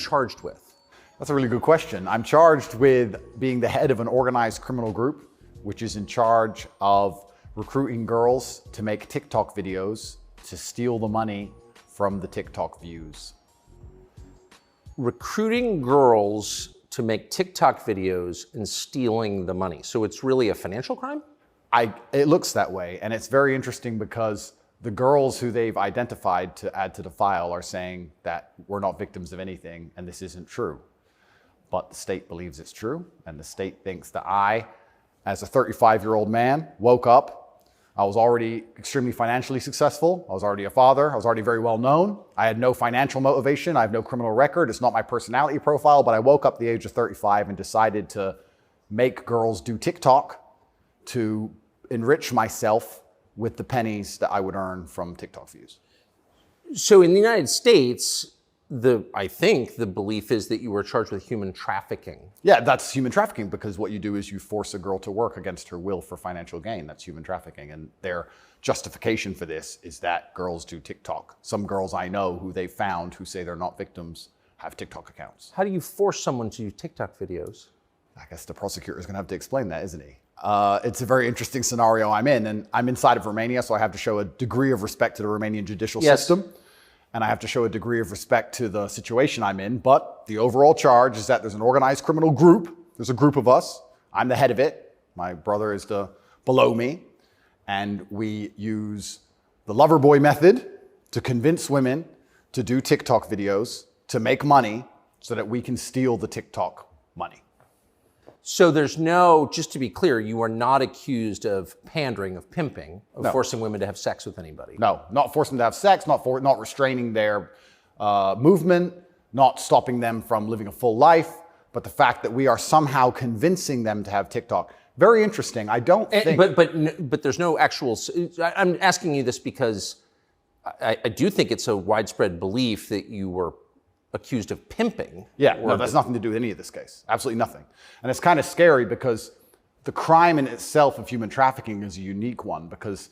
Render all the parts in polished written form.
charged with? That's a really good question. I'm charged with being the head of an organized criminal group, which is in charge of recruiting girls to make TikTok videos to steal the money from the TikTok views. Recruiting girls to make TikTok videos and stealing the money. So it's really a financial crime? It looks that way, and it's very interesting because the girls who they've identified to add to the file are saying that we're not victims of anything and this isn't true. But the state believes it's true, and the state thinks that I, as a 35-year-old man, woke up. I was already extremely financially successful. I was already a father. I was already very well known. I had no financial motivation. I have no criminal record. It's not my personality profile, but I woke up at the age of 35 and decided to make girls do TikTok to enrich myself with the pennies that I would earn from TikTok views. So in the United States, I think the belief is that you were charged with human trafficking. Yeah, that's human trafficking because what you do is you force a girl to work against her will for financial gain. That's human trafficking. And their justification for this is that girls do TikTok. Some girls I know who they've found who say they're not victims have TikTok accounts. How do you force someone to do TikTok videos? I guess the prosecutor is going to have to explain that, isn't he? It's a very interesting scenario I'm in, and I'm inside of Romania, so I have to show a degree of respect to the Romanian judicial system. And I have to show a degree of respect to the situation I'm in. But the overall charge is that there's an organized criminal group. There's a group of us. I'm the head of it. My brother is below me. And we use the lover boy method to convince women to do TikTok videos to make money so that we can steal the TikTok money. So there's just to be clear, you are not accused of pandering, of pimping, of forcing women to have sex with anybody. No, not forcing them to have sex, not restraining their movement, not stopping them from living a full life, but the fact that we are somehow convincing them to have TikTok. Very interesting. I don't think... But there's no actual... I'm asking you this because I do think it's a widespread belief that you were accused of pimping. Yeah, no, that's nothing to do with any of this case. Absolutely nothing. And it's kind of scary because the crime in itself of human trafficking is a unique one because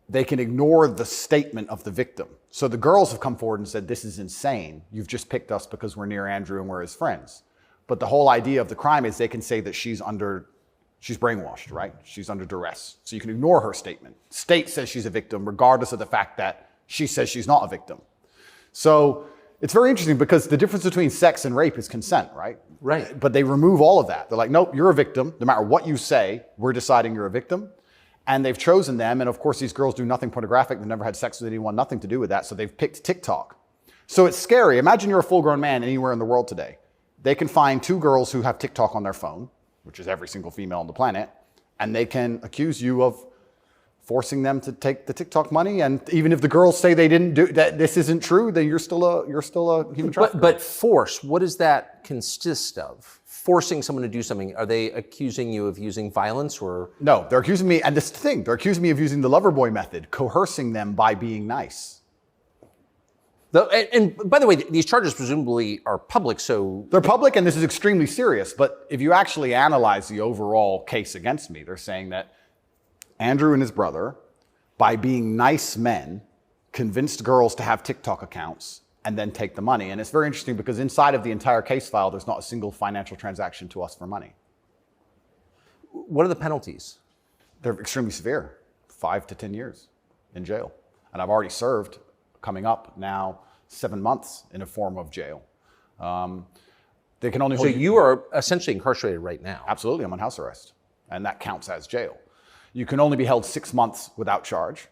they can ignore the statement of the victim. So the girls have come forward and said, this is insane. You've just picked us because we're near Andrew and we're his friends. But the whole idea of the crime is they can say that she's brainwashed, right? She's under duress. So you can ignore her statement. State says she's a victim regardless of the fact that she says she's not a victim. So it's very interesting because the difference between sex and rape is consent, right? Right. But they remove all of that. They're like, nope, you're a victim. No matter what you say, we're deciding you're a victim. And they've chosen them. And of course, these girls do nothing pornographic. They've never had sex with anyone, nothing to do with that. So they've picked TikTok. So it's scary. Imagine you're a full-grown man anywhere in the world today. They can find two girls who have TikTok on their phone, which is every single female on the planet, and they can accuse you of forcing them to take the TikTok money. And even if the girls say they didn't do that, this isn't true, then you're still a human trafficker. But force, what does that consist of? Forcing someone to do something, are they accusing you of using violence or? No, they're accusing me, and this is the thing, they're accusing me of using the lover boy method, coercing them by being nice. And by the way, these charges presumably are public, so... They're public, and this is extremely serious, but if you actually analyze the overall case against me, they're saying that Andrew and his brother, by being nice men, convinced girls to have TikTok accounts and then take the money. And it's very interesting because inside of the entire case file, there's not a single financial transaction to us for money. What are the penalties? They're extremely severe, 5 to 10 years in jail. And I've already served, coming up now, 7 months in a form of jail. They can only hold So you are essentially incarcerated right now? Absolutely, I'm on house arrest. And that counts as jail. You can only be held 6 months without charge.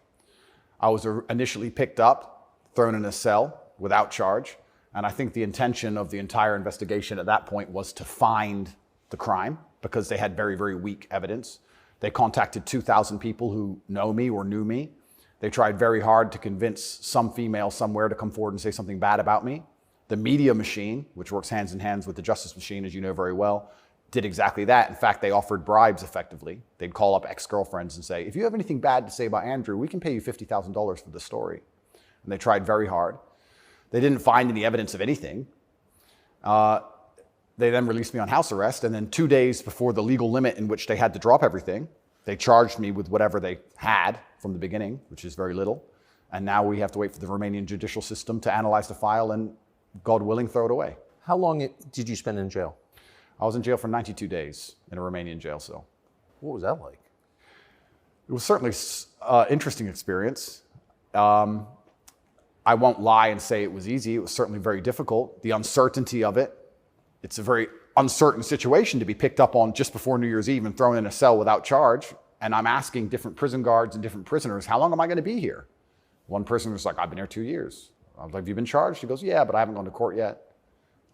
I was initially picked up, thrown in a cell without charge. And I think the intention of the entire investigation at that point was to find the crime because they had very, very weak evidence. They contacted 2,000 people who know me or knew me. They tried very hard to convince some female somewhere to come forward and say something bad about me. The media machine, which works hands in hands with the justice machine, as you know very well, did exactly that. In fact, they offered bribes effectively. They'd call up ex-girlfriends and say, if you have anything bad to say about Andrew, we can pay you $50,000 for the story. And they tried very hard. They didn't find any evidence of anything. They then released me on house arrest. And then 2 days before the legal limit in which they had to drop everything, they charged me with whatever they had from the beginning, which is very little. And now we have to wait for the Romanian judicial system to analyze the file and, God willing, throw it away. How long did you spend in jail? I was in jail for 92 days in a Romanian jail cell. What was that like? It was certainly an interesting experience. I won't lie and say it was easy. It was certainly very difficult. The uncertainty of it. It's a very uncertain situation to be picked up on just before New Year's Eve and thrown in a cell without charge. And I'm asking different prison guards and different prisoners, how long am I going to be here? One prisoner's like, I've been here 2 years. I was like, have you been charged? He goes, yeah, but I haven't gone to court yet.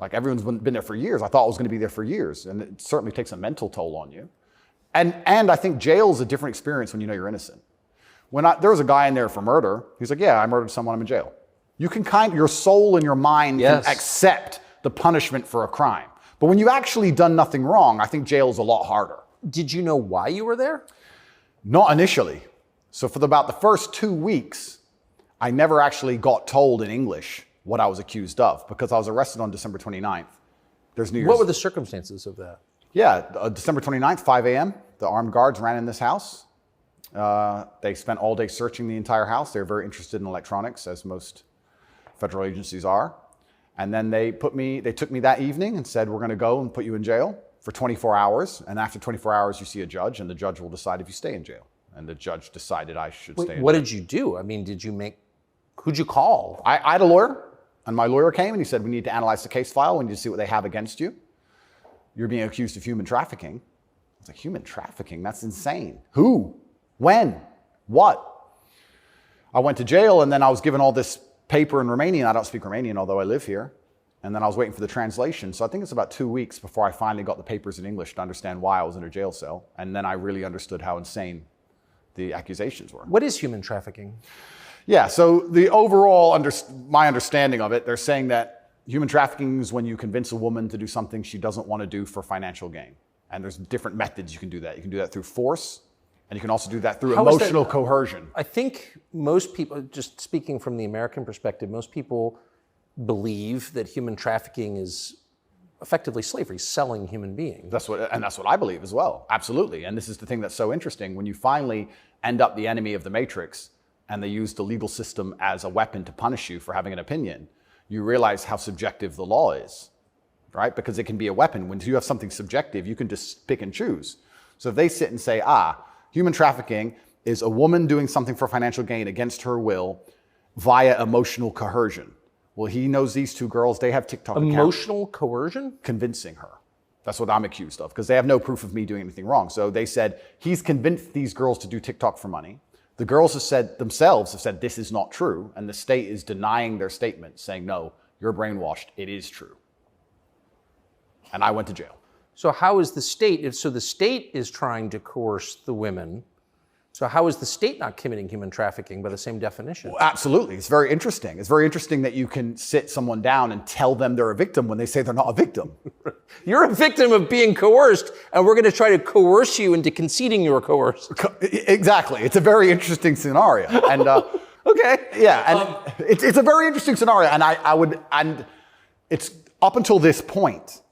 Like, everyone's been there for years. I thought I was going to be there for years. And it certainly takes a mental toll on you. And I think jail is a different experience when you know you're innocent. There was a guy in there for murder. He's like, yeah, I murdered someone, I'm in jail. You can your soul and your mind can accept the punishment for a crime. But when you've actually done nothing wrong, I think jail is a lot harder. Did you know why you were there? Not initially. So for about the first 2 weeks, I never actually got told in English what I was accused of because I was arrested on December 29th. There's New Year's. What were the circumstances of that? Yeah, December 29th, 5 a.m., the armed guards ran in this house. They spent all day searching the entire house. They were very interested in electronics, as most federal agencies are. And then they took me that evening and said, we're going to go and put you in jail for 24 hours. And after 24 hours, you see a judge, and the judge will decide if you stay in jail. And the judge decided I should stay in jail. What did you do? I mean, who'd you call? I had a lawyer, and my lawyer came and he said, we need to analyze the case file. We need to see what they have against you. You're being accused of human trafficking. I was like, human trafficking? That's insane. Who? When? What? I went to jail, and then I was given all this paper in Romanian. I don't speak Romanian, although I live here. And then I was waiting for the translation. So I think it's about 2 weeks before I finally got the papers in English to understand why I was in a jail cell. And then I really understood how insane the accusations were. What is human trafficking? Yeah, so the overall, my understanding of it, they're saying that human trafficking is when you convince a woman to do something she doesn't want to do for financial gain. And there's different methods you can do that. You can do that through force, and you can also do that through emotional coercion. I think most people, just speaking from the American perspective, most people believe that human trafficking is effectively slavery, selling human beings. That's what I believe as well. Absolutely. And this is the thing that's so interesting. When you finally end up the enemy of the matrix, and they use the legal system as a weapon to punish you for having an opinion, you realize how subjective the law is, right? Because it can be a weapon. When you have something subjective, you can just pick and choose. So if they sit and say, human trafficking is a woman doing something for financial gain against her will via emotional coercion. Well, he knows these two girls, they have TikTok accounts. Emotional coercion? Convincing her. That's what I'm accused of, because they have no proof of me doing anything wrong. So they said, he's convinced these girls to do TikTok for money. The girls have said this is not true, and the state is denying their statement, saying, no, you're brainwashed, it is true. And I went to jail. So how is the state, so the state is trying to coerce the women, so how is the state not committing human trafficking by the same definition? Well, absolutely, it's very interesting. It's very interesting that you can sit someone down and tell them they're a victim when they say they're not a victim. You're a victim of being coerced, and we're going to try to coerce you into conceding you were coerced. Exactly. It's a very interesting scenario. And okay. Yeah, and it's a very interesting scenario. And it's up until this point,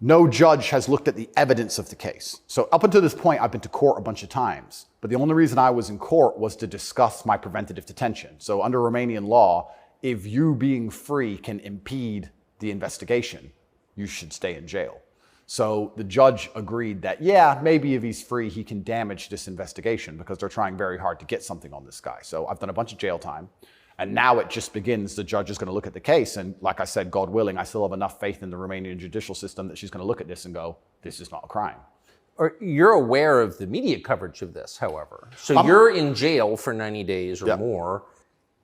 no judge has looked at the evidence of the case. So up until this point, I've been to court a bunch of times. But the only reason I was in court was to discuss my preventative detention. So under Romanian law, if you being free can impede the investigation, you should stay in jail. So the judge agreed that, yeah, maybe if he's free, he can damage this investigation because they're trying very hard to get something on this guy. So I've done a bunch of jail time. And now it just begins. The judge is going to look at the case. And like I said, God willing, I still have enough faith in the Romanian judicial system that she's going to look at this and go, this is not a crime. You're aware of the media coverage of this, however. So you're in jail for 90 days or more,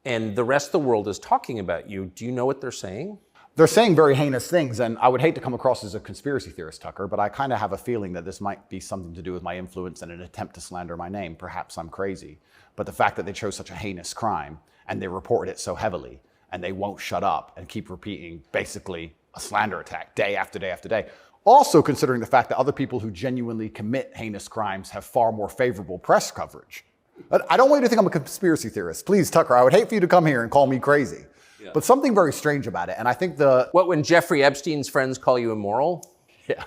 and the rest of the world is talking about you. Do you know what they're saying? They're saying very heinous things, and I would hate to come across as a conspiracy theorist, Tucker, but I kind of have a feeling that this might be something to do with my influence and an attempt to slander my name. Perhaps I'm crazy. But the fact that they chose such a heinous crime, and they reported it so heavily, and they won't shut up and keep repeating basically a slander attack day after day after day. Also considering the fact that other people who genuinely commit heinous crimes have far more favorable press coverage. I don't want you to think I'm a conspiracy theorist. Please, Tucker, I would hate for you to come here and call me crazy. Yeah. But something very strange about it, and I think when Jeffrey Epstein's friends call you immoral? Yeah.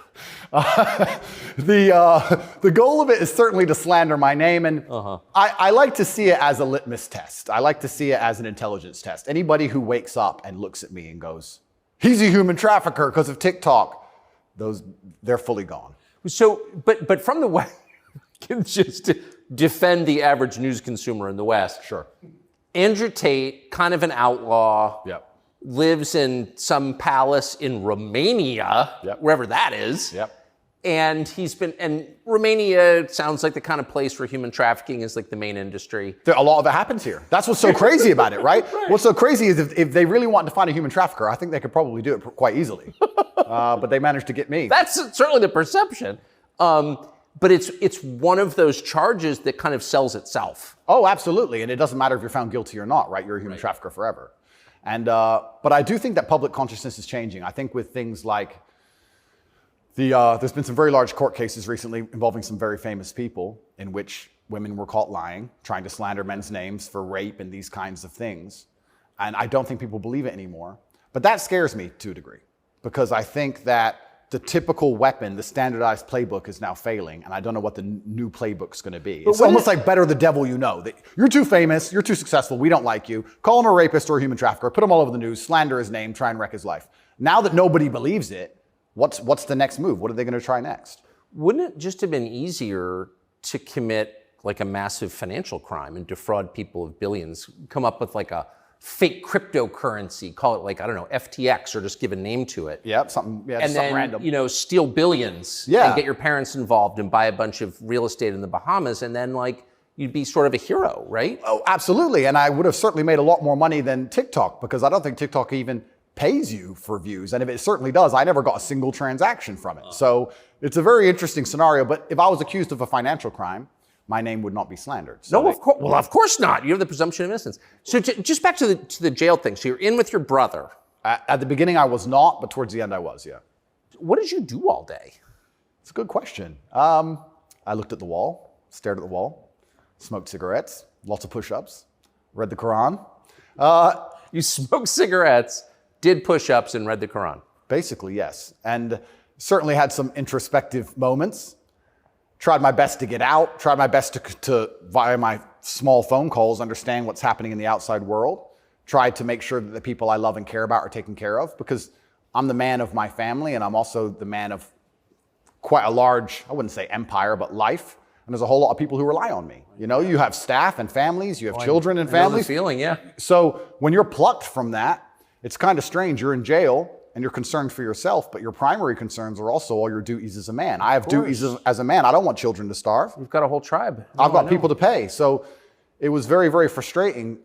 The goal of it is certainly to slander my name, and I like to see it as a litmus test. I like to see it as an intelligence test. Anybody who wakes up and looks at me and goes, he's a human trafficker because of TikTok. They're fully gone. So, but from the West, just to defend the average news consumer in the West. Sure. Andrew Tate, kind of an outlaw, Yep. lives in some palace in Romania, wherever that is. Yep. And Romania sounds like the kind of place where human trafficking is like the main industry. A lot of it happens here. That's what's so crazy about it, right? What's so crazy is if they really want to find a human trafficker, I think they could probably do it quite easily. But they managed to get me. That's certainly the perception. But it's one of those charges that kind of sells itself. Oh, absolutely. And it doesn't matter if you're found guilty or not, right? You're a human trafficker forever. And but I do think that public consciousness is changing. I think with things like there's been some very large court cases recently involving some very famous people in which women were caught lying, trying to slander men's names for rape and these kinds of things. And I don't think people believe it anymore. But that scares me to a degree because I think that the typical weapon, the standardized playbook is now failing, and I don't know what the new playbook's going to be. It's almost like better the devil you know. You're too famous, you're too successful, we don't like you. Call him a rapist or a human trafficker, put him all over the news, slander his name, try and wreck his life. Now that nobody believes it, what's the next move? What are they going to try next? Wouldn't it just have been easier to commit like a massive financial crime and defraud people of billions, come up with like a fake cryptocurrency, call it like, I don't know, FTX, or just give a name to it. Yep, something random. You know, steal billions and get your parents involved and buy a bunch of real estate in the Bahamas, and then like you'd be sort of a hero, right? Oh, absolutely. And I would have certainly made a lot more money than TikTok, because I don't think TikTok even pays you for views. And if it certainly does, I never got a single transaction from it. So it's a very interesting scenario. But if I was accused of a financial crime, my name would not be slandered. So no, of course. Well, of course not. You have the presumption of innocence. So just back to the jail thing. So you're in with your brother. At the beginning, I was not, but towards the end, I was, yeah. What did you do all day? It's a good question. I looked at the wall, stared at the wall, smoked cigarettes, lots of push-ups, read the Quran. You smoked cigarettes, did push-ups, and read the Quran. Basically, yes. And certainly had some introspective moments. Tried my best to get out, tried my best to via my small phone calls, understand what's happening in the outside world. Tried to make sure that the people I love and care about are taken care of, because I'm the man of my family, and I'm also the man of quite a large, I wouldn't say empire, but life. And there's a whole lot of people who rely on me. You know, you have staff and families, you have children and families. I know the feeling, yeah. So when you're plucked from that, it's kind of strange. You're in jail and you're concerned for yourself, but your primary concerns are also all your duties as a man. I have duties as a man. I don't want children to starve. You've got a whole tribe. I've got people to pay. So it was very, very frustrating,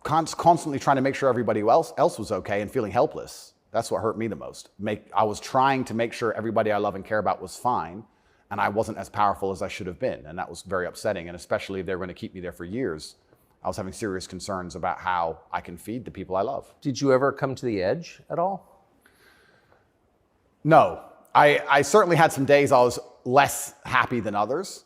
constantly trying to make sure everybody else was okay and feeling helpless. That's what hurt me the most. I was trying to make sure everybody I love and care about was fine, and I wasn't as powerful as I should have been. And that was very upsetting. And especially if they were going to keep me there for years, I was having serious concerns about how I can feed the people I love. Did you ever come to the edge at all? No. I certainly had some days I was less happy than others,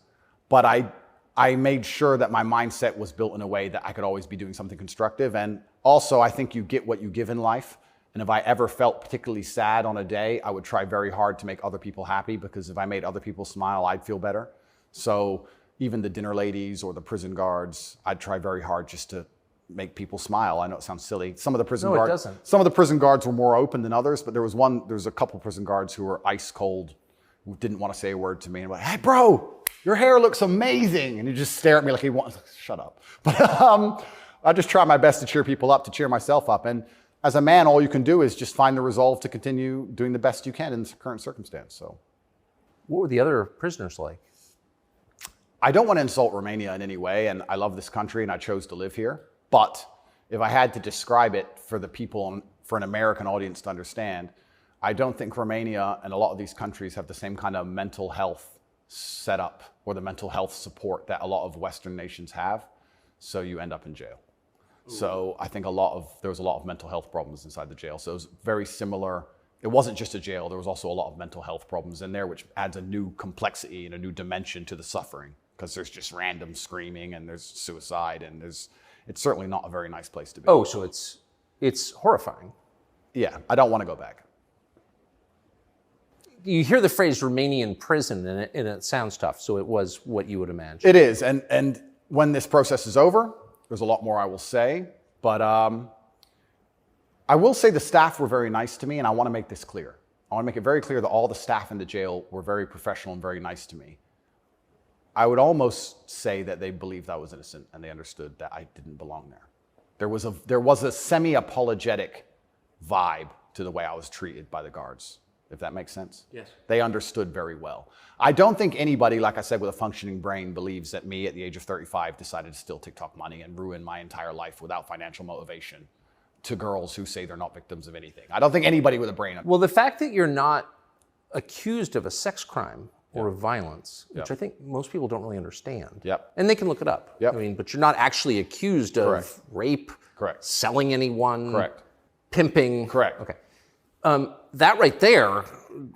but I made sure that my mindset was built in a way that I could always be doing something constructive. And also, I think you get what you give in life. And if I ever felt particularly sad on a day, I would try very hard to make other people happy, because if I made other people smile, I'd feel better. So even the dinner ladies or the prison guards, I'd try very hard just to make people smile. I know it sounds silly. Some of the prison guards, it doesn't. Some of the prison guards were more open than others, but there was a couple prison guards who were ice cold, who didn't want to say a word to me. And I'm like, hey, bro, your hair looks amazing. And he just stare at me like he wants, shut up. But I just try my best to cheer people up, to cheer myself up. And as a man, all you can do is just find the resolve to continue doing the best you can in the current circumstance. So, what were the other prisoners like? I don't want to insult Romania in any way, and I love this country and I chose to live here. But if I had to describe it for the people, for an American audience to understand, I don't think Romania and a lot of these countries have the same kind of mental health setup or the mental health support that a lot of Western nations have. So you end up in jail. Ooh. So I think there was a lot of mental health problems inside the jail. So it was very similar. It wasn't just a jail. There was also a lot of mental health problems in there, which adds a new complexity and a new dimension to the suffering, because there's just random screaming and there's suicide and it's certainly not a very nice place to be. Oh, so it's horrifying. Yeah, I don't want to go back. You hear the phrase Romanian prison and it sounds tough, so it was what you would imagine. It is, and when this process is over, there's a lot more I will say, but I will say the staff were very nice to me, and I want to make this clear. I want to make it very clear that all the staff in the jail were very professional and very nice to me. I would almost say that they believed I was innocent and they understood that I didn't belong there. There was a semi-apologetic vibe to the way I was treated by the guards, if that makes sense. Yes. They understood very well. I don't think anybody, like I said, with a functioning brain believes that me at the age of 35 decided to steal TikTok money and ruin my entire life without financial motivation to girls who say they're not victims of anything. I don't think anybody with a brain. Well, the fact that you're not accused of a sex crime or of violence, which I think most people don't really understand. Yep. And they can look it up. Yep. I mean, but you're not actually accused of Correct. rape, Correct. selling anyone, Correct. pimping. Correct. Okay. That right there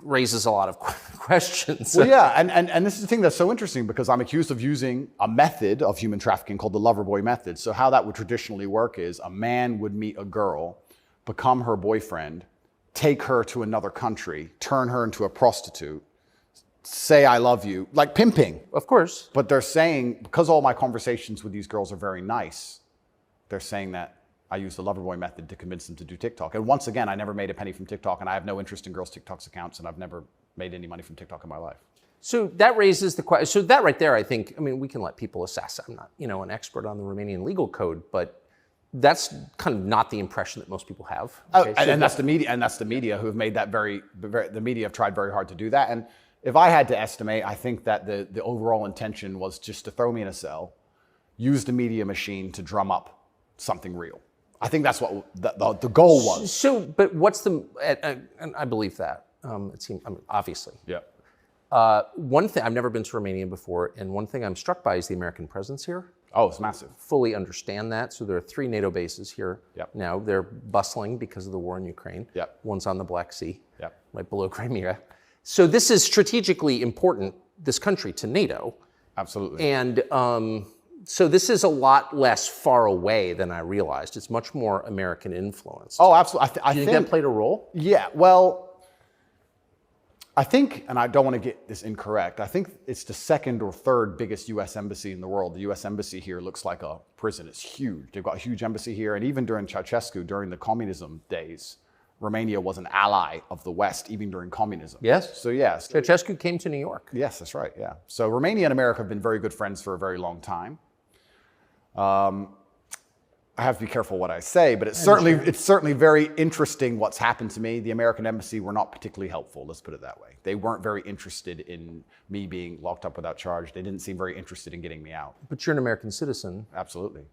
raises a lot of questions. Well, yeah, and this is the thing that's so interesting because I'm accused of using a method of human trafficking called the lover boy method. So how that would traditionally work is a man would meet a girl, become her boyfriend, take her to another country, turn her into a prostitute, say I love you, like pimping. Of course. But they're saying, because all my conversations with these girls are very nice, they're saying that I use the Loverboy method to convince them to do TikTok. And once again, I never made a penny from TikTok, and I have no interest in girls' TikTok's accounts, and I've never made any money from TikTok in my life. So that raises the question. So that right there, I think, I mean, we can let people assess. I'm not, an expert on the Romanian legal code, but that's kind of not the impression that most people have. Okay? And that's the media, who have made that the media have tried very hard to do that. And if I had to estimate, I think that the overall intention was just to throw me in a cell, use the media machine to drum up something real. I think that's what the goal was. So, but what's and I believe that. It seems, obviously. Yeah. One thing, I've never been to Romania before, and one thing I'm struck by is the American presence here. Oh, it's massive. Fully understand that. So there are 3 NATO bases here now. They're bustling because of the war in Ukraine. Yep. One's on the Black Sea, Yep. right below Crimea. So this is strategically important, this country, to NATO. Absolutely. And so this is a lot less far away than I realized. It's much more American influence. Oh, absolutely. Do you think that played a role? Yeah, well, I think, and I don't want to get this incorrect, I think it's the 2nd or 3rd biggest U.S. embassy in the world. The U.S. embassy here looks like a prison. It's huge. They've got a huge embassy here. And even during Ceausescu, during the communism days, Romania was an ally of the West, even during communism. Yes. So, yes. Ceausescu came to New York. Yes, that's right, yeah. So Romania and America have been very good friends for a very long time. I have to be careful what I say, but it's certainly very interesting what's happened to me. The American embassy were not particularly helpful, let's put it that way. They weren't very interested in me being locked up without charge. They didn't seem very interested in getting me out. But you're an American citizen. Absolutely.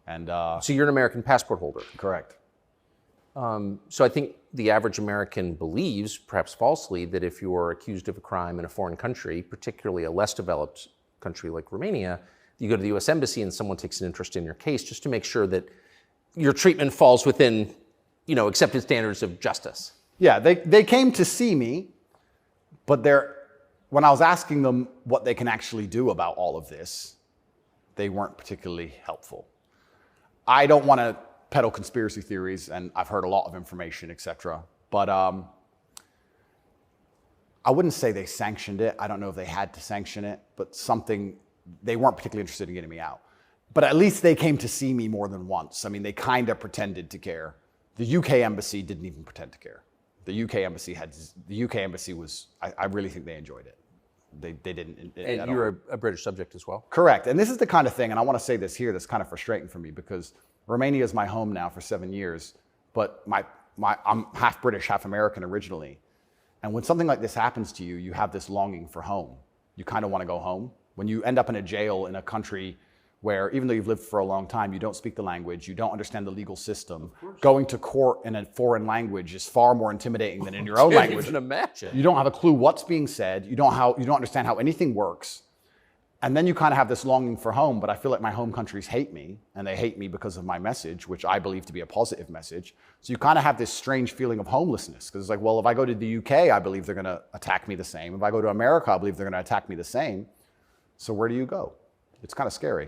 And so you're an American passport holder. correct. So I think the average American believes, perhaps falsely, that if you're accused of a crime in a foreign country, particularly a less developed country like Romania, you go to the U.S. Embassy and someone takes an interest in your case just to make sure that your treatment falls within, accepted standards of justice. Yeah, they came to see me, but when I was asking them what they can actually do about all of this, they weren't particularly helpful. I don't want to peddle conspiracy theories, and I've heard a lot of information, etc. But I wouldn't say they sanctioned it. I don't know if they had to sanction it, but they weren't particularly interested in getting me out. But at least they came to see me more than once. I mean, they kind of pretended to care. The UK embassy didn't even pretend to care. The UK embassy was, I really think they enjoyed it. They didn't. And you're a British subject as well? Correct. And this is the kind of thing, and I want to say this here, that's kind of frustrating for me because Romania is my home now for 7 years, but I'm half British, half American originally. And when something like this happens to you, you have this longing for home. You kind of want to go home. When you end up in a jail in a country where, even though you've lived for a long time, you don't speak the language, you don't understand the legal system, going to court in a foreign language is far more intimidating than in your own language. I can't even imagine. You don't have a clue what's being said. You don't understand how anything works. And then you kind of have this longing for home, but I feel like my home countries hate me, and they hate me because of my message, which I believe to be a positive message. So you kind of have this strange feeling of homelessness, because it's like, well, if I go to the UK, I believe they're going to attack me the same. If I go to America, I believe they're going to attack me the same. So where do you go? It's kind of scary.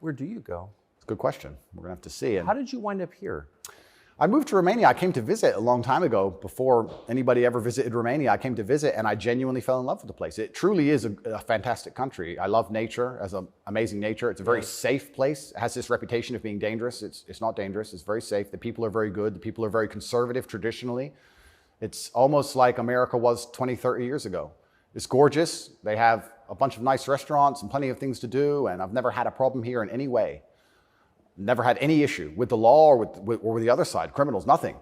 Where do you go? It's a good question. We're going to have to see. How did you wind up here? I moved to Romania. I came to visit a long time ago. Before anybody ever visited Romania, I came to visit and I genuinely fell in love with the place. It truly is a fantastic country. I love nature, as an amazing nature. It's a very safe place. It has this reputation of being dangerous. It's not dangerous. It's very safe. The people are very good. The people are very conservative traditionally. It's almost like America was 20, 30 years ago. It's gorgeous. They have a bunch of nice restaurants and plenty of things to do. And I've never had a problem here in any way. Never had any issue with the law or with the other side, criminals, nothing,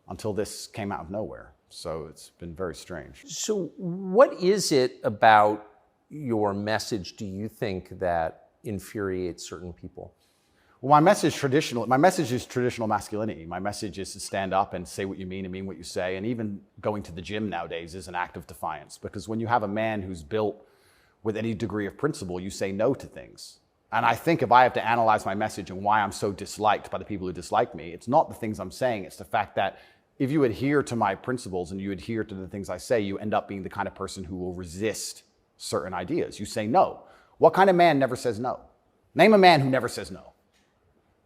until this came out of nowhere. So it's been very strange. So what is it about your message, do you think, that infuriates certain people? Well, my message is traditional masculinity. My message is to stand up and say what you mean and mean what you say. And even going to the gym nowadays is an act of defiance, because when you have a man who's built with any degree of principle, you say no to things. And I think if I have to analyze my message and why I'm so disliked by the people who dislike me, it's not the things I'm saying, it's the fact that if you adhere to my principles and you adhere to the things I say, you end up being the kind of person who will resist certain ideas. You say no. What kind of man never says no? Name a man who never says no.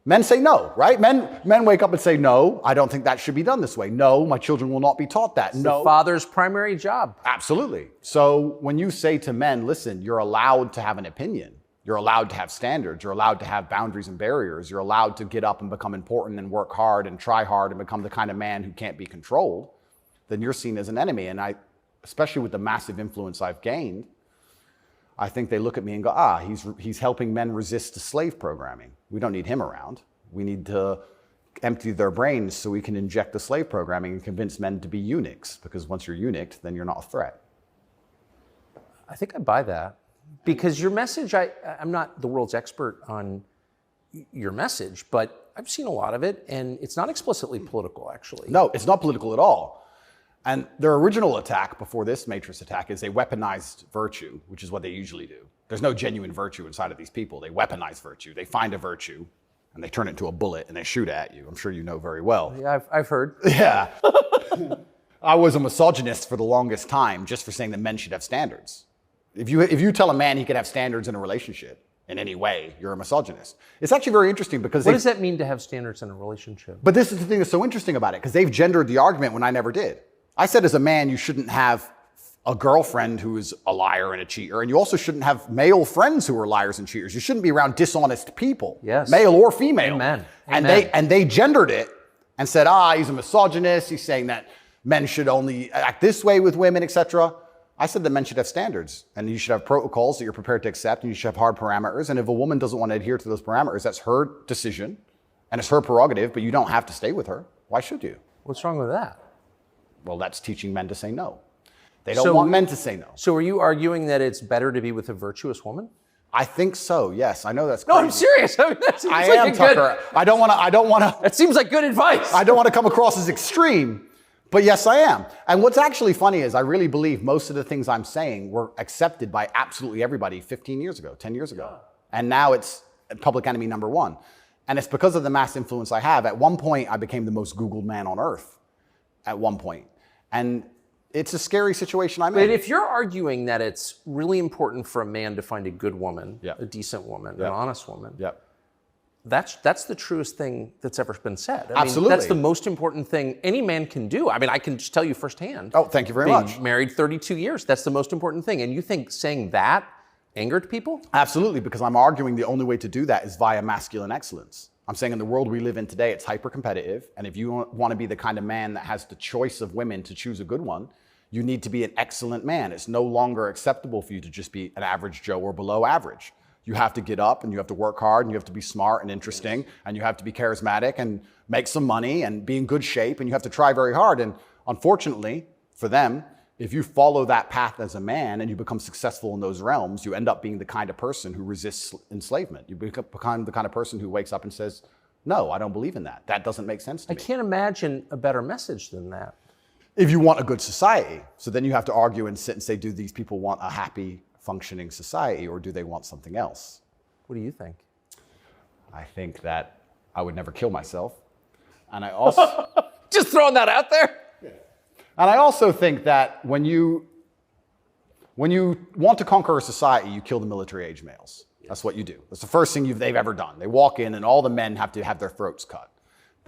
Men say no, right? Men wake up and say, no, I don't think that should be done this way. No, my children will not be taught that. It's no. the father's primary job. Absolutely. So when you say to men, listen, you're allowed to have an opinion. You're allowed to have standards. You're allowed to have boundaries and barriers. You're allowed to get up and become important and work hard and try hard and become the kind of man who can't be controlled. Then you're seen as an enemy. And I, especially with the massive influence I've gained, I think they look at me and go, he's helping men resist the slave programming. We don't need him around. We need to empty their brains so we can inject the slave programming and convince men to be eunuchs. Because once you're eunuched, then you're not a threat. I think I buy that. Because your message, I'm not the world's expert on your message, but I've seen a lot of it, and it's not explicitly political, actually. No, it's not political at all. And their original attack before this Matrix attack is they weaponized virtue, which is what they usually do. There's no genuine virtue inside of these people. They weaponize virtue. They find a virtue, and they turn it into a bullet, and they shoot at you. I'm sure you know very well. Yeah, I've heard. Yeah. I was a misogynist for the longest time just for saying that men should have standards. If you tell a man he can have standards in a relationship in any way, you're a misogynist. It's actually very interesting because what does that mean to have standards in a relationship? But this is the thing that's so interesting about it, because they've gendered the argument when I never did. I said as a man, you shouldn't have a girlfriend who is a liar and a cheater, and you also shouldn't have male friends who are liars and cheaters. You shouldn't be around dishonest people, yes, male or female. Amen. And they gendered it and said, he's a misogynist. He's saying that men should only act this way with women, etc. I said that men should have standards, and you should have protocols that you're prepared to accept, and you should have hard parameters. And if a woman doesn't want to adhere to those parameters, that's her decision, and it's her prerogative, but you don't have to stay with her. Why should you? What's wrong with that? Well, that's teaching men to say no. They don't want men to say no. So are you arguing that it's better to be with a virtuous woman? I think so, yes. I know that's crazy. No, I'm serious. I mean, that seems I like am, Tucker. I don't want to. That seems like good advice. I don't want to come across as extreme. But yes, I am. And what's actually funny is I really believe most of the things I'm saying were accepted by absolutely everybody 15 years ago, 10 years ago. And now it's public enemy number one. And it's because of the mass influence I have. At one point, I became the most Googled man on earth. At one point. And it's a scary situation I'm in. But if you're arguing that it's really important for a man to find a good woman, a decent woman, an honest woman, that's the truest thing that's ever been said. I Absolutely. mean, that's the most important thing any man can do. I mean, I can just tell you firsthand. Oh, thank you very much. Married 32 years, that's the most important thing. And you think saying that angered people? Absolutely, because I'm arguing the only way to do that is via masculine excellence. I'm saying in the world we live in today, it's hyper-competitive. And if you want to be the kind of man that has the choice of women to choose a good one, you need to be an excellent man. It's no longer acceptable for you to just be an average Joe or below average. You have to get up and you have to work hard and you have to be smart and interesting and you have to be charismatic and make some money and be in good shape and you have to try very hard. And unfortunately for them, if you follow that path as a man and you become successful in those realms, you end up being the kind of person who resists enslavement. You become the kind of person who wakes up and says, no, I don't believe in that. That doesn't make sense to me. I can't imagine a better message than that. If you want a good society. So then you have to argue and sit and say, do these people want a happy, functioning society or do they want something else? What do you think? I think that I would never kill myself. And I also... Just throwing that out there? Yeah. And I also think that when you want to conquer a society, you kill the military-age males. That's what you do. That's the first thing they've ever done. They walk in and all the men have to have their throats cut.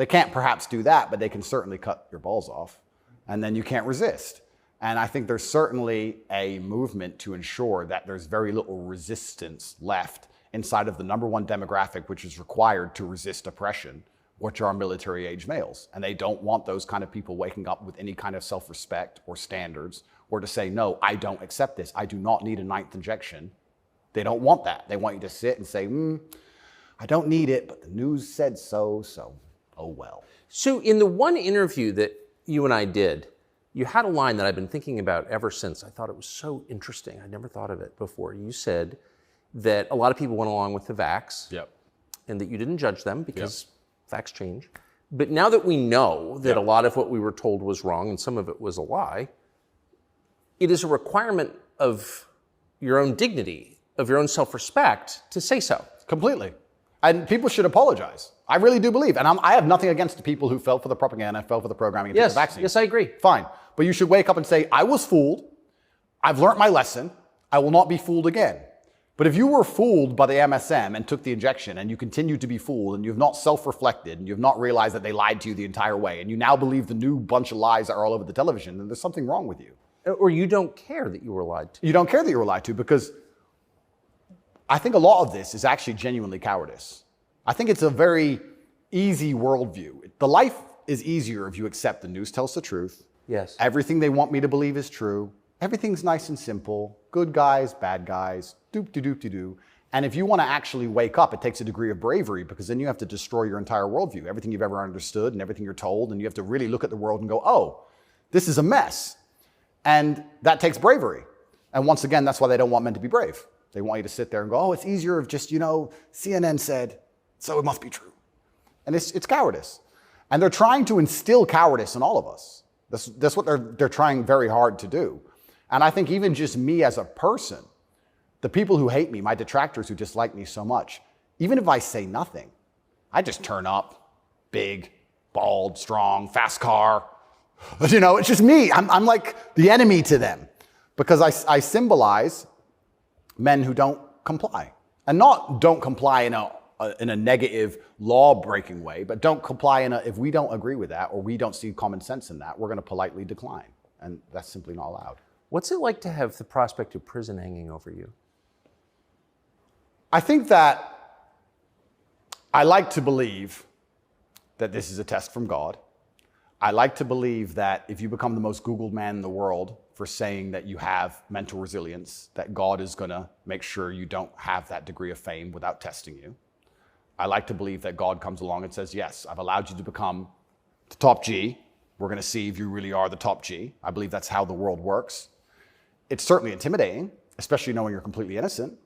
They can't perhaps do that, but they can certainly cut your balls off, and then you can't resist. And I think there's certainly a movement to ensure that there's very little resistance left inside of the number one demographic which is required to resist oppression, which are military-age males. And they don't want those kind of people waking up with any kind of self-respect or standards, or to say, no, I don't accept this. I do not need a 9th injection. They don't want that. They want you to sit and say, I don't need it, but the news said so, oh well. So in the one interview that you and I did, you had a line that I've been thinking about ever since. I thought it was so interesting. I never thought of it before. You said that a lot of people went along with the vax, and that you didn't judge them because facts change. But now that we know that a lot of what we were told was wrong and some of it was a lie, it is a requirement of your own dignity, of your own self-respect to say so. Completely. And people should apologize. I really do believe. And I have nothing against the people who fell for the propaganda, fell for the programming, and took the vaccine. Yes, I agree. Fine. But you should wake up and say, I was fooled. I've learned my lesson. I will not be fooled again. But if you were fooled by the MSM and took the injection and you continue to be fooled and you've not self-reflected and you've not realized that they lied to you the entire way and you now believe the new bunch of lies that are all over the television, then there's something wrong with you. Or you don't care that you were lied to. You don't care that you were lied to, because I think a lot of this is actually genuinely cowardice. I think it's a very easy worldview. The life is easier if you accept the news tells the truth. Yes. Everything they want me to believe is true. Everything's nice and simple. Good guys, bad guys, doop-de-doop-de-doo. And if you want to actually wake up, it takes a degree of bravery, because then you have to destroy your entire worldview, everything you've ever understood and everything you're told, and you have to really look at the world and go, oh, this is a mess. And that takes bravery. And once again, that's why they don't want men to be brave. They want you to sit there and go, oh, it's easier if just, CNN said, so it must be true. And it's cowardice. And they're trying to instill cowardice in all of us. That's what they're trying very hard to do. And I think even just me as a person, the people who hate me, my detractors who dislike me so much, even if I say nothing, I just turn up, big, bald, strong, fast car. It's just me. I'm like the enemy to them, because I symbolize men who don't comply. And not don't comply in a negative law-breaking way, but don't comply if we don't agree with that or we don't see common sense in that, we're going to politely decline. And that's simply not allowed. What's it like to have the prospect of prison hanging over you? I think that I like to believe that this is a test from God. I like to believe that if you become the most Googled man in the world for saying that you have mental resilience, that God is going to make sure you don't have that degree of fame without testing you. I like to believe that God comes along and says, yes, I've allowed you to become the top G. We're going to see if you really are the top G. I believe that's how the world works. It's certainly intimidating, especially knowing you're completely innocent.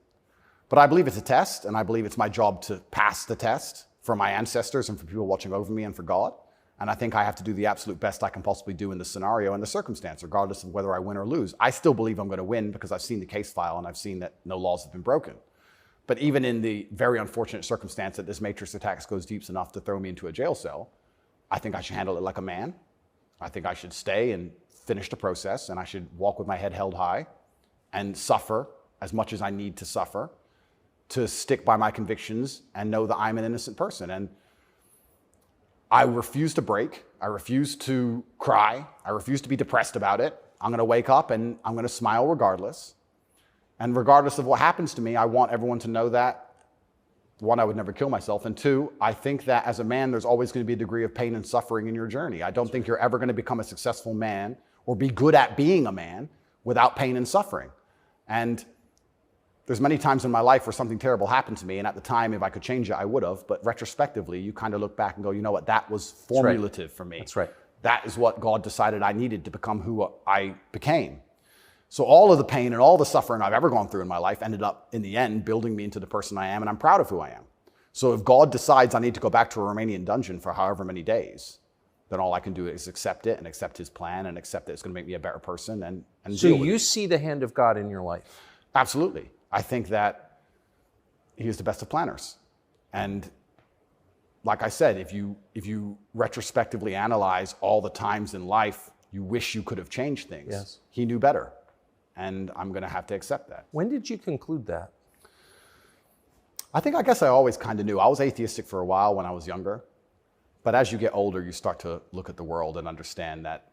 But I believe it's a test, and I believe it's my job to pass the test for my ancestors and for people watching over me and for God. And I think I have to do the absolute best I can possibly do in the scenario and the circumstance, regardless of whether I win or lose. I still believe I'm going to win because I've seen the case file and I've seen that no laws have been broken. But even in the very unfortunate circumstance that this matrix attack goes deep enough to throw me into a jail cell, I think I should handle it like a man. I think I should stay and finish the process, and I should walk with my head held high and suffer as much as I need to suffer to stick by my convictions and know that I'm an innocent person. And I refuse to break. I refuse to cry. I refuse to be depressed about it. I'm going to wake up and I'm going to smile regardless. And regardless of what happens to me, I want everyone to know that, one, I would never kill myself. And two, I think that as a man, there's always going to be a degree of pain and suffering in your journey. I don't think you're ever going to become a successful man or be good at being a man without pain and suffering. And there's many times in my life where something terrible happened to me, and at the time, if I could change it, I would have. But retrospectively, you kind of look back and go, you know what, that was formulative for me. That's right. That is what God decided I needed to become who I became. So all of the pain and all the suffering I've ever gone through in my life ended up, in the end, building me into the person I am, and I'm proud of who I am. So if God decides I need to go back to a Romanian dungeon for however many days, then all I can do is accept it and accept his plan and accept that it's going to make me a better person and so deal with it. You see the hand of God in your life? Absolutely. I think that he is the best of planners. And like I said, if you retrospectively analyze all the times in life you wish you could have changed things, yes, he knew better. And I'm going to have to accept that. When did you conclude that? I guess I always kind of knew. I was atheistic for a while when I was younger. But as you get older, you start to look at the world and understand that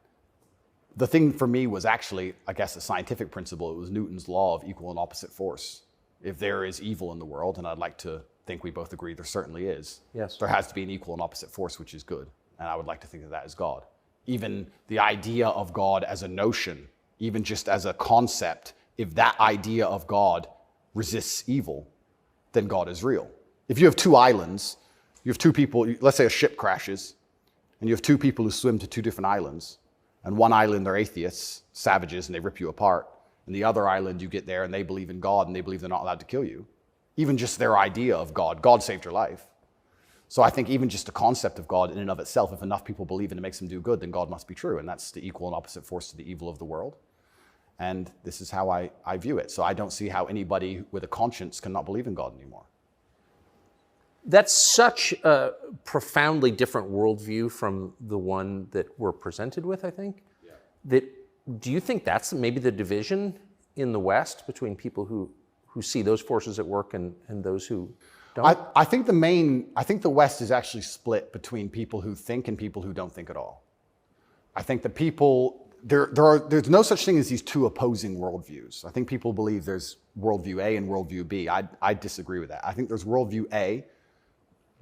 the thing for me was actually, I guess, a scientific principle. It was Newton's law of equal and opposite force. If there is evil in the world, and I'd like to think we both agree there certainly is, yes, there has to be an equal and opposite force, which is good. And I would like to think that that is God. Even the idea of God as a notion, even just as a concept, if that idea of God resists evil, then God is real. If you have two islands, you have two people, let's say a ship crashes, and you have two people who swim to two different islands, and one island they're atheists, savages, and they rip you apart. And the other island, you get there and they believe in God and they believe they're not allowed to kill you. Even just their idea of God, God saved your life. So I think even just the concept of God in and of itself, if enough people believe and it makes them do good, then God must be true. And that's the equal and opposite force to the evil of the world. And this is how I view it. So I don't see how anybody with a conscience cannot believe in God anymore. That's such a profoundly different worldview from the one that we're presented with, I think. Yeah. That, do you think that's maybe the division in the West between people who see those forces at work and those who don't? I think the West is actually split between people who think and people who don't think at all. I think the people, there's no such thing as these two opposing worldviews. I think people believe there's worldview A and worldview B. I disagree with that. I think there's worldview A,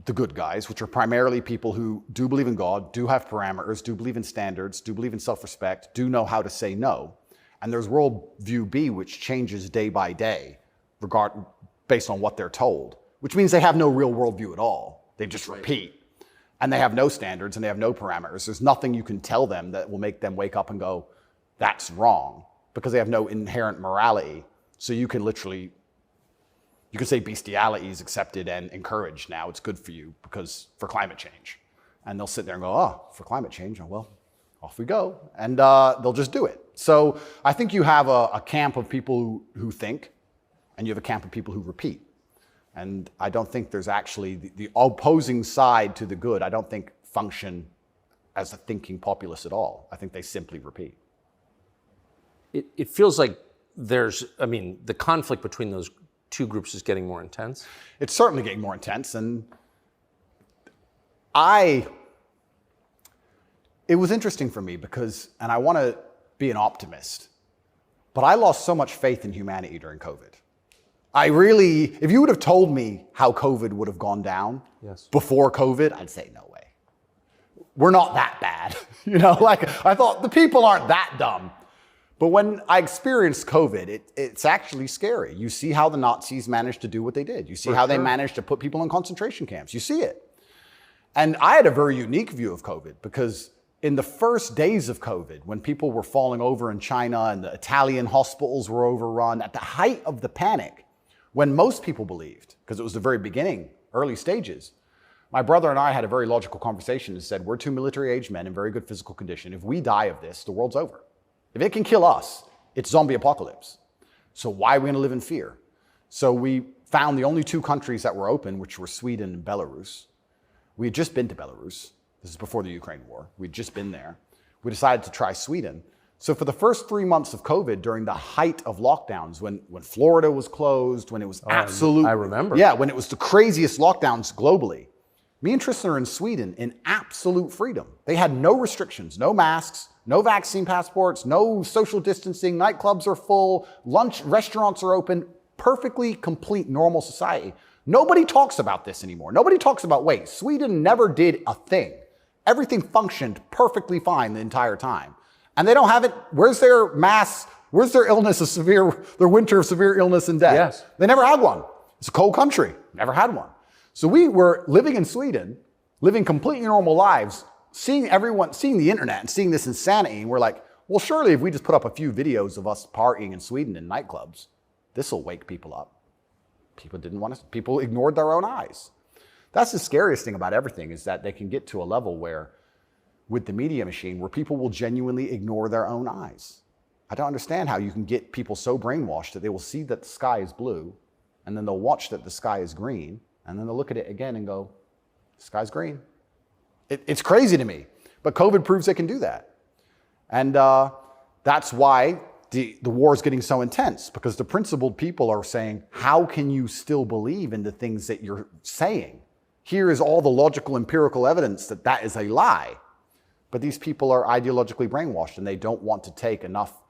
the good guys, which are primarily people who do believe in God, do have parameters, do believe in standards, do believe in self-respect, do know how to say no. And there's worldview B, which changes day by day, based on what they're told, which means they have no real worldview at all. They just repeat. And they have no standards and they have no parameters. There's nothing you can tell them that will make them wake up and go, that's wrong, because they have no inherent morality. So you can say bestiality is accepted and encouraged now. It's good for you for climate change. And they'll sit there and go, oh, for climate change? Oh, well, off we go. And they'll just do it. So I think you have a camp of people who think, and you have a camp of people who repeat. And I don't think there's actually the opposing side to the good, I don't think function as a thinking populace at all. I think they simply repeat. It feels like the conflict between those two groups is getting more intense. It's certainly getting more intense. And it was interesting for me because, and I want to be an optimist, but I lost so much faith in humanity during COVID. If you would have told me how COVID would have gone down before COVID, I'd say no way. We're not that bad. I thought the people aren't that dumb. But when I experienced COVID, it's actually scary. You see how the Nazis managed to do what they did. You see how they managed to put people in concentration camps. You see it. And I had a very unique view of COVID because in the first days of COVID, when people were falling over in China and the Italian hospitals were overrun, at the height of the panic, when most people believed, because it was the very beginning, early stages, my brother and I had a very logical conversation and said, we're two military-aged men in very good physical condition. If we die of this, the world's over. If it can kill us, it's zombie apocalypse. So why are we going to live in fear? So we found the only two countries that were open, which were Sweden and Belarus. We had just been to Belarus. This is before the Ukraine war. We'd just been there. We decided to try Sweden. So for the first 3 months of COVID, during the height of lockdowns, when Florida was closed, when it was absolute... I remember. Yeah, when it was the craziest lockdowns globally, me and Tristan are in Sweden in absolute freedom. They had no restrictions, no masks, no vaccine passports, no social distancing, nightclubs are full, restaurants are open, perfectly complete normal society. Nobody talks about this anymore. Nobody talks about, wait, Sweden never did a thing. Everything functioned perfectly fine the entire time. And they don't have it. Where's their mass? Where's their their winter of severe illness and death? Yes. They never had one. It's a cold country. Never had one. So we were living in Sweden, living completely normal lives, seeing the internet and seeing this insanity. And we're like, well, surely if we just put up a few videos of us partying in Sweden in nightclubs, this will wake people up. People ignored their own eyes. That's the scariest thing about everything, is that they can get to a level where, with the media machine, where people will genuinely ignore their own eyes. I don't understand how you can get people so brainwashed that they will see that the sky is blue, and then they'll watch that the sky is green, and then they'll look at it again and go, the sky's green. It's crazy to me, but COVID proves they can do that. And that's why the war is getting so intense, because the principled people are saying, how can you still believe in the things that you're saying? Here is all the logical, empirical evidence that that is a lie. But these people are ideologically brainwashed and they don't want to take enough.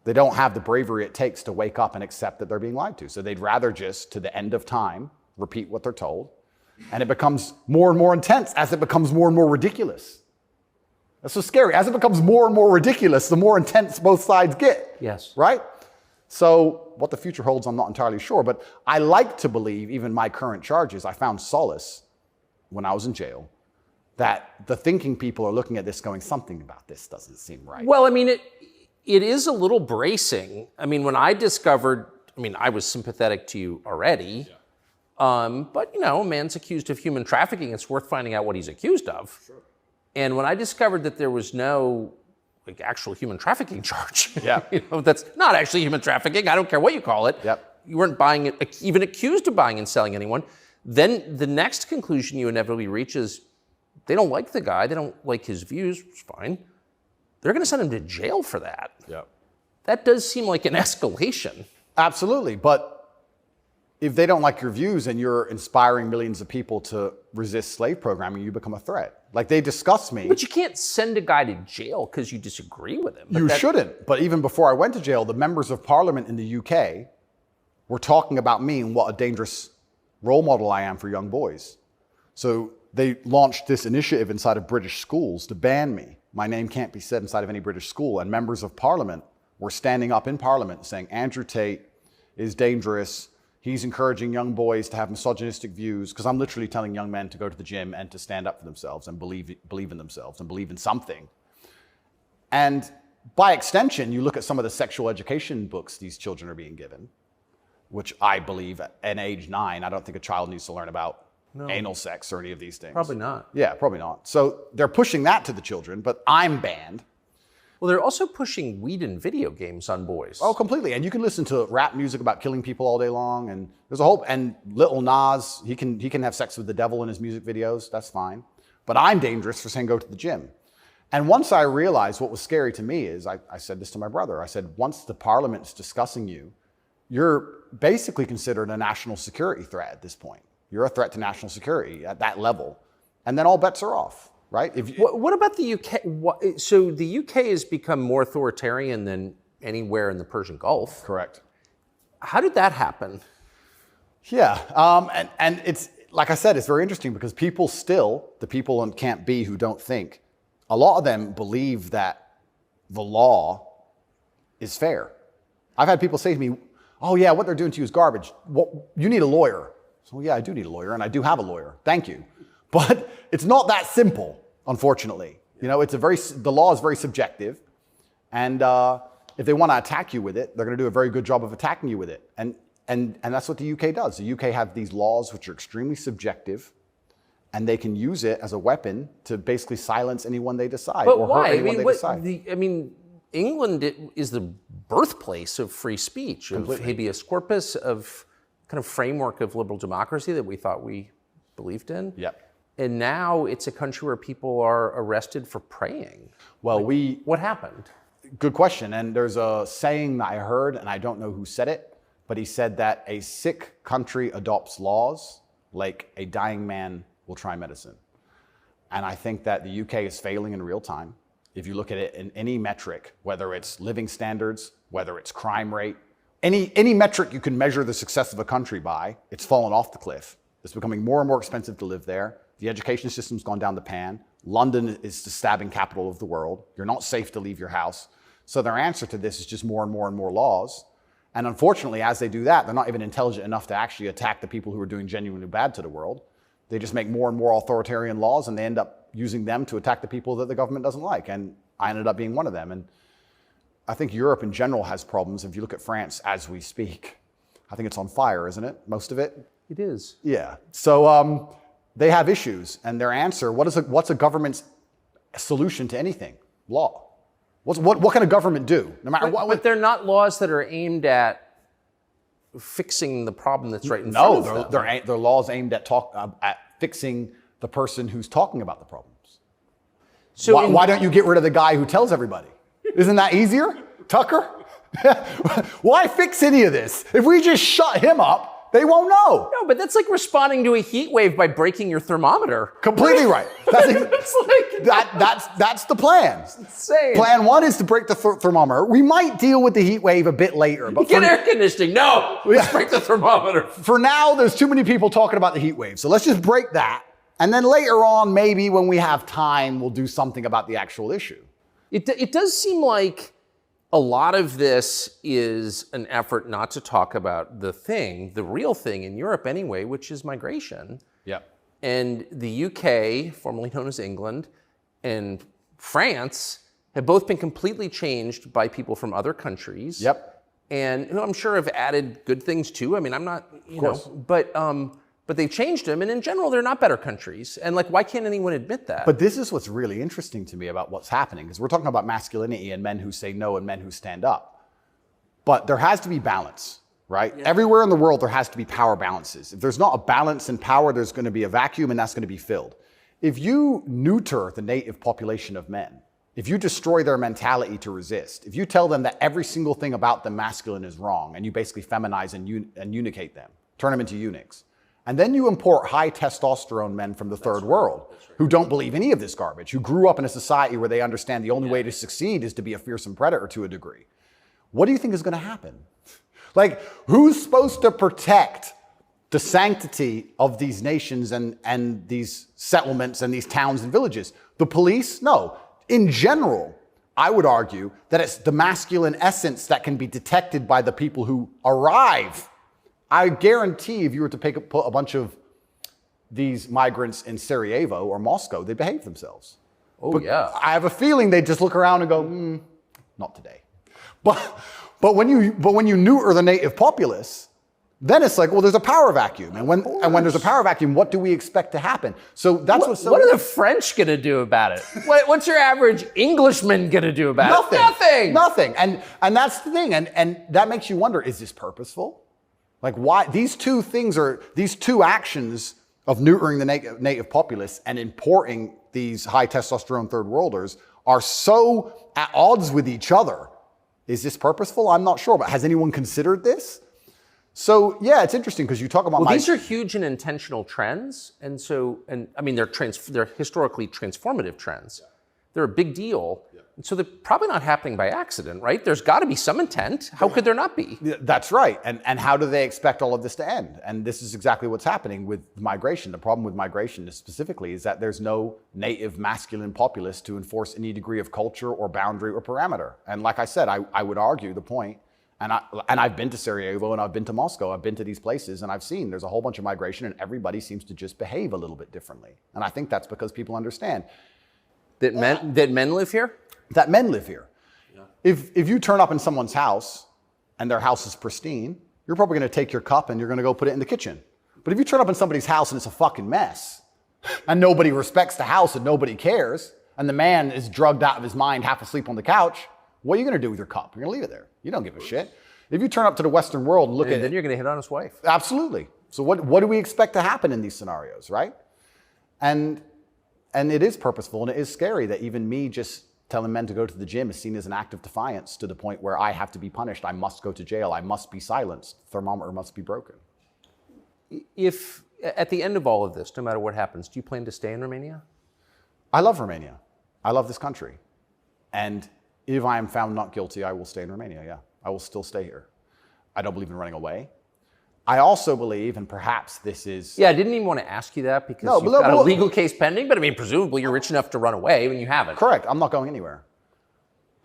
They don't have the bravery it takes to wake up and accept that they're being lied to. So they'd rather just, to the end of time, repeat what they're told. And it becomes more and more intense as it becomes more and more ridiculous. That's so scary. As it becomes more and more ridiculous, the more intense both sides get. Yes. Right? So what the future holds, I'm not entirely sure. But I like to believe, even my current charges, I found solace when I was in jail, that the thinking people are looking at this going, something about this doesn't seem right. Well, I mean, it is a little bracing. I mean, when I discovered, I was sympathetic to you already. Yeah. But, a man's accused of human trafficking. It's worth finding out what he's accused of. Sure. And when I discovered that there was no actual human trafficking charge, that's not actually human trafficking. I don't care what you call it. Yep. You weren't buying it, even accused of buying and selling anyone. Then the next conclusion you inevitably reach is they don't like the guy. They don't like his views. It's fine. They're going to send him to jail for that. Yep. That does seem like an escalation. Absolutely. But if they don't like your views and you're inspiring millions of people to resist slave programming, you become a threat. Like, they discuss me. But you can't send a guy to jail because you disagree with him. You shouldn't. But even before I went to jail, the members of parliament in the UK were talking about me and what a dangerous role model I am for young boys. So they launched this initiative inside of British schools to ban me. My name can't be said inside of any British school. And members of parliament were standing up in parliament saying, Andrew Tate is dangerous. He's encouraging young boys to have misogynistic views, because I'm literally telling young men to go to the gym and to stand up for themselves and believe in themselves and believe in something. And by extension, you look at some of the sexual education books these children are being given, which I believe at age 9, I don't think a child needs to learn about anal sex or any of these things. Probably not. Yeah, probably not. So they're pushing that to the children, but I'm banned. Well, they're also pushing weed and video games on boys. Oh, completely. And you can listen to rap music about killing people all day long. And there's a whole, and Lil Nas, he can have sex with the devil in his music videos. That's fine. But I'm dangerous for saying go to the gym. And once I realized what was scary to me is, I said this to my brother. I said, once the parliament's discussing you, you're basically considered a national security threat at this point. You're a threat to national security at that level. And then all bets are off. Right? What about the UK? So the UK has become more authoritarian than anywhere in the Persian Gulf. Correct. How did that happen? Yeah, and it's, like I said, it's very interesting because people still, the people on Camp B who don't think, a lot of them believe that the law is fair. I've had people say to me, oh yeah, what they're doing to you is garbage. Well, you need a lawyer. So yeah, I do need a lawyer, and I do have a lawyer. Thank you. But it's not that simple. Unfortunately, the law is very subjective, and if they want to attack you with it, they're going to do a very good job of attacking you with it, and that's what the UK does. The UK have these laws which are extremely subjective, and they can use it as a weapon to basically silence anyone they decide. But or why? hurt anyone they decide. England is the birthplace of free speech, of habeas corpus, of kind of framework of liberal democracy that we thought we believed in. Yep. And now it's a country where people are arrested for praying. Well, what happened? Good question. And there's a saying that I heard, and I don't know who said it, but he said that a sick country adopts laws like a dying man will try medicine. And I think that the UK is failing in real time. If you look at it in any metric, whether it's living standards, whether it's crime rate, any metric you can measure the success of a country by, it's fallen off the cliff. It's becoming more and more expensive to live there. The education system's gone down the pan. London is the stabbing capital of the world. You're not safe to leave your house. So their answer to this is just more and more and more laws. And unfortunately, as they do that, they're not even intelligent enough to actually attack the people who are doing genuinely bad to the world. They just make more and more authoritarian laws, and they end up using them to attack the people that the government doesn't like. And I ended up being one of them. And I think Europe in general has problems. If you look at France as we speak, I think it's on fire, isn't it? Most of it? It is. Yeah. So they have issues, and their answer, what's a government's solution to anything? Law. What can a government do? No matter what. But they're not laws that are aimed at fixing the problem that's right in front of them. No, they're laws aimed at fixing the person who's talking about the problems. So why don't you get rid of the guy who tells everybody? Isn't that easier, Tucker? Why fix any of this? If we just shut him up, They won't know. No, but that's like responding to a heat wave by breaking your thermometer. Completely right. That's the plan. It's insane. Plan one is to break the thermometer. We might deal with the heat wave a bit later. But get air conditioning. No, let's break the thermometer. For now, there's too many people talking about the heat wave. So let's just break that. And then later on, maybe when we have time, we'll do something about the actual issue. It does seem like a lot of this is an effort not to talk about the real thing in Europe anyway, which is migration. Yep. And the UK, formerly known as England, and France have both been completely changed by people from other countries. Yep. And I'm sure have added good things too. I mean, I'm not, but they've changed them, and in general, they're not better countries. And like, why can't anyone admit that? But this is what's really interesting to me about what's happening, because we're talking about masculinity and men who say no and men who stand up. But there has to be balance, right? Yeah. Everywhere in the world, there has to be power balances. If there's not a balance in power, there's going to be a vacuum, and that's going to be filled. If you neuter the native population of men, if you destroy their mentality to resist, if you tell them that every single thing about them masculine is wrong, and you basically feminize and unicate them, turn them into eunuchs, and then you import high testosterone men from the third world who don't believe any of this garbage, who grew up in a society where they understand the only way to succeed is to be a fearsome predator to a degree. What do you think is going to happen? Like, who's supposed to protect the sanctity of these nations and these settlements and these towns and villages? The police? No. In general, I would argue that it's the masculine essence that can be detected by the people who arrive. I guarantee if you were to put a bunch of these migrants in Sarajevo or Moscow, they'd behave themselves. Oh, but yeah. I have a feeling they'd just look around and go, not today. But when you neuter the native populace, then it's like, well, there's a power vacuum. And when there's a power vacuum, what do we expect to happen? So that's what are the French going to do about it? What's your average Englishman going to do about it? Nothing. And that's the thing. And that makes you wonder, is this purposeful? Like, why these two actions of neutering the native populace and importing these high testosterone third worlders are so at odds with each other. Is this purposeful? I'm not sure, but has anyone considered this? So yeah, it's interesting because you talk about these are huge and intentional trends, and I mean they're historically transformative trends. They're a big deal. And so they're probably not happening by accident, right? There's got to be some intent. How could there not be? That's right. And how do they expect all of this to end? And this is exactly what's happening with migration. The problem with migration specifically is that there's no native masculine populace to enforce any degree of culture or boundary or parameter. And like I said, I would argue the point, and I've been to Sarajevo and I've been to Moscow, I've been to these places and I've seen there's a whole bunch of migration and everybody seems to just behave a little bit differently. And I think that's because people understand. That men live here? That men live here. Yeah. If you turn up in someone's house and their house is pristine, you're probably going to take your cup and you're going to go put it in the kitchen. But if you turn up in somebody's house and it's a fucking mess, and nobody respects the house and nobody cares, and the man is drugged out of his mind, half asleep on the couch, what are you going to do with your cup? You're going to leave it there. You don't give a shit. If you turn up to the Western world and look at it, then you're going to hit on his wife. Absolutely. So what do we expect to happen in these scenarios, right? And it is purposeful and it is scary that even me just telling men to go to the gym is seen as an act of defiance to the point where I have to be punished. I must go to jail. I must be silenced. The thermometer must be broken. If at the end of all of this, no matter what happens, do you plan to stay in Romania? I love Romania. I love this country. And if I am found not guilty, I will stay in Romania, yeah. I will still stay here. I don't believe in running away. I also believe, and perhaps this is... Yeah, I didn't even want to ask you that because you've got a legal case pending, but I mean, presumably you're rich enough to run away when you haven't. Correct. I'm not going anywhere.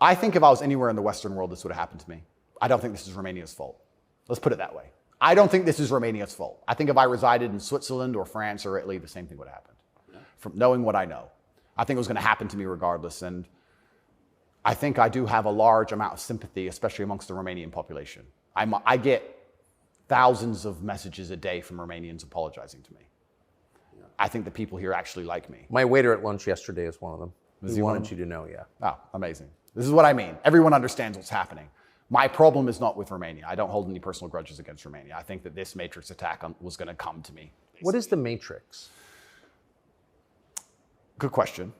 I think if I was anywhere in the Western world, this would have happened to me. I don't think this is Romania's fault. Let's put it that way. I don't think this is Romania's fault. I think if I resided in Switzerland or France or Italy, the same thing would have happened. Yeah. From knowing what I know. I think it was going to happen to me regardless. And I think I do have a large amount of sympathy, especially amongst the Romanian population. I get thousands of messages a day from Romanians apologizing to me. Yeah. I think the people here actually like me. My waiter at lunch yesterday is one of them. He wanted you to know, yeah. Oh, amazing. This is what I mean. Everyone understands what's happening. My problem is not with Romania. I don't hold any personal grudges against Romania. I think that this Matrix attack was going to come to me. Basically. What is the Matrix? Good question.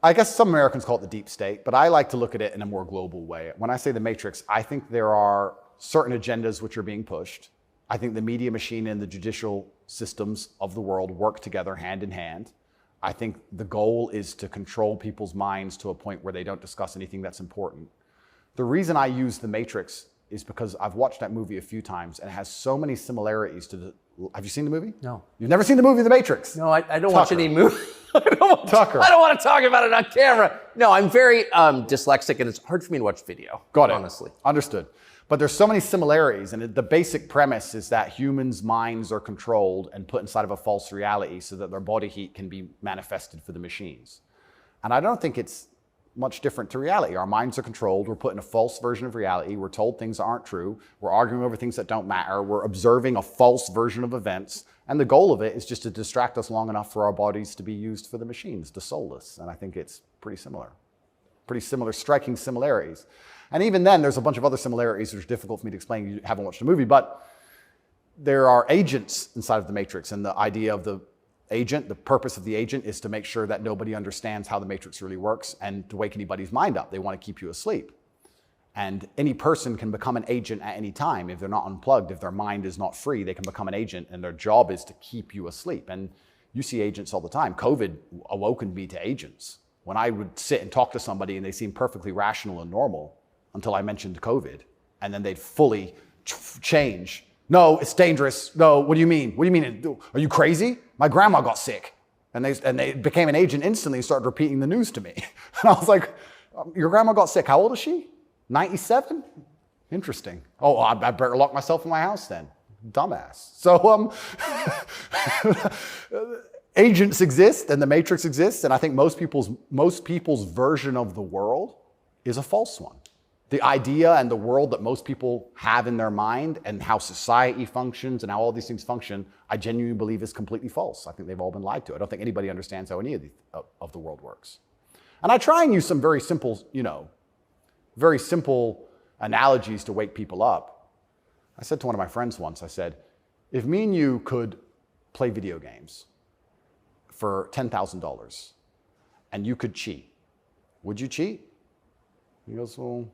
I guess some Americans call it the deep state, but I like to look at it in a more global way. When I say the Matrix, I think there are certain agendas which are being pushed. I think the media machine and the judicial systems of the world work together hand in hand. I think the goal is to control people's minds to a point where they don't discuss anything that's important. The reason I use The Matrix is because I've watched that movie a few times and it has so many similarities to the... Have you seen the movie? No. You've never seen the movie The Matrix? No, I don't watch any movie. Tucker. I don't want to talk about it on camera. No, I'm very dyslexic and it's hard for me to watch video. Got it. Honestly. Understood. But there's so many similarities, and the basic premise is that humans' minds are controlled and put inside of a false reality so that their body heat can be manifested for the machines. And I don't think it's much different to reality. Our minds are controlled, we're put in a false version of reality, we're told things aren't true, we're arguing over things that don't matter, we're observing a false version of events, and the goal of it is just to distract us long enough for our bodies to be used for the machines, to soulless. And I think it's pretty similar, striking similarities. And even then, there's a bunch of other similarities which are difficult for me to explain. You haven't watched the movie, but there are agents inside of the Matrix, and the idea of the agent, the purpose of the agent is to make sure that nobody understands how the Matrix really works and to wake anybody's mind up. They want to keep you asleep. And any person can become an agent at any time. If they're not unplugged, if their mind is not free, they can become an agent, and their job is to keep you asleep. And you see agents all the time. COVID awoken me to agents. When I would sit and talk to somebody and they seemed perfectly rational and normal, until I mentioned COVID, and then they'd fully change. No, it's dangerous. No, what do you mean? What do you mean? Are you crazy? My grandma got sick. And they became an agent instantly and started repeating the news to me. And I was like, your grandma got sick. How old is she? 97? Interesting. Oh, I better lock myself in my house then. Dumbass. So agents exist and the Matrix exists, and I think most people's version of the world is a false one. The idea and the world that most people have in their mind and how society functions and how all these things function, I genuinely believe is completely false. I think they've all been lied to. I don't think anybody understands how any of the world works. And I try and use some very simple analogies to wake people up. I said to one of my friends once, I said, if me and you could play video games for $10,000 and you could cheat, would you cheat? He goes, well,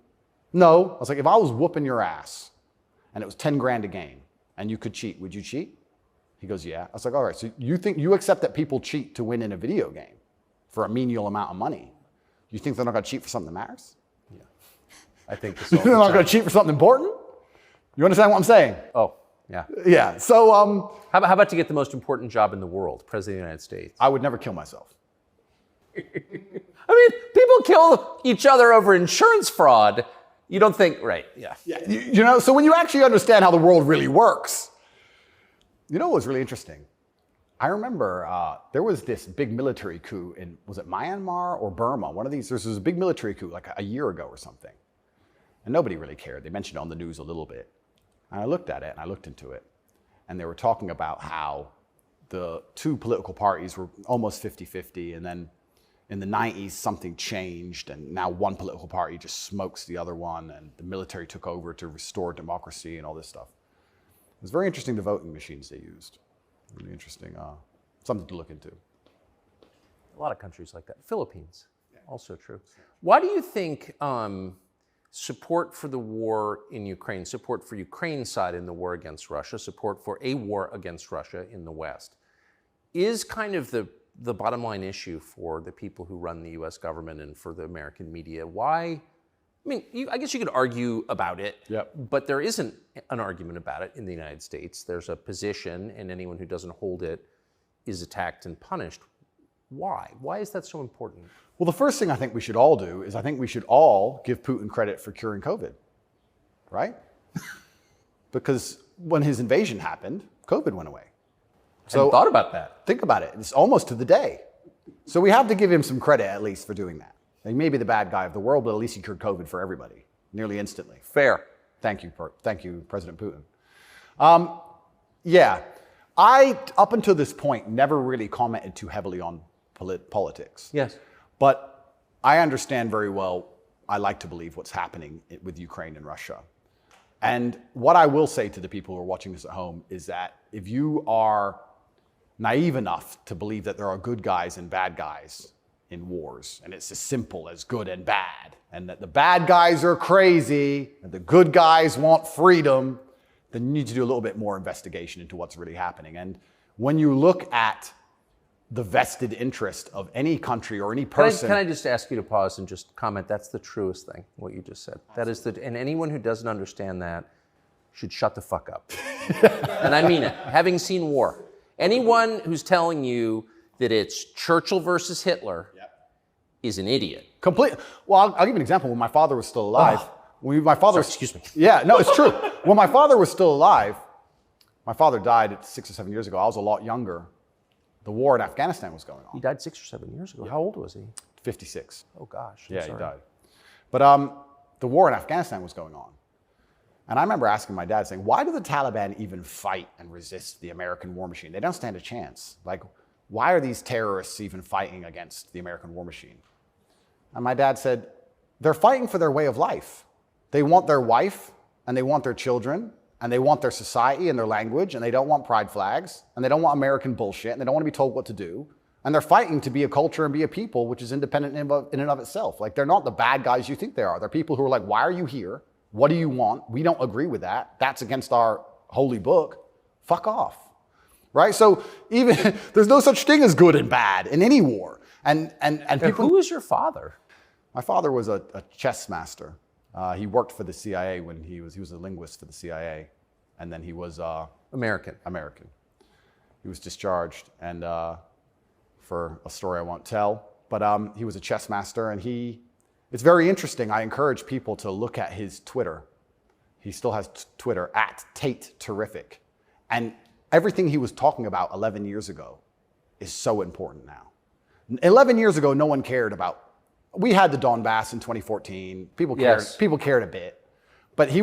no. I was like, if I was whooping your ass and it was 10 grand a game and you could cheat, would you cheat? He goes, yeah. I was like, all right, so you accept that people cheat to win in a video game for a menial amount of money. You think they're not going to cheat for something that matters? Yeah. I think they're not going to cheat for something important? You understand what I'm saying? Oh, yeah. Yeah. So how about to get the most important job in the world, President of the United States? I would never kill myself. I mean, people kill each other over insurance fraud. You don't think, right? Yeah. Yeah. So when you actually understand how the world really works, you know what was really interesting? I remember there was this big military coup in, was it Myanmar or Burma? One of these, there was a big military coup like a year ago or something. And nobody really cared. They mentioned it on the news a little bit. And I looked at it and I looked into it. And they were talking about how the two political parties were almost 50-50, and then in the 90s, something changed, and now one political party just smokes the other one, and the military took over to restore democracy and all this stuff. It was very interesting, the voting machines they used. Really interesting, something to look into. A lot of countries like that. Philippines, also true. Why do you think support for the war in Ukraine, support for Ukraine's side in the war against Russia, support for a war against Russia in the West, is kind of the bottom line issue for the people who run the US government and for the American media? Why? I mean, I guess you could argue about it, but there isn't an argument about it in the United States. There's a position, and anyone who doesn't hold it is attacked and punished. Why? Why is that so important? Well, the first thing I think we should all do is I think we should all give Putin credit for curing COVID, right? Because when his invasion happened, COVID went away. So I thought about that. Think about it. It's almost to the day. So we have to give him some credit at least for doing that. He may be the bad guy of the world, but at least he cured COVID for everybody, nearly instantly. Fair. Thank you, President Putin. Yeah, I, up until this point, never really commented too heavily on politics. Yes. But I understand very well, I like to believe what's happening with Ukraine and Russia. And what I will say to the people who are watching this at home is that if you are naive enough to believe that there are good guys and bad guys in wars, and it's as simple as good and bad, and that the bad guys are crazy and the good guys want freedom, then you need to do a little bit more investigation into what's really happening. And when you look at the vested interest of any country or any person. Can I just ask you to pause and just comment? That's the truest thing, what you just said. That is and anyone who doesn't understand that should shut the fuck up. And I mean it, having seen war. Anyone who's telling you that it's Churchill versus Hitler is an idiot. Well, I'll give you an example. When my father was still alive, Excuse me. Yeah, no, it's true. When my father was still alive, my father died 6 or 7 years ago. I was a lot younger. The war in Afghanistan was going on. He died 6 or 7 years ago. How old was he? 56. Oh gosh. Yeah, he died. But the war in Afghanistan was going on. And I remember asking my dad, saying, why do the Taliban even fight and resist the American war machine? They don't stand a chance. Like, why are these terrorists even fighting against the American war machine? And my dad said, they're fighting for their way of life. They want their wife, and they want their children, and they want their society and their language, and they don't want pride flags, and they don't want American bullshit, and they don't want to be told what to do. And they're fighting to be a culture and be a people which is independent in and of itself. Like, they're not the bad guys you think they are. They're people who are like, why are you here? What do you want? We don't agree with that. That's against our holy book. Fuck off. Right? So even there's no such thing as good and bad in any war. And people. Who is your father? My father was a chess master. He worked for the CIA when he was a linguist for the CIA, and then he was American. He was discharged, and for a story I won't tell, but he was a chess master, and it's very interesting. I encourage people to look at his Twitter. He still has Twitter @TateTerrific, and everything he was talking about 11 years ago is so important now. 11 years ago, no one cared about. We had the Donbass in 2014. People cared. Yes. People cared a bit. But he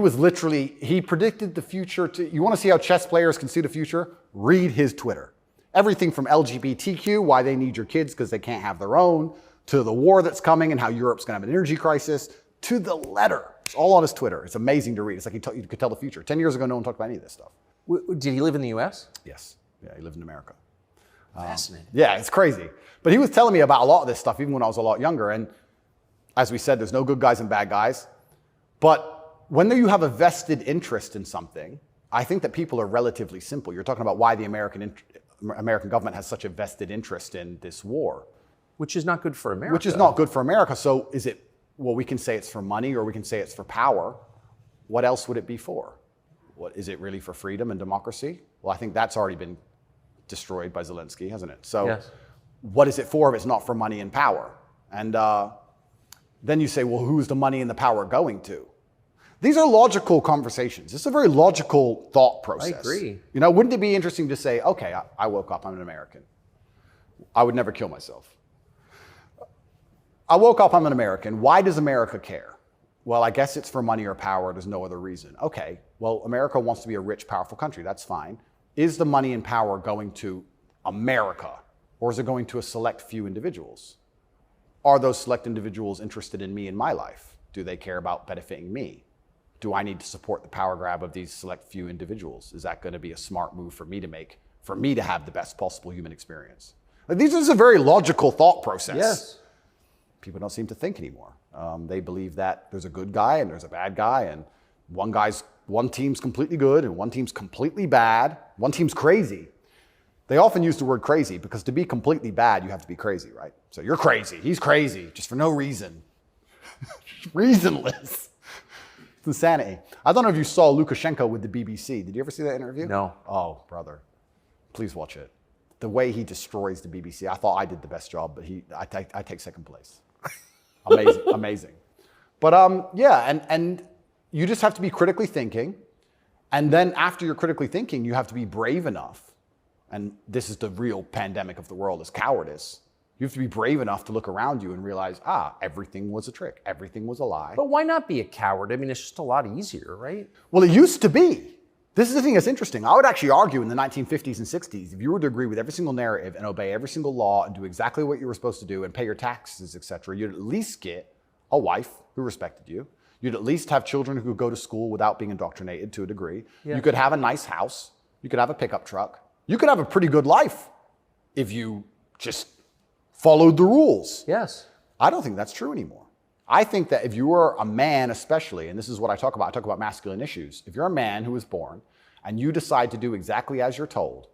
predicted the future. You want to see how chess players can see the future? Read his Twitter. Everything from LGBTQ, why they need your kids because they can't have their own, to the war that's coming and how Europe's going to have an energy crisis, to the letter. It's all on his Twitter. It's amazing to read. It's like you could tell the future. 10 years ago, no one talked about any of this stuff. Did he live in the U.S.? Yes. Yeah, he lived in America. Fascinating. Yeah, it's crazy. But he was telling me about a lot of this stuff even when I was a lot younger. And as we said, there's no good guys and bad guys. But when you have a vested interest in something, I think that people are relatively simple. You're talking about why the American government has such a vested interest in this war. Which is not good for America. Which is not good for America. So is it, well, we can say it's for money or we can say it's for power. What else would it be for? What, is it really for freedom and democracy? Well, I think that's already been destroyed by Zelensky, hasn't it? So yes. What is it for if it's not for money and power? And then you say, well, who's the money and the power going to? These are logical conversations. It's a very logical thought process. I agree. You know, wouldn't it be interesting to say, okay, I woke up, I'm an American. I would never kill myself. I woke up, I'm an American. Why does America care? Well, I guess it's for money or power. There's no other reason. Okay, well, America wants to be a rich, powerful country. That's fine. Is the money and power going to America, or is it going to a select few individuals? Are those select individuals interested in me and my life? Do they care about benefiting me? Do I need to support the power grab of these select few individuals? Is that going to be a smart move for me to make, for me to have the best possible human experience? Like, this is a very logical thought process. Yes. People don't seem to think anymore. They believe that there's a good guy and there's a bad guy, and one team's completely good and one team's completely bad. One team's crazy. They often use the word crazy because to be completely bad, you have to be crazy, right? So you're crazy. He's crazy, just for no reason. Reasonless. It's insanity. I don't know if you saw Lukashenko with the BBC. Did you ever see that interview? No. Oh, brother. Please watch it. The way he destroys the BBC. I thought I did the best job, but I take second place. Amazing, amazing. But yeah, and you just have to be critically thinking. And then after you're critically thinking, you have to be brave enough. And this is the real pandemic of the world, is cowardice. You have to be brave enough to look around you and realize, everything was a trick. Everything was a lie. But why not be a coward? I mean, it's just a lot easier, right? Well, it used to be. This is the thing that's interesting. I would actually argue in the 1950s and 60s, if you were to agree with every single narrative and obey every single law and do exactly what you were supposed to do and pay your taxes, etc., you'd at least get a wife who respected you. You'd at least have children who could go to school without being indoctrinated to a degree. Yeah. You could have a nice house. You could have a pickup truck. You could have a pretty good life if you just followed the rules. Yes. I don't think that's true anymore. I think that if you are a man especially, and this is what I talk about masculine issues. If you're a man who was born and you decide to do exactly as you're told,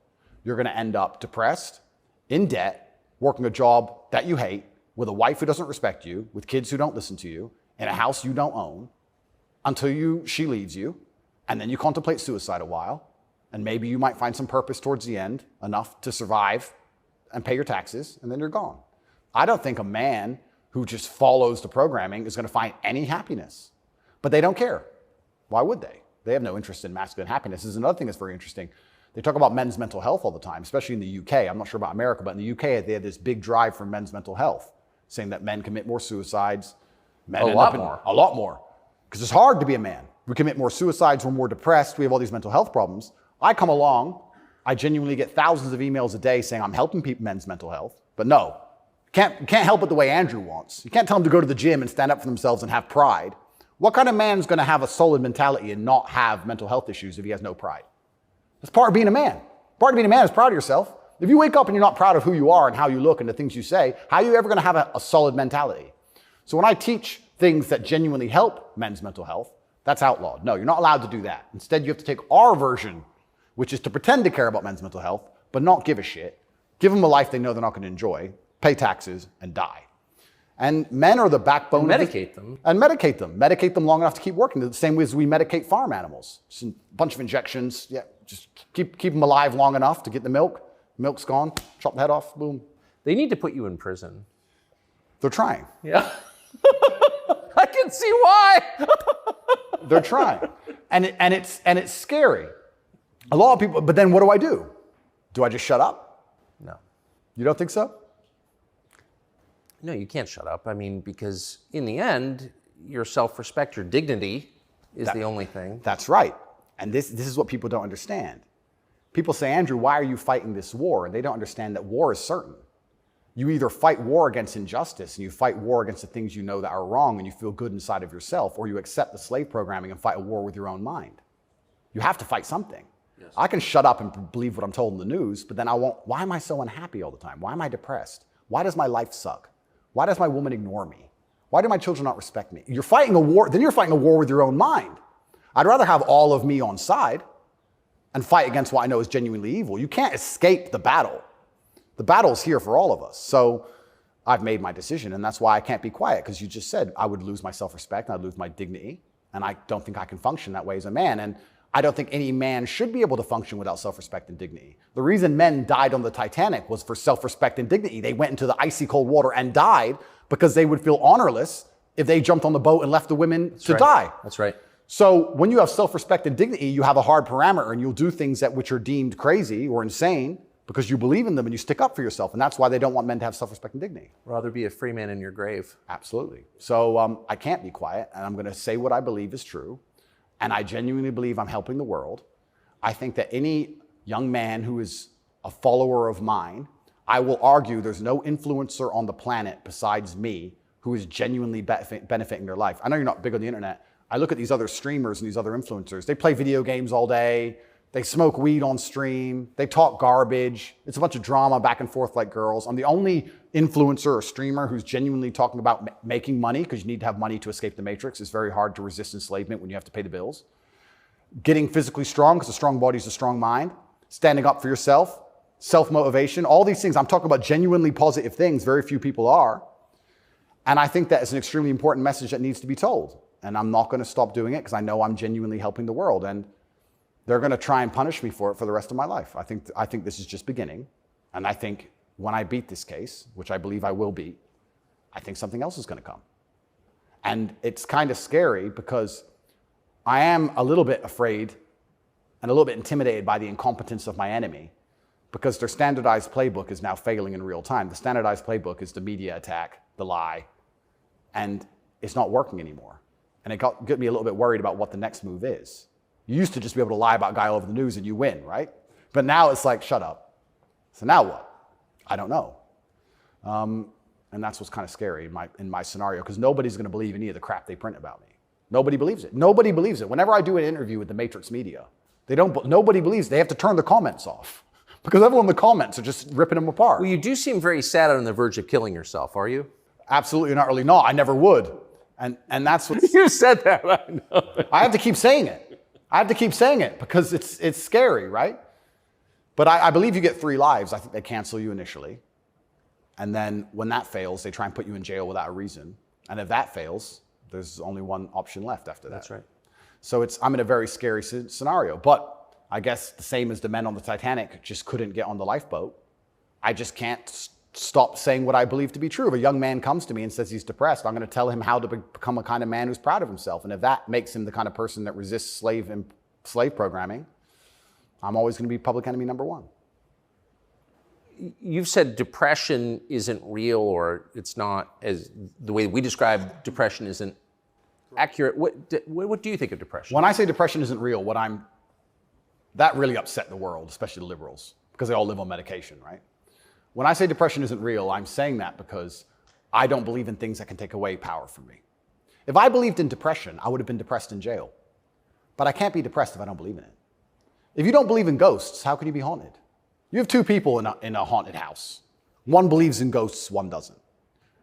you're going to end up depressed, in debt, working a job that you hate, with a wife who doesn't respect you, with kids who don't listen to you, in a house you don't own, until she leaves you, and then you contemplate suicide a while, and maybe you might find some purpose towards the end, enough to survive and pay your taxes, and then you're gone. I don't think a man who just follows the programming is going to find any happiness. But they don't care. Why would they? They have no interest in masculine happiness. This is another thing that's very interesting. They talk about men's mental health all the time, especially in the UK. I'm not sure about America, but in the UK, they have this big drive for men's mental health, saying that men commit more suicides. A lot more. Because it's hard to be a man. We commit more suicides, we're more depressed, we have all these mental health problems. I come along, I genuinely get thousands of emails a day saying I'm helping men's mental health, but no. You can't help it the way Andrew wants. You can't tell them to go to the gym and stand up for themselves and have pride. What kind of man is going to have a solid mentality and not have mental health issues if he has no pride? That's part of being a man. Part of being a man is proud of yourself. If you wake up and you're not proud of who you are and how you look and the things you say, how are you ever going to have a solid mentality? So when I teach things that genuinely help men's mental health, that's outlawed. No, you're not allowed to do that. Instead, you have to take our version, which is to pretend to care about men's mental health, but not give a shit. Give them a life they know they're not going to enjoy, pay taxes, and die. And men are the backbone and medicate them. And medicate them. Medicate them long enough to keep working. The same way as we medicate farm animals. Just a bunch of injections. Yeah, just keep them alive long enough to get the milk. Milk's gone. Chop the head off. Boom. They need to put you in prison. They're trying. Yeah. I can see why. They're trying. And it's scary. A lot of people, but then what do? Do I just shut up? No. You don't think so? No, you can't shut up. I mean, because in the end, your self-respect, your dignity is the only thing. That's right. And this is what people don't understand. People say, Andrew, why are you fighting this war? And they don't understand that war is certain. You either fight war against injustice and you fight war against the things you know that are wrong and you feel good inside of yourself, or you accept the slave programming and fight a war with your own mind. You have to fight something. Yes. I can shut up and believe what I'm told in the news, but then why am I so unhappy all the time? Why am I depressed? Why does my life suck? Why does my woman ignore me? Why do my children not respect me? You're fighting a war, then you're fighting a war with your own mind. I'd rather have all of me on side and fight against what I know is genuinely evil. You can't escape the battle. The battle's here for all of us. So I've made my decision, and that's why I can't be quiet, because you just said I would lose my self-respect, and I'd lose my dignity, and I don't think I can function that way as a man. And I don't think any man should be able to function without self-respect and dignity. The reason men died on the Titanic was for self-respect and dignity. They went into the icy cold water and died because they would feel honorless if they jumped on the boat and left the women to die. That's right. So when you have self-respect and dignity, you have a hard parameter, and you'll do things which are deemed crazy or insane because you believe in them and you stick up for yourself. And that's why they don't want men to have self-respect and dignity. Rather be a free man in your grave. Absolutely. So I can't be quiet, and I'm going to say what I believe is true. And I genuinely believe I'm helping the world. I think that any young man who is a follower of mine, I will argue there's no influencer on the planet besides me who is genuinely benefiting their life. I know you're not big on the internet. I look at these other streamers and these other influencers. They play video games all day. They smoke weed on stream. They talk garbage. It's a bunch of drama back and forth like girls. I'm the only influencer or streamer who's genuinely talking about making money, because you need to have money to escape the matrix. It's very hard to resist enslavement when you have to pay the bills. Getting physically strong, because a strong body is a strong mind. Standing up for yourself. Self-motivation. All these things. I'm talking about genuinely positive things. Very few people are. And I think that is an extremely important message that needs to be told. And I'm not going to stop doing it, because I know I'm genuinely helping the world. And they're going to try and punish me for it for the rest of my life. I think this is just beginning. And I think when I beat this case, which I believe I will beat, I think something else is going to come. And it's kind of scary, because I am a little bit afraid and a little bit intimidated by the incompetence of my enemy, because their standardized playbook is now failing in real time. The standardized playbook is the media attack, the lie, and it's not working anymore. And it got me a little bit worried about what the next move is. You used to just be able to lie about a guy all over the news and you win, right? But now it's like, shut up. So now what? I don't know. And that's what's kind of scary in my scenario, because nobody's going to believe any of the crap they print about me. Nobody believes it. Nobody believes it. Whenever I do an interview with the Matrix media, nobody believes. They have to turn the comments off, because everyone in the comments are just ripping them apart. Well, you do seem very sad on the verge of killing yourself, are you? Absolutely not. Really not. I never would. And that's what You said that, I know. I have to keep saying it. I have to keep saying it because it's scary, right? But I believe you get 3 lives. I think they cancel you initially. And then when that fails, they try and put you in jail without a reason. And if that fails, there's only one option left after that. That's right. So I'm in a very scary scenario. But I guess the same as the men on the Titanic just couldn't get on the lifeboat. I just can't stop saying what I believe to be true. If a young man comes to me and says he's depressed, I'm going to tell him how to become a kind of man who's proud of himself. And if that makes him the kind of person that resists slave programming, I'm always going to be public enemy number 1. You've said depression isn't real, or it's not, as the way we describe depression isn't accurate. What do you think of depression? When I say depression isn't real, that really upset the world, especially the liberals, because they all live on medication, right? When I say depression isn't real, I'm saying that because I don't believe in things that can take away power from me. If I believed in depression, I would have been depressed in jail. But I can't be depressed if I don't believe in it. If you don't believe in ghosts, how can you be haunted? You have 2 people in a haunted house. One believes in ghosts, one doesn't.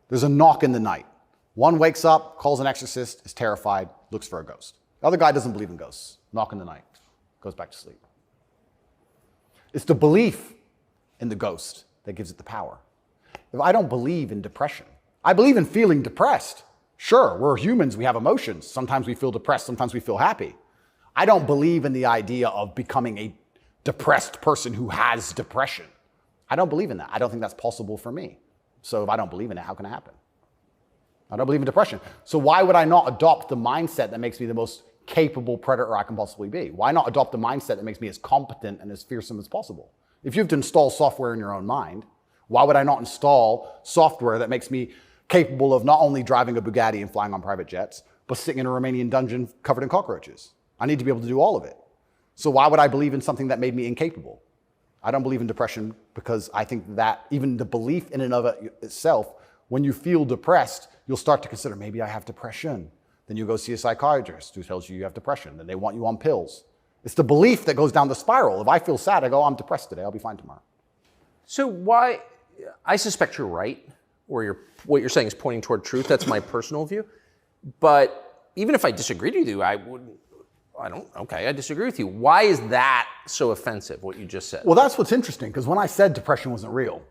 There's a knock in the night. One wakes up, calls an exorcist, is terrified, looks for a ghost. The other guy doesn't believe in ghosts. Knock in the night, goes back to sleep. It's the belief in the ghost that gives it the power. If I don't believe in depression, I believe in feeling depressed. Sure, we're humans, we have emotions. Sometimes we feel depressed, sometimes we feel happy. I don't believe in the idea of becoming a depressed person who has depression. I don't believe in that. I don't think that's possible for me. So if I don't believe in it, how can it happen? I don't believe in depression. So why would I not adopt the mindset that makes me the most capable predator I can possibly be? Why not adopt the mindset that makes me as competent and as fearsome as possible? If you have to install software in your own mind, why would I not install software that makes me capable of not only driving a Bugatti and flying on private jets, but sitting in a Romanian dungeon covered in cockroaches? I need to be able to do all of it. So why would I believe in something that made me incapable? I don't believe in depression because I think that even the belief in and of itself, when you feel depressed, you'll start to consider, maybe I have depression. Then you go see a psychiatrist who tells you have depression. Then they want you on pills. It's the belief that goes down the spiral. If I feel sad, I go, I'm depressed today. I'll be fine tomorrow. So why, I suspect you're right, or what you're saying is pointing toward truth. That's my personal view. But even if I disagreed with you, I disagree with you. Why is that so offensive, what you just said? Well, that's what's interesting, because when I said depression wasn't real,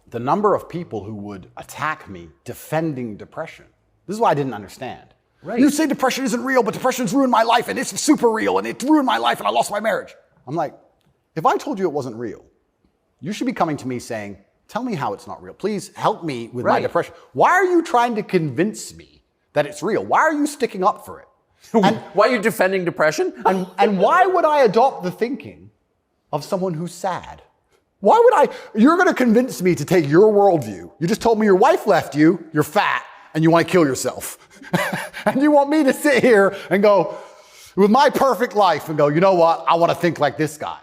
the number of people who would attack me defending depression, this is what I didn't understand. Right. You say depression isn't real, but depression's ruined my life, and it's super real, and it ruined my life, and I lost my marriage. I'm like, if I told you it wasn't real, you should be coming to me saying, tell me how it's not real. Please help me with my depression. Why are you trying to convince me that it's real? Why are you sticking up for it? And why are you defending depression? And why would I adopt the thinking of someone who's sad? Why would you're going to convince me to take your worldview. You just told me your wife left you, you're fat, and you want to kill yourself. And you want me to sit here and go, with my perfect life, and go, you know what? I want to think like this guy.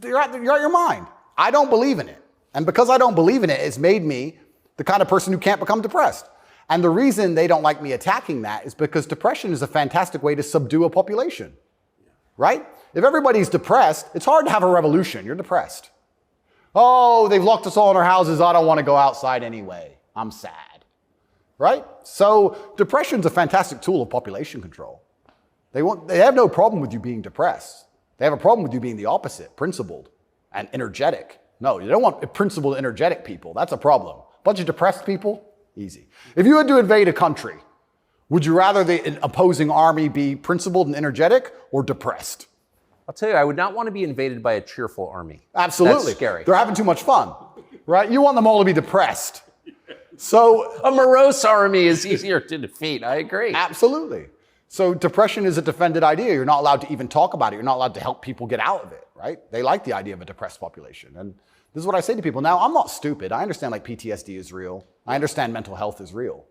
You're out your mind. I don't believe in it. And because I don't believe in it, it's made me the kind of person who can't become depressed. And the reason they don't like me attacking that is because depression is a fantastic way to subdue a population, right? If everybody's depressed, it's hard to have a revolution. You're depressed. Oh, they've locked us all in our houses. I don't want to go outside anyway. I'm sad, right? So depression's a fantastic tool of population control. They have no problem with you being depressed. They have a problem with you being the opposite, principled and energetic. No, you don't want principled, energetic people. That's a problem. A bunch of depressed people, easy. If you had to invade a country, would you rather the opposing army be principled and energetic or depressed? I'll tell you, I would not want to be invaded by a cheerful army. Absolutely. That's scary. They're having too much fun, right? You want them all to be depressed. So a morose army is easier to defeat. I agree. Absolutely. So depression is a defended idea. You're not allowed to even talk about it. You're not allowed to help people get out of it, right? They like the idea of a depressed population. And this is what I say to people. Now, I'm not stupid. I understand like PTSD is real. I understand mental health is real.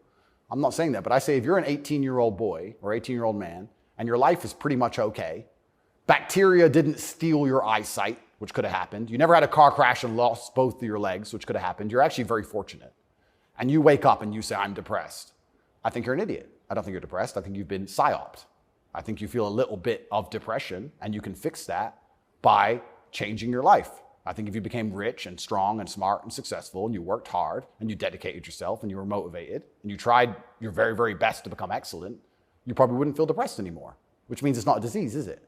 I'm not saying that, but I say if you're an 18-year-old boy or 18-year-old man and your life is pretty much okay, bacteria didn't steal your eyesight, which could have happened. You never had a car crash and lost both of your legs, which could have happened. You're actually very fortunate. And you wake up and you say, I'm depressed. I think you're an idiot. I don't think you're depressed. I think you've been psyoped. I think you feel a little bit of depression and you can fix that by changing your life. I think if you became rich and strong and smart and successful and you worked hard and you dedicated yourself and you were motivated and you tried your very, very best to become excellent, you probably wouldn't feel depressed anymore, which means it's not a disease, is it?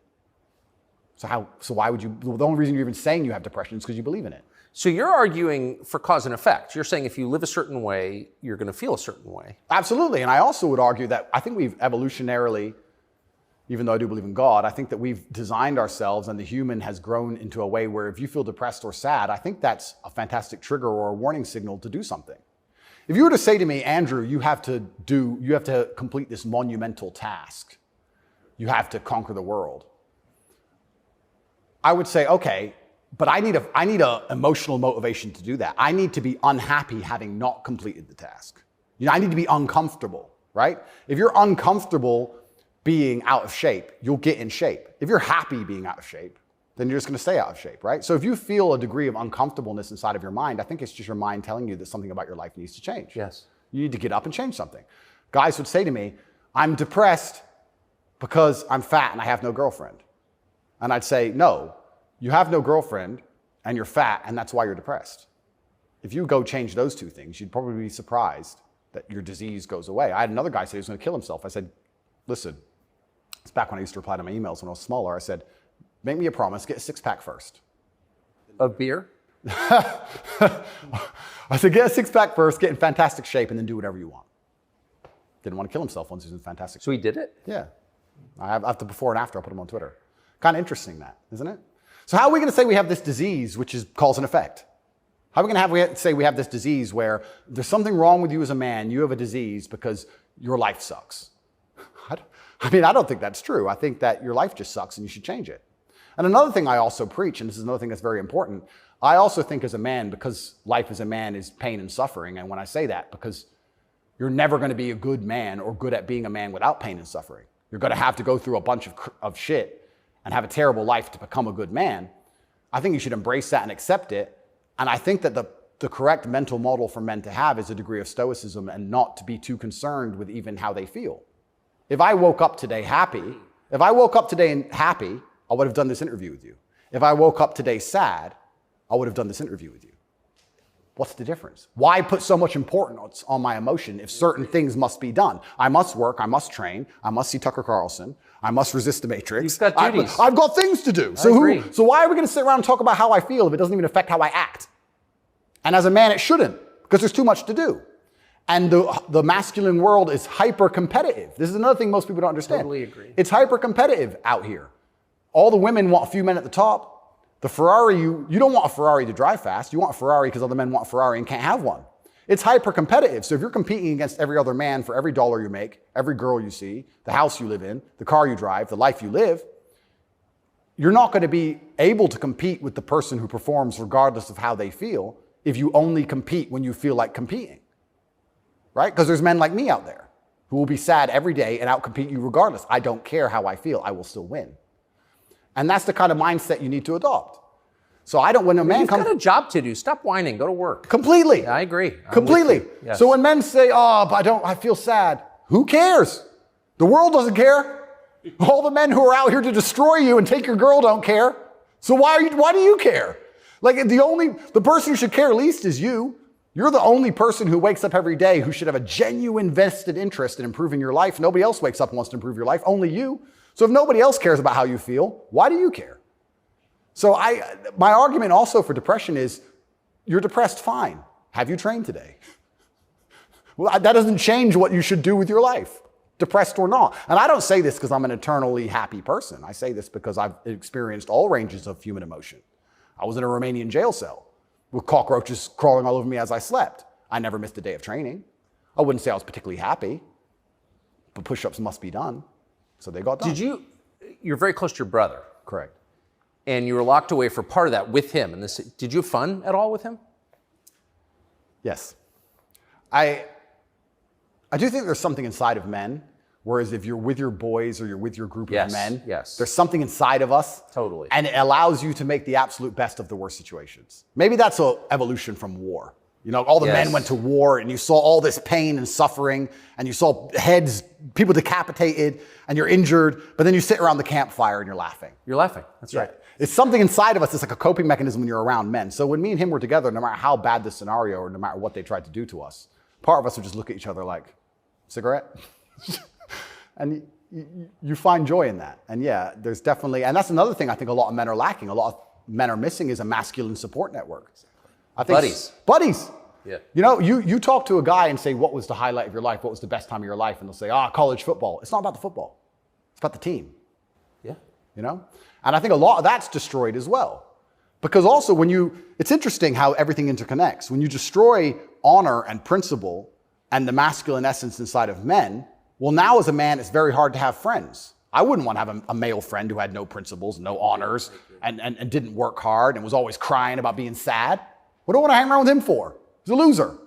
So why would you, the only reason you're even saying you have depression is because you believe in it. So you're arguing for cause and effect. You're saying if you live a certain way, you're going to feel a certain way. Absolutely. And I also would argue that I think we've evolutionarily, even though I do believe in God, I think that we've designed ourselves and the human has grown into a way where if you feel depressed or sad, I think that's a fantastic trigger or a warning signal to do something. If you were to say to me, Andrew, you have to complete this monumental task. You have to conquer the world. I would say, okay, but I need a emotional motivation to do that. I need to be unhappy having not completed the task. I need to be uncomfortable, right? If you're uncomfortable being out of shape, you'll get in shape. If you're happy being out of shape, then you're just going to stay out of shape, right? So if you feel a degree of uncomfortableness inside of your mind, I think it's just your mind telling you that something about your life needs to change. Yes. You need to get up and change something. Guys would say to me, I'm depressed because I'm fat and I have no girlfriend. And I'd say, no, you have no girlfriend and you're fat and that's why you're depressed. If you go change those two things, you'd probably be surprised that your disease goes away. I had another guy say he was going to kill himself. I said, listen, it's back when I used to reply to my emails when I was smaller. I said, make me a promise, get a six-pack first. Of beer? I said, get a six-pack first, get in fantastic shape, and then do whatever you want. Didn't want to kill himself once he was in fantastic shape. So he did it? Yeah. I have the before and after. I'll put them on Twitter. Kind of interesting that, isn't it? So how are we going to say we have this disease, which is cause and effect? How are we going to say we have this disease where there's something wrong with you as a man, you have a disease because your life sucks? I don't think that's true. I think that your life just sucks and you should change it. And another thing I also preach, and this is another thing that's very important, I also think as a man, because life as a man is pain and suffering, and when I say that, because you're never going to be a good man or good at being a man without pain and suffering. You're going to have to go through a bunch of shit and have a terrible life to become a good man. I think you should embrace that and accept it. And I think that the correct mental model for men to have is a degree of stoicism and not to be too concerned with even how they feel. If I woke up today happy, I would have done this interview with you. If I woke up today sad, I would have done this interview with you. What's the difference? Why put so much importance on my emotion if certain things must be done? I must work, I must train, I must see Tucker Carlson, I must resist the Matrix. You've got duties. I've got things to do. So why are we going to sit around and talk about how I feel if it doesn't even affect how I act? And as a man, it shouldn't, because there's too much to do. And the masculine world is hyper-competitive. This is another thing most people don't understand. Totally agree. It's hyper-competitive out here. All the women want a few men at the top. The Ferrari, you don't want a Ferrari to drive fast. You want a Ferrari because other men want a Ferrari and can't have one. It's hyper-competitive. So if you're competing against every other man for every dollar you make, every girl you see, the house you live in, the car you drive, the life you live, you're not going to be able to compete with the person who performs regardless of how they feel if you only compete when you feel like competing. Right? Because there's men like me out there who will be sad every day and outcompete you regardless. I don't care how I feel. I will still win. And that's the kind of mindset you need to adopt. So when a man comes... You've got a job to do. Stop whining. Go to work. Completely. Yeah, I agree. Completely. Yes. So when men say, I feel sad. Who cares? The world doesn't care. All the men who are out here to destroy you and take your girl don't care. So why do you care? Like the person who should care least is you. You're the only person who wakes up every day who should have a genuine vested interest in improving your life. Nobody else wakes up and wants to improve your life, only you. So if nobody else cares about how you feel, why do you care? So my argument also for depression is, you're depressed, fine. Have you trained today? Well, that doesn't change what you should do with your life, depressed or not. And I don't say this because I'm an eternally happy person. I say this because I've experienced all ranges of human emotion. I was in a Romanian jail cell with cockroaches crawling all over me as I slept. I never missed a day of training. I wouldn't say I was particularly happy, but push-ups must be done. So they got done. You're very close to your brother. Correct. And you were locked away for part of that with him. And did you have fun at all with him? Yes. I do think there's something inside of men, whereas if you're with your boys or you're with your group of men, there's something inside of us. Totally. And it allows you to make the absolute best of the worst situations. Maybe that's an evolution from war. You know, all the Yes. men went to war and you saw all this pain and suffering and you saw heads, people decapitated and you're injured, but then you sit around the campfire and you're laughing. You're laughing. That's right. It's something inside of us that's like a coping mechanism when you're around men. So when me and him were together, no matter how bad the scenario or no matter what they tried to do to us, part of us would just look at each other like, cigarette? And you find joy in that. And yeah, there's definitely, and that's another thing I think a lot of men are lacking. A lot of men are missing is a masculine support network. I think Buddies. Yeah. You know, you talk to a guy and say, what was the highlight of your life? What was the best time of your life? And they'll say, college football. It's not about the football. It's about the team. Yeah. You know? And I think a lot of that's destroyed as well. Because also it's interesting how everything interconnects. When you destroy honor and principle and the masculine essence inside of men, well, now as a man, it's very hard to have friends. I wouldn't want to have a male friend who had no principles, no honors, and didn't work hard and was always crying about being sad. What do I want to hang around with him for? He's a loser,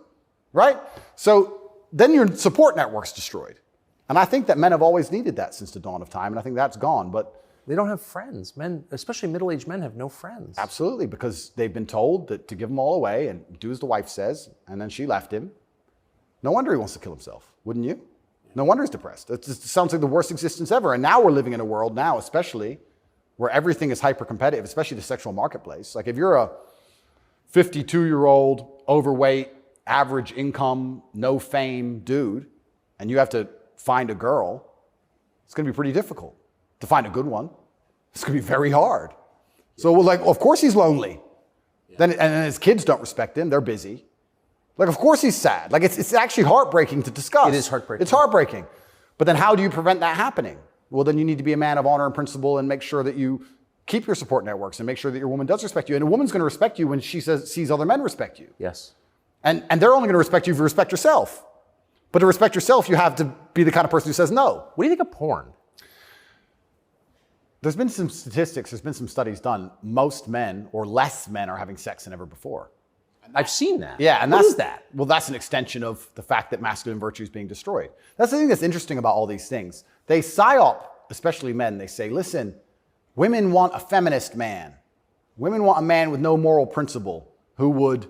right? So then your support network's destroyed. And I think that men have always needed that since the dawn of time, and I think that's gone. But they don't have friends. Men, especially middle-aged men, have no friends. Absolutely, because they've been told that to give them all away and do as the wife says, and then she left him. No wonder he wants to kill himself, wouldn't you? No wonder he's depressed. It just sounds like the worst existence ever. And now we're living in a world now, especially, where everything is hyper-competitive, especially the sexual marketplace. Like if you're a 52-year-old, overweight, average income, no fame dude, and you have to find a girl, it's going to be pretty difficult to find a good one. It's going to be very hard. So we're like, of course he's lonely. Then his kids don't respect him. They're busy. Like, of course he's sad. Like, it's actually heartbreaking to discuss. It is heartbreaking. It's heartbreaking. But then how do you prevent that happening? Well, then you need to be a man of honor and principle and make sure that you keep your support networks and make sure that your woman does respect you. And a woman's going to respect you when she sees other men respect you. Yes. And they're only going to respect you if you respect yourself. But to respect yourself, you have to be the kind of person who says no. What do you think of porn? There's been some statistics, there's been some studies done. Most men or less men are having sex than ever before. I've seen that. Yeah, and what that's is that? Well, that's an extension of the fact that masculine virtue is being destroyed. That's the thing that's interesting about all these things. They psyop, especially men, they say, listen, women want a feminist man. Women want a man with no moral principle who would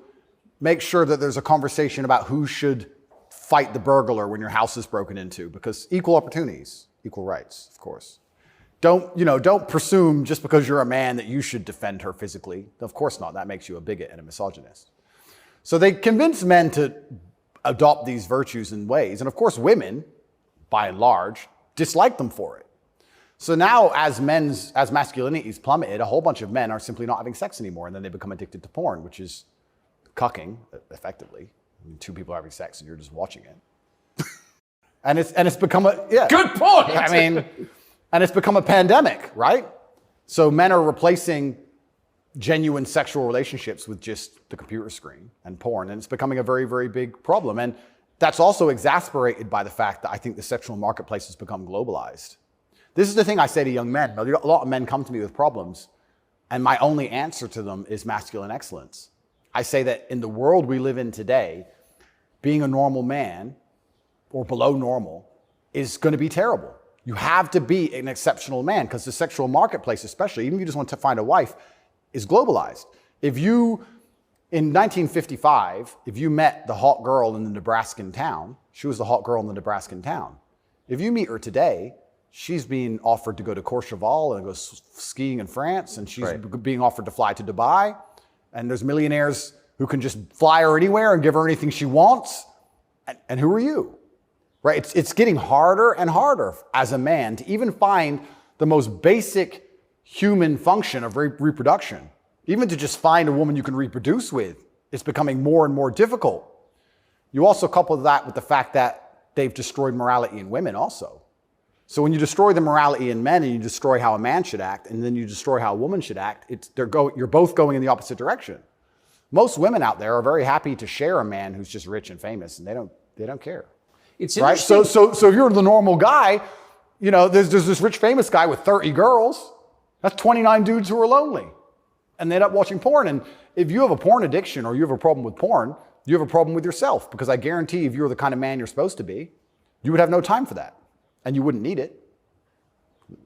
make sure that there's a conversation about who should fight the burglar when your house is broken into, because equal opportunities, equal rights, of course. Don't presume just because you're a man that you should defend her physically. Of course not. That makes you a bigot and a misogynist. So they convince men to adopt these virtues and ways. And of course, women, by and large, dislike them for it. So now as masculinity is plummeted, a whole bunch of men are simply not having sex anymore. And then they become addicted to porn, which is cucking, effectively. I mean, two people are having sex and you're just watching it. and it's become a, yeah. Good point. I mean, and it's become a pandemic, right? So men are replacing genuine sexual relationships with just the computer screen and porn. And it's becoming a very, very big problem. And that's also exasperated by the fact that I think the sexual marketplace has become globalized. This is the thing I say to young men. A lot of men come to me with problems, and my only answer to them is masculine excellence. I say that in the world we live in today, being a normal man or below normal is going to be terrible. You have to be an exceptional man because the sexual marketplace, especially, even if you just want to find a wife, is globalized. If you, in 1955, if you met the hot girl in the Nebraskan town, she was the hot girl in the Nebraskan town. If you meet her today, she's being offered to go to Courchevel and go skiing in France, and she's being offered to fly to Dubai, and there's millionaires who can just fly her anywhere and give her anything she wants. And who are you? Right? It's getting harder and harder as a man to even find the most basic human function of reproduction. Even to just find a woman you can reproduce with, it's becoming more and more difficult. You also couple that with the fact that they've destroyed morality in women also. So when you destroy the morality in men and you destroy how a man should act, and then you destroy how a woman should act, you're both going in the opposite direction. Most women out there are very happy to share a man who's just rich and famous, and they don't care. It's right. So if you're the normal guy, there's this rich famous guy with 30 girls. That's 29 dudes who are lonely, and they end up watching porn. And if you have a porn addiction or you have a problem with porn, you have a problem with yourself, because I guarantee if you're the kind of man you're supposed to be, you would have no time for that, and you wouldn't need it.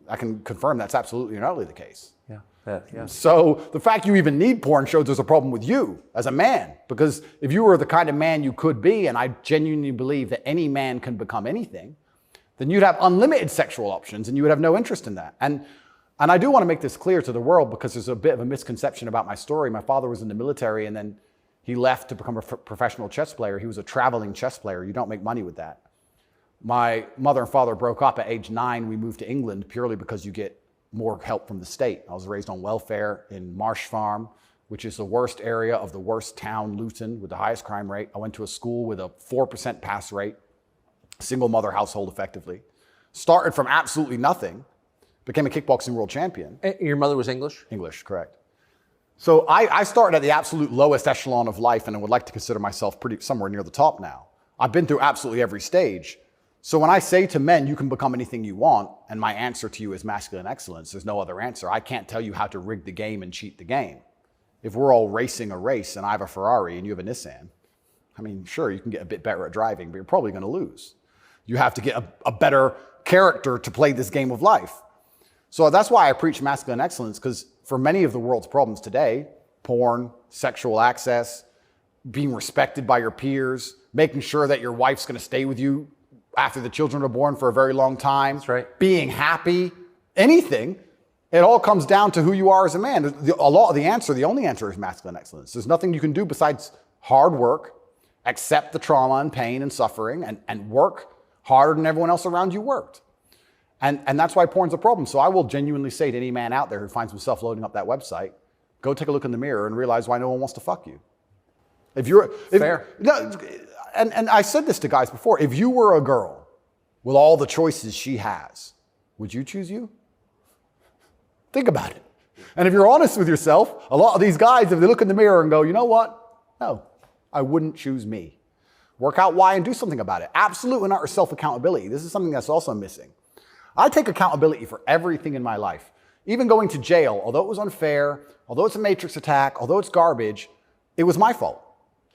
I can confirm that's absolutely and utterly the case. Yeah. So the fact you even need porn shows there's a problem with you as a man, because if you were the kind of man you could be, and I genuinely believe that any man can become anything, then you'd have unlimited sexual options and you would have no interest in that. And I do want to make this clear to the world because there's a bit of a misconception about my story. My father was in the military and then he left to become a professional chess player. He was a traveling chess player. You don't make money with that. My mother and father broke up at age 9. We moved to England purely because you get more help from the state. I was raised on welfare in Marsh Farm, which is the worst area of the worst town, Luton, with the highest crime rate. I went to a school with a 4% pass rate, single mother household effectively. Started from absolutely nothing, became a kickboxing world champion. Your mother was English? English, correct. So I started at the absolute lowest echelon of life and I would like to consider myself somewhere near the top now. I've been through absolutely every stage. So when I say to men, you can become anything you want, and my answer to you is masculine excellence, there's no other answer. I can't tell you how to rig the game and cheat the game. If we're all racing a race and I have a Ferrari and you have a Nissan, I mean, sure, you can get a bit better at driving, but you're probably going to lose. You have to get a better character to play this game of life. So that's why I preach masculine excellence, because for many of the world's problems today, porn, sexual access, being respected by your peers, making sure that your wife's going to stay with you after the children are born for a very long time. That's right. Being happy, anything, it all comes down to who you are as a man. The only answer is masculine excellence. There's nothing you can do besides hard work, accept the trauma and pain and suffering, and work harder than everyone else around you worked. And that's why porn's a problem. So I will genuinely say to any man out there who finds himself loading up that website, go take a look in the mirror and realize why no one wants to fuck you. Fair. And I said this to guys before, if you were a girl with all the choices she has, would you choose you? Think about it. And if you're honest with yourself, a lot of these guys, if they look in the mirror and go, you know what? No, I wouldn't choose me. Work out why and do something about it. Absolute and utter self-accountability. This is something that's also missing. I take accountability for everything in my life. Even going to jail, although it was unfair, although it's a matrix attack, although it's garbage, it was my fault.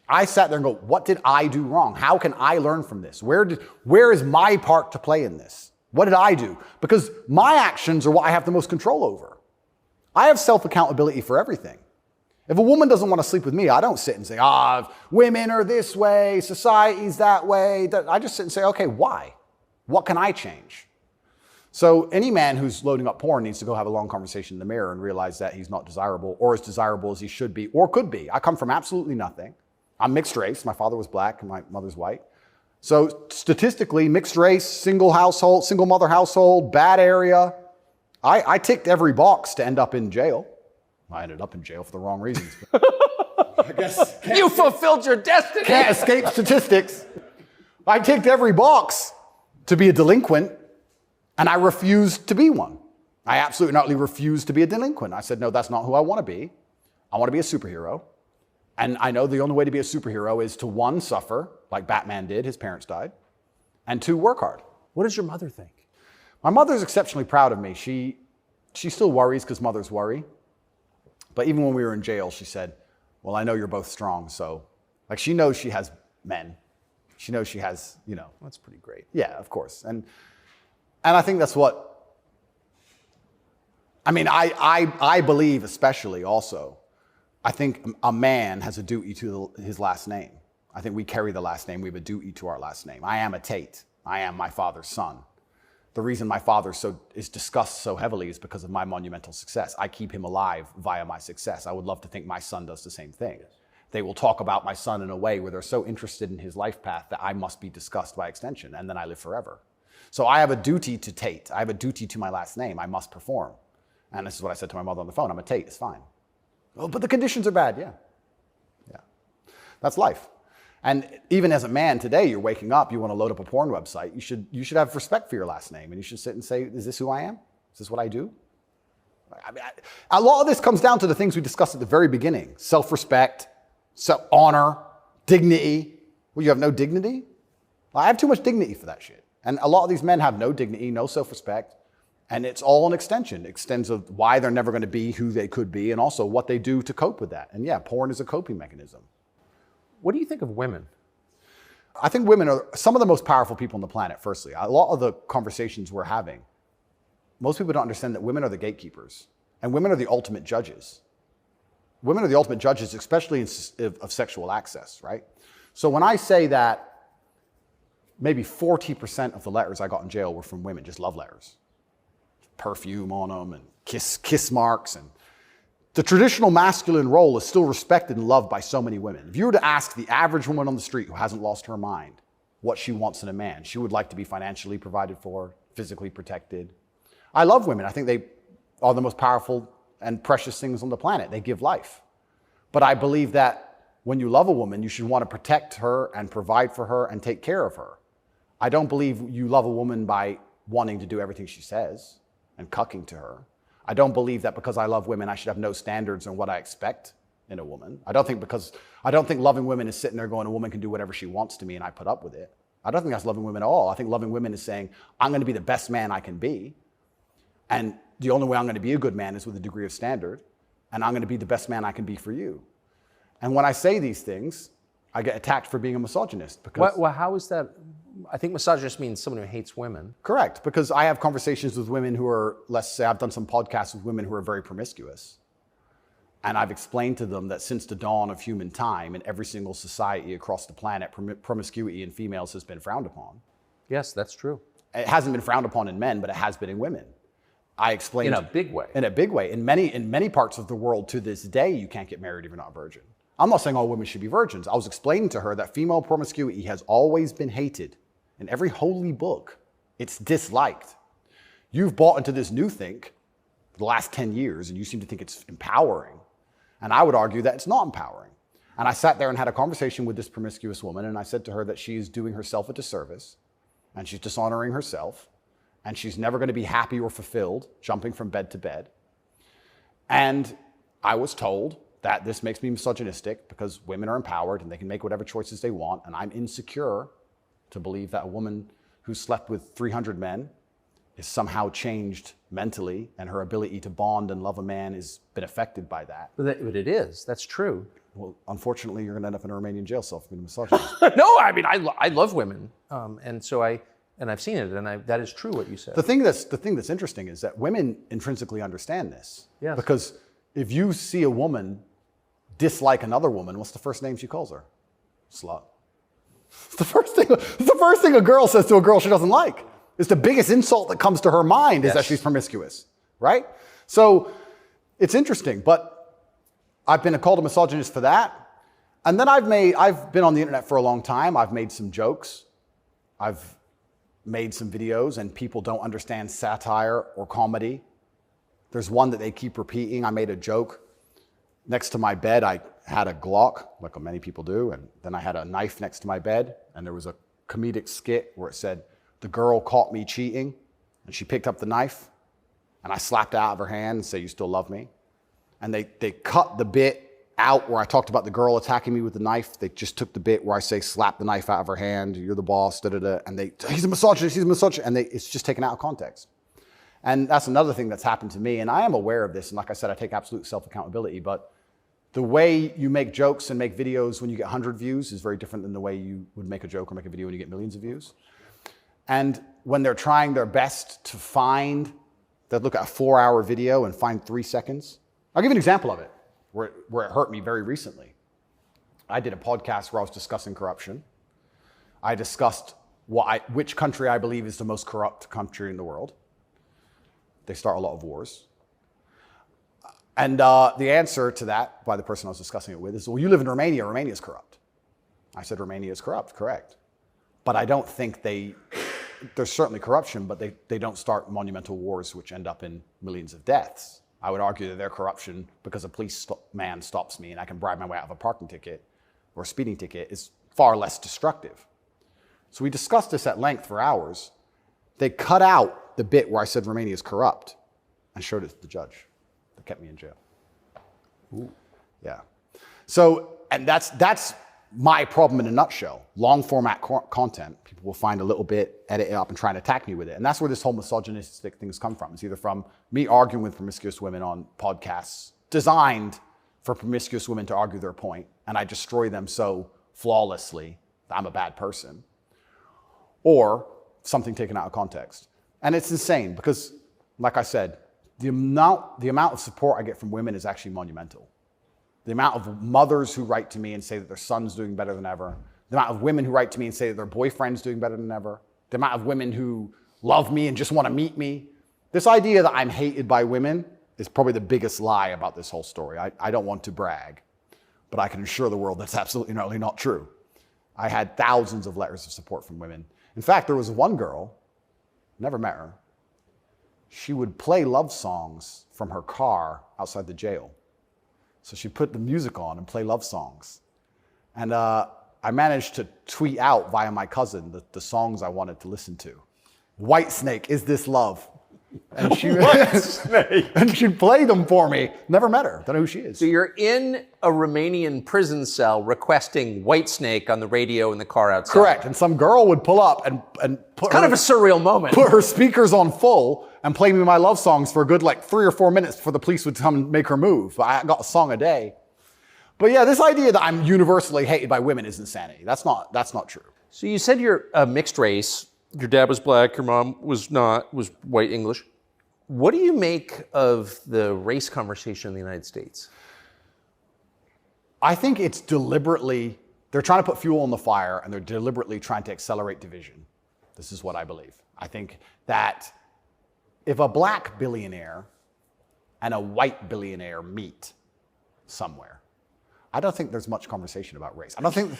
I sat there and go, what did I do wrong? How can I learn from this? Where is my part to play in this? What did I do? Because my actions are what I have the most control over. I have self-accountability for everything. If a woman doesn't want to sleep with me, I don't sit and say, women are this way, society's that way. I just sit and say, okay, why? What can I change? So any man who's loading up porn needs to go have a long conversation in the mirror and realize that he's not desirable or as desirable as he should be or could be. I come from absolutely nothing. I'm mixed race. My father was black and my mother's white. So statistically, mixed race, single mother household, bad area. I ticked every box to end up in jail. I ended up in jail for the wrong reasons. I guess you fulfilled your destiny. Can't escape statistics. I ticked every box to be a delinquent, and I refused to be one. I absolutely not refused to be a delinquent. I said, no, that's not who I want to be. I want to be a superhero. And I know the only way to be a superhero is to, 1, suffer, like Batman did, his parents died, and 2, work hard. What does your mother think? My mother's exceptionally proud of me. She still worries because mothers worry. But even when we were in jail, she said, well, I know you're both strong. So, like, she knows she has men. She knows she has, That's pretty great. Yeah, of course. And I think that's what, I believe especially also, I think a man has a duty to his last name. I think we carry the last name. We have a duty to our last name. I am a Tate. I am my father's son. The reason my father is discussed so heavily is because of my monumental success. I keep him alive via my success. I would love to think my son does the same thing. Yes. They will talk about my son in a way where they're so interested in his life path that I must be discussed by extension, and then I live forever. So I have a duty to Tate. I have a duty to my last name. I must perform. And this is what I said to my mother on the phone. I'm a Tate. It's fine. Oh, but the conditions are bad. Yeah. That's life. And even as a man today, you're waking up, you want to load up a porn website. You should have respect for your last name, and you should sit and say, is this who I am? Is this what I do? A lot of this comes down to the things we discussed at the very beginning. Self-respect, honor, dignity. Well, you have no dignity? Well, I have too much dignity for that shit. And a lot of these men have no dignity, no self-respect. And it's all an extension. It extends of why they're never going to be who they could be and also what they do to cope with that. And yeah, porn is a coping mechanism. What do you think of women? I think women are some of the most powerful people on the planet, firstly. A lot of the conversations we're having, most people don't understand that women are the gatekeepers and women are the ultimate judges. Women are the ultimate judges, especially of sexual access, right? So when I say that maybe 40% of the letters I got in jail were from women, just love letters, perfume on them and kiss marks, and the traditional masculine role is still respected and loved by so many women. If you were to ask the average woman on the street who hasn't lost her mind what she wants in a man, she would like to be financially provided for, physically protected. I love women. I think they are the most powerful and precious things on the planet. They give life. But I believe that when you love a woman, you should want to protect her and provide for her and take care of her. I don't believe you love a woman by wanting to do everything she says and cucking to her. I don't believe that because I love women, I should have no standards on what I expect in a woman. I don't think loving women is sitting there going, a woman can do whatever she wants to me and I put up with it. I don't think that's loving women at all. I think loving women is saying, I'm going to be the best man I can be. And the only way I'm going to be a good man is with a degree of standard. And I'm going to be the best man I can be for you. And when I say these things, I get attacked for being a misogynist. Because well, how is that? I think misogynist means someone who hates women. Correct, because I have conversations with women who are, let's say I've done some podcasts with women who are very promiscuous. And I've explained to them that since the dawn of human time in every single society across the planet, promiscuity in females has been frowned upon. Yes, that's true. It hasn't been frowned upon in men, but it has been in women. I explained in a big way. In a big way. In many parts of the world to this day, you can't get married if you're not a virgin. I'm not saying all women should be virgins. I was explaining to her that female promiscuity has always been hated. In every holy book, it's disliked. You've bought into this new think for the last 10 years, and you seem to think it's empowering. And I would argue that it's not empowering. And I sat there and had a conversation with this promiscuous woman, and I said to her that she is doing herself a disservice, and she's dishonoring herself, and she's never going to be happy or fulfilled jumping from bed to bed. And I was told that this makes me misogynistic because women are empowered and they can make whatever choices they want, and I'm insecure to believe that a woman who slept with 300 men is somehow changed mentally and her ability to bond and love a man has been affected by that. But it is. That's true. Well, unfortunately, you're going to end up in a Romanian jail cell for being a misogynist. No, I mean, I love women. And so I've seen it, and that is true what you said. The thing that's interesting is that women intrinsically understand this. Yes. Because if you see a woman dislike another woman, what's the first name she calls her? Slut. It's the first thing a girl says to a girl she doesn't like. It's the biggest insult that comes to her mind is that she's promiscuous, right? So it's interesting, but I've been called a misogynist for that. And then I've been on the internet for a long time. I've made some jokes. I've made some videos, and people don't understand satire or comedy. There's one that they keep repeating. I made a joke. Next to my bed, I had a Glock, like many people do, and then I had a knife next to my bed, and there was a comedic skit where it said, the girl caught me cheating, and she picked up the knife, and I slapped it out of her hand and said, you still love me? And they cut the bit out where I talked about the girl attacking me with the knife. They just took the bit where I say, slap the knife out of her hand, you're the boss, da-da-da, and he's a misogynist, and it's just taken out of context. And that's another thing that's happened to me, and I am aware of this, and like I said, I take absolute self-accountability, but the way you make jokes and make videos when you get 100 views is very different than the way you would make a joke or make a video when you get millions of views. And when they're trying their best to they'll look at a 4-hour video and find 3 seconds. I'll give you an example of it, where it hurt me very recently. I did a podcast where I was discussing corruption. I discussed which country I believe is the most corrupt country in the world. They start a lot of wars. And the answer to that by the person I was discussing it with is, well, you live in Romania, Romania is corrupt. I said, Romania is corrupt, correct. But I don't think there's certainly corruption, but they don't start monumental wars which end up in millions of deaths. I would argue that their corruption, because a policeman stops me and I can bribe my way out of a parking ticket or a speeding ticket, is far less destructive. So we discussed this at length for hours. They cut out the bit where I said Romania is corrupt and showed it to the judge. That kept me in jail. Ooh. Yeah. So, and that's my problem in a nutshell. Long format content, people will find a little bit, edit it up, and try and attack me with it. And that's where this whole misogynistic things come from. It's either from me arguing with promiscuous women on podcasts designed for promiscuous women to argue their point, and I destroy them so flawlessly that I'm a bad person, or something taken out of context. And it's insane because like I said, the amount of support I get from women is actually monumental. The amount of mothers who write to me and say that their son's doing better than ever. The amount of women who write to me and say that their boyfriend's doing better than ever. The amount of women who love me and just want to meet me. This idea that I'm hated by women is probably the biggest lie about this whole story. I don't want to brag, but I can assure the world that's absolutely not true. I had thousands of letters of support from women. In fact, there was one girl, never met her. She would play love songs from her car outside the jail. So she'd put the music on and play love songs. And I managed to tweet out via my cousin the songs I wanted to listen to. Whitesnake, Is This Love? And she'd play them for me. Never met her. Don't know who she is. So you're in a Romanian prison cell requesting Whitesnake on the radio in the car outside. Correct. And some girl would pull up and put kind of a surreal moment. Put her speakers on full and play me my love songs for a good 3 or 4 minutes before the police would come and make her move. I got a song a day. But yeah, this idea that I'm universally hated by women is insanity. That's not true. So you said you're a mixed race. Your dad was black, your mom was white English. What do you make of the race conversation in the United States? I think it's deliberately, they're trying to put fuel on the fire and they're deliberately trying to accelerate division. This is what I believe. I think that if a black billionaire and a white billionaire meet somewhere, I don't think there's much conversation about race. I don't think...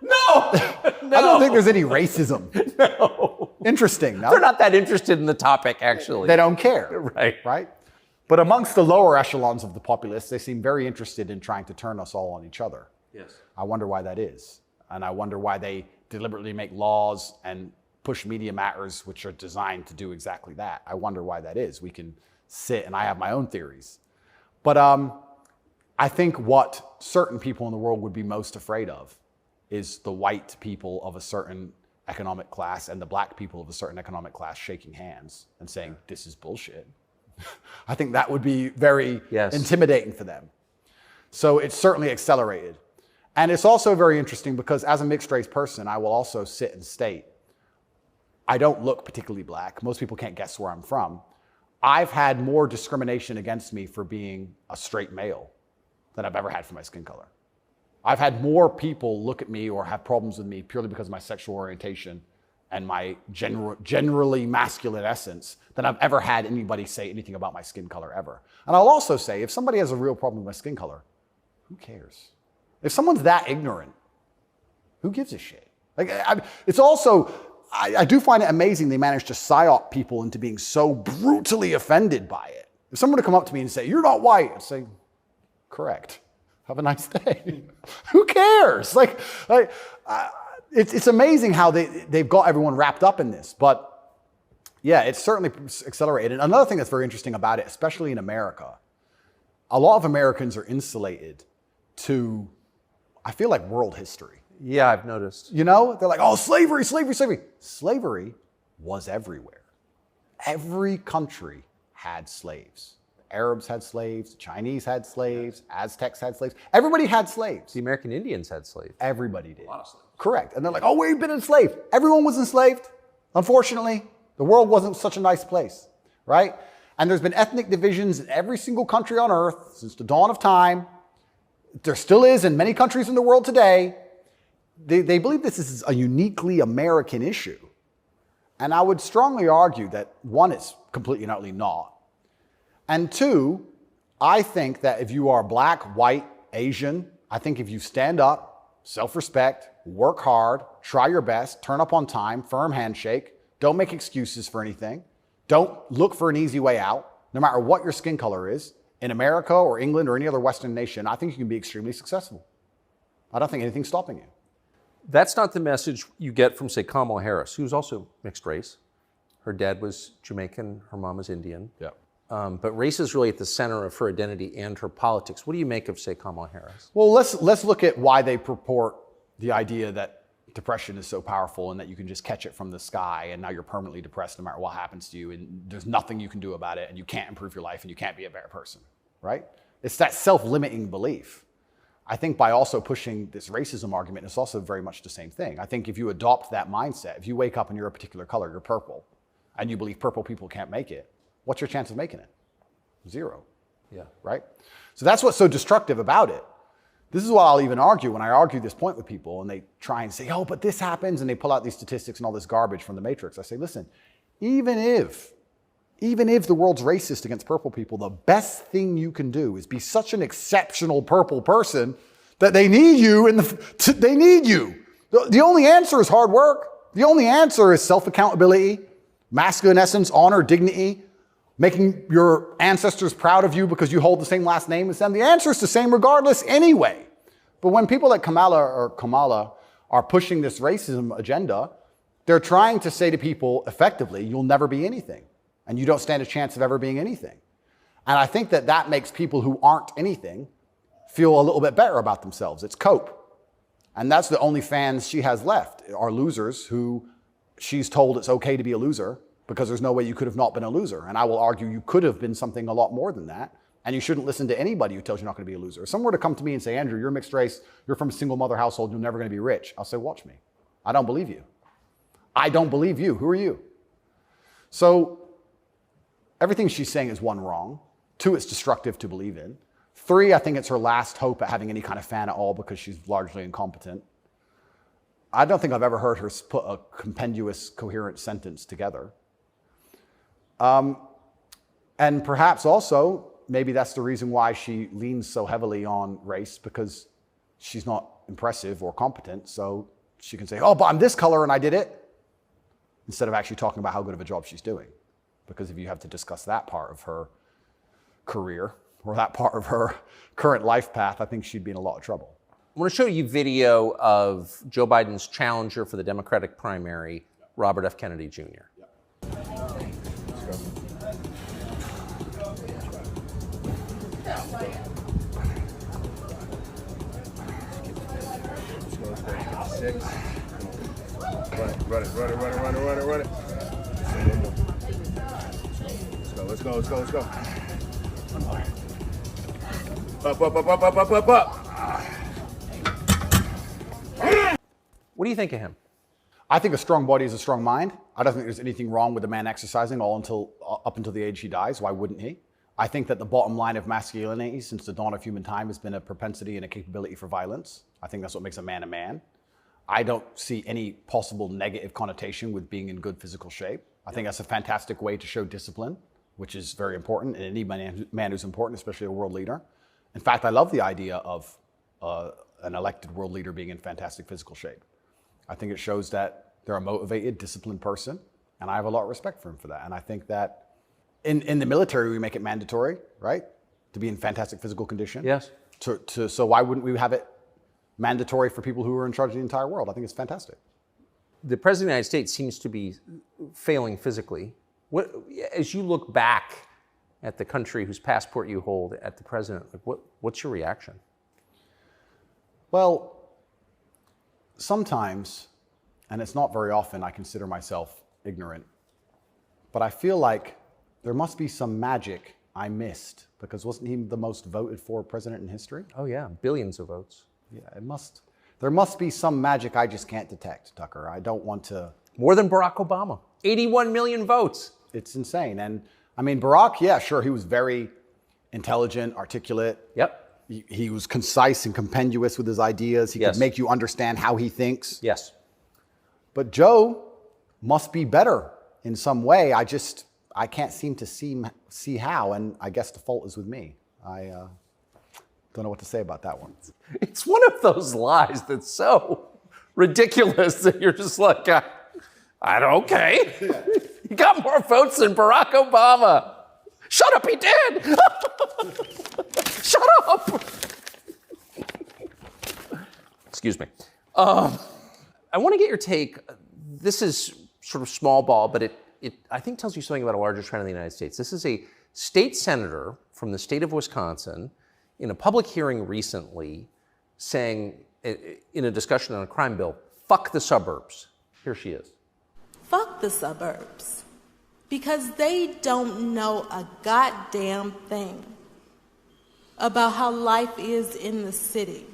No! I don't think there's any racism. No. Interesting, no? They're not that interested in the topic, actually. They don't care. Right. But amongst the lower echelons of the populace, they seem very interested in trying to turn us all on each other. Yes. I wonder why that is. And I wonder why they deliberately make laws and push media matters which are designed to do exactly that. I wonder why that is. We can sit, and I have my own theories. But I think what certain people in the world would be most afraid of is the white people of a certain economic class and the black people of a certain economic class shaking hands and saying, this is bullshit. I think that would be very intimidating for them. So it's certainly accelerated. And it's also very interesting because as a mixed race person, I will also sit and state, I don't look particularly black. Most people can't guess where I'm from. I've had more discrimination against me for being a straight male than I've ever had for my skin color. I've had more people look at me or have problems with me purely because of my sexual orientation and my generally masculine essence than I've ever had anybody say anything about my skin color ever. And I'll also say, if somebody has a real problem with my skin color, who cares? If someone's that ignorant, who gives a shit? It's also, I do find it amazing they manage to psyop people into being so brutally offended by it. If someone were to come up to me and say, you're not white, I'd say, correct. Have a nice day. Who cares? It's amazing how they've got everyone wrapped up in this. But yeah, it's certainly accelerated. And another thing that's very interesting about it, especially in America, a lot of Americans are insulated to, I feel like, world history. Yeah, I've noticed. You know, they're like, oh, slavery, slavery, slavery. Slavery was everywhere. Every country had slaves. Arabs had slaves, the Chinese had slaves, Aztecs had slaves. Everybody had slaves. The American Indians had slaves. Everybody did. A lot of slaves. Correct. And they're like, oh, we've been enslaved. Everyone was enslaved. Unfortunately, the world wasn't such a nice place, right? And there's been ethnic divisions in every single country on earth since the dawn of time. There still is in many countries in the world today. They believe this is a uniquely American issue. And I would strongly argue that, one, it's completely and utterly not. And two, I think that if you are black, white, Asian, I think if you stand up, self-respect, work hard, try your best, turn up on time, firm handshake, don't make excuses for anything, don't look for an easy way out, no matter what your skin color is, in America or England or any other Western nation, I think you can be extremely successful. I don't think anything's stopping you. That's not the message you get from, say, Kamala Harris, who's also mixed race. Her dad was Jamaican, her mom was Indian. Yeah. But race is really at the center of her identity and her politics. What do you make of, say, Kamala Harris? Well, let's look at why they purport the idea that depression is so powerful and that you can just catch it from the sky and now you're permanently depressed no matter what happens to you and there's nothing you can do about it and you can't improve your life and you can't be a better person, right? It's that self-limiting belief. I think by also pushing this racism argument, it's also very much the same thing. I think if you adopt that mindset, if you wake up and you're a particular color, you're purple, and you believe purple people can't make it, what's your chance of making it? 0. Yeah. Right? So that's what's so destructive about it. This is what I'll even argue when I argue this point with people and they try and say, oh, but this happens, and they pull out these statistics and all this garbage from the Matrix. I say, listen, even if the world's racist against purple people, the best thing you can do is be such an exceptional purple person that they need you they need you. The only answer is hard work. The only answer is self-accountability, masculine essence, honor, dignity, making your ancestors proud of you because you hold the same last name as them. The answer is the same regardless anyway. But when people like Kamala are pushing this racism agenda, they're trying to say to people effectively, you'll never be anything. And you don't stand a chance of ever being anything. And I think that makes people who aren't anything feel a little bit better about themselves. It's cope. And that's the only fans she has left, are losers who she's told it's okay to be a loser because there's no way you could have not been a loser. And I will argue you could have been something a lot more than that. And you shouldn't listen to anybody who tells you you're not going to be a loser. If someone were to come to me and say, Andrew, you're mixed race, you're from a single mother household, you're never going to be rich. I'll say, watch me. I don't believe you. I don't believe you. Who are you? So everything she's saying is 1, wrong. 2, it's destructive to believe in. 3, I think it's her last hope at having any kind of fan at all because she's largely incompetent. I don't think I've ever heard her put a compendious, coherent sentence together. And perhaps also, maybe that's the reason why she leans so heavily on race, because she's not impressive or competent. So she can say, oh, but I'm this color and I did it, instead of actually talking about how good of a job she's doing. Because if you have to discuss that part of her career or that part of her current life path, I think she'd be in a lot of trouble. I want to show you video of Joe Biden's challenger for the Democratic primary, Robert F. Kennedy Jr. Run it. Let's go. Up. What do you think of him? I think a strong body is a strong mind. I don't think there's anything wrong with a man exercising up until the age he dies. Why wouldn't he? I think that the bottom line of masculinity since the dawn of human time has been a propensity and a capability for violence. I think that's what makes a man a man. I don't see any possible negative connotation with being in good physical shape. I think that's a fantastic way to show discipline, which is very important in any man who's important, especially a world leader. In fact, I love the idea of an elected world leader being in fantastic physical shape. I think it shows that they're a motivated, disciplined person, and I have a lot of respect for him for that. And I think that in the military, we make it mandatory, right, to be in fantastic physical condition. Yes. So why wouldn't we have it mandatory for people who are in charge of the entire world? I think it's fantastic. The President of the United States seems to be failing physically. As you look back at the country whose passport you hold, at the president, what's your reaction? Well, sometimes, and it's not very often, I consider myself ignorant, but I feel like there must be some magic I missed, because wasn't he the most voted for president in history? Oh yeah, billions of votes. Yeah, there must be some magic I just can't detect, Tucker. I don't want to. More than Barack Obama. 81 million votes. It's insane. And I mean, Barack, yeah, sure, he was very intelligent, articulate. Yep. He was concise and compendious with his ideas. He Yes. could make you understand how he thinks. Yes. But Joe must be better in some way. I can't seem to see how, and I guess the fault is with me. I don't know what to say about that one. It's one of those lies that's so ridiculous that you're just like, I don't, okay. He got more votes than Barack Obama. Shut up, he did. Shut up. Excuse me. I want to get your take. This is sort of small ball, but it I think tells you something about a larger trend in the United States. This is a state senator from the state of Wisconsin in a public hearing recently saying, in a discussion on a crime bill, fuck the suburbs. Here she is. Fuck the suburbs. Because they don't know a goddamn thing about how life is in the city.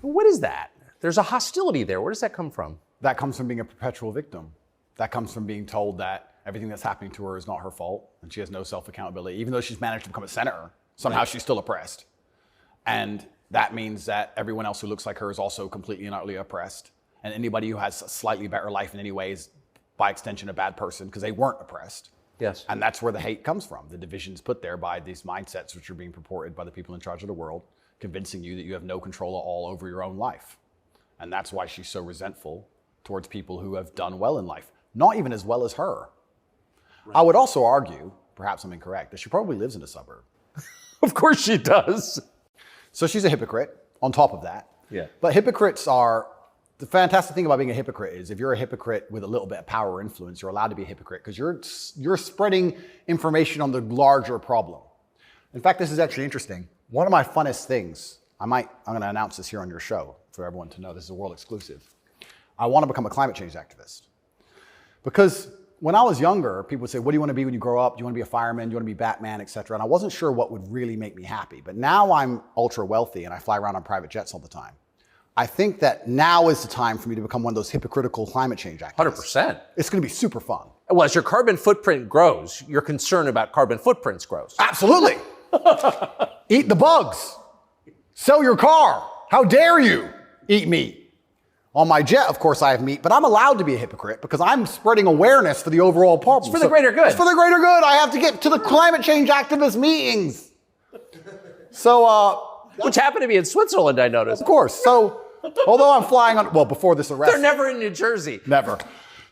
What is that? There's a hostility there. Where does that come from? That comes from being a perpetual victim. That comes from being told that everything that's happening to her is not her fault and she has no self-accountability. Even though she's managed to become a senator, somehow she's still oppressed. And that means that everyone else who looks like her is also completely and utterly oppressed. And anybody who has a slightly better life in any way is, by extension, a bad person because they weren't oppressed. Yes. And that's where the hate comes from. The division's put there by these mindsets which are being purported by the people in charge of the world, convincing you that you have no control at all over your own life. And that's why she's so resentful towards people who have done well in life, not even as well as her. Right. I would also argue, perhaps I'm incorrect, that she probably lives in a suburb. Of course she does. So she's a hypocrite on top of that. Yeah. But hypocrites are, the fantastic thing about being a hypocrite is if you're a hypocrite with a little bit of power or influence, you're allowed to be a hypocrite because you're spreading information on the larger problem. In fact, this is actually interesting. One of my funnest things, I'm going to announce this here on your show for everyone to know, this is a world exclusive. I want to become a climate change activist. Because when I was younger, people would say, what do you want to be when you grow up? Do you want to be a fireman? Do you want to be Batman, et cetera? And I wasn't sure what would really make me happy. But now I'm ultra wealthy and I fly around on private jets all the time. I think that now is the time for me to become one of those hypocritical climate change activists. 100%. It's going to be super fun. Well, as your carbon footprint grows, your concern about carbon footprints grows. Absolutely. Eat the bugs. Sell your car. How dare you eat meat? On my jet, of course, I have meat, but I'm allowed to be a hypocrite because I'm spreading awareness for the overall problem. It's for the greater good. It's for the greater good. I have to get to the climate change activist meetings. So, which happened to be in Switzerland, I noticed. Of course. So, although I'm flying on, well, before this arrest. They're never in New Jersey. Never.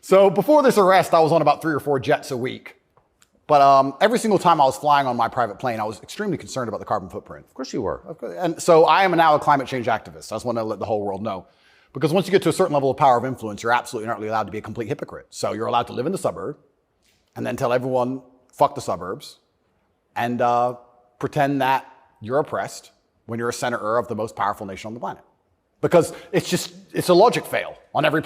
So before this arrest, I was on about 3 or 4 jets a week. But every single time I was flying on my private plane, I was extremely concerned about the carbon footprint. Of course you were. And so I am now a climate change activist. I just want to let the whole world know. Because once you get to a certain level of power of influence, you're absolutely not allowed to be a complete hypocrite. So you're allowed to live in the suburb and then tell everyone, fuck the suburbs, and pretend that you're oppressed when you're a senator of the most powerful nation on the planet. Because it's a logic fail on every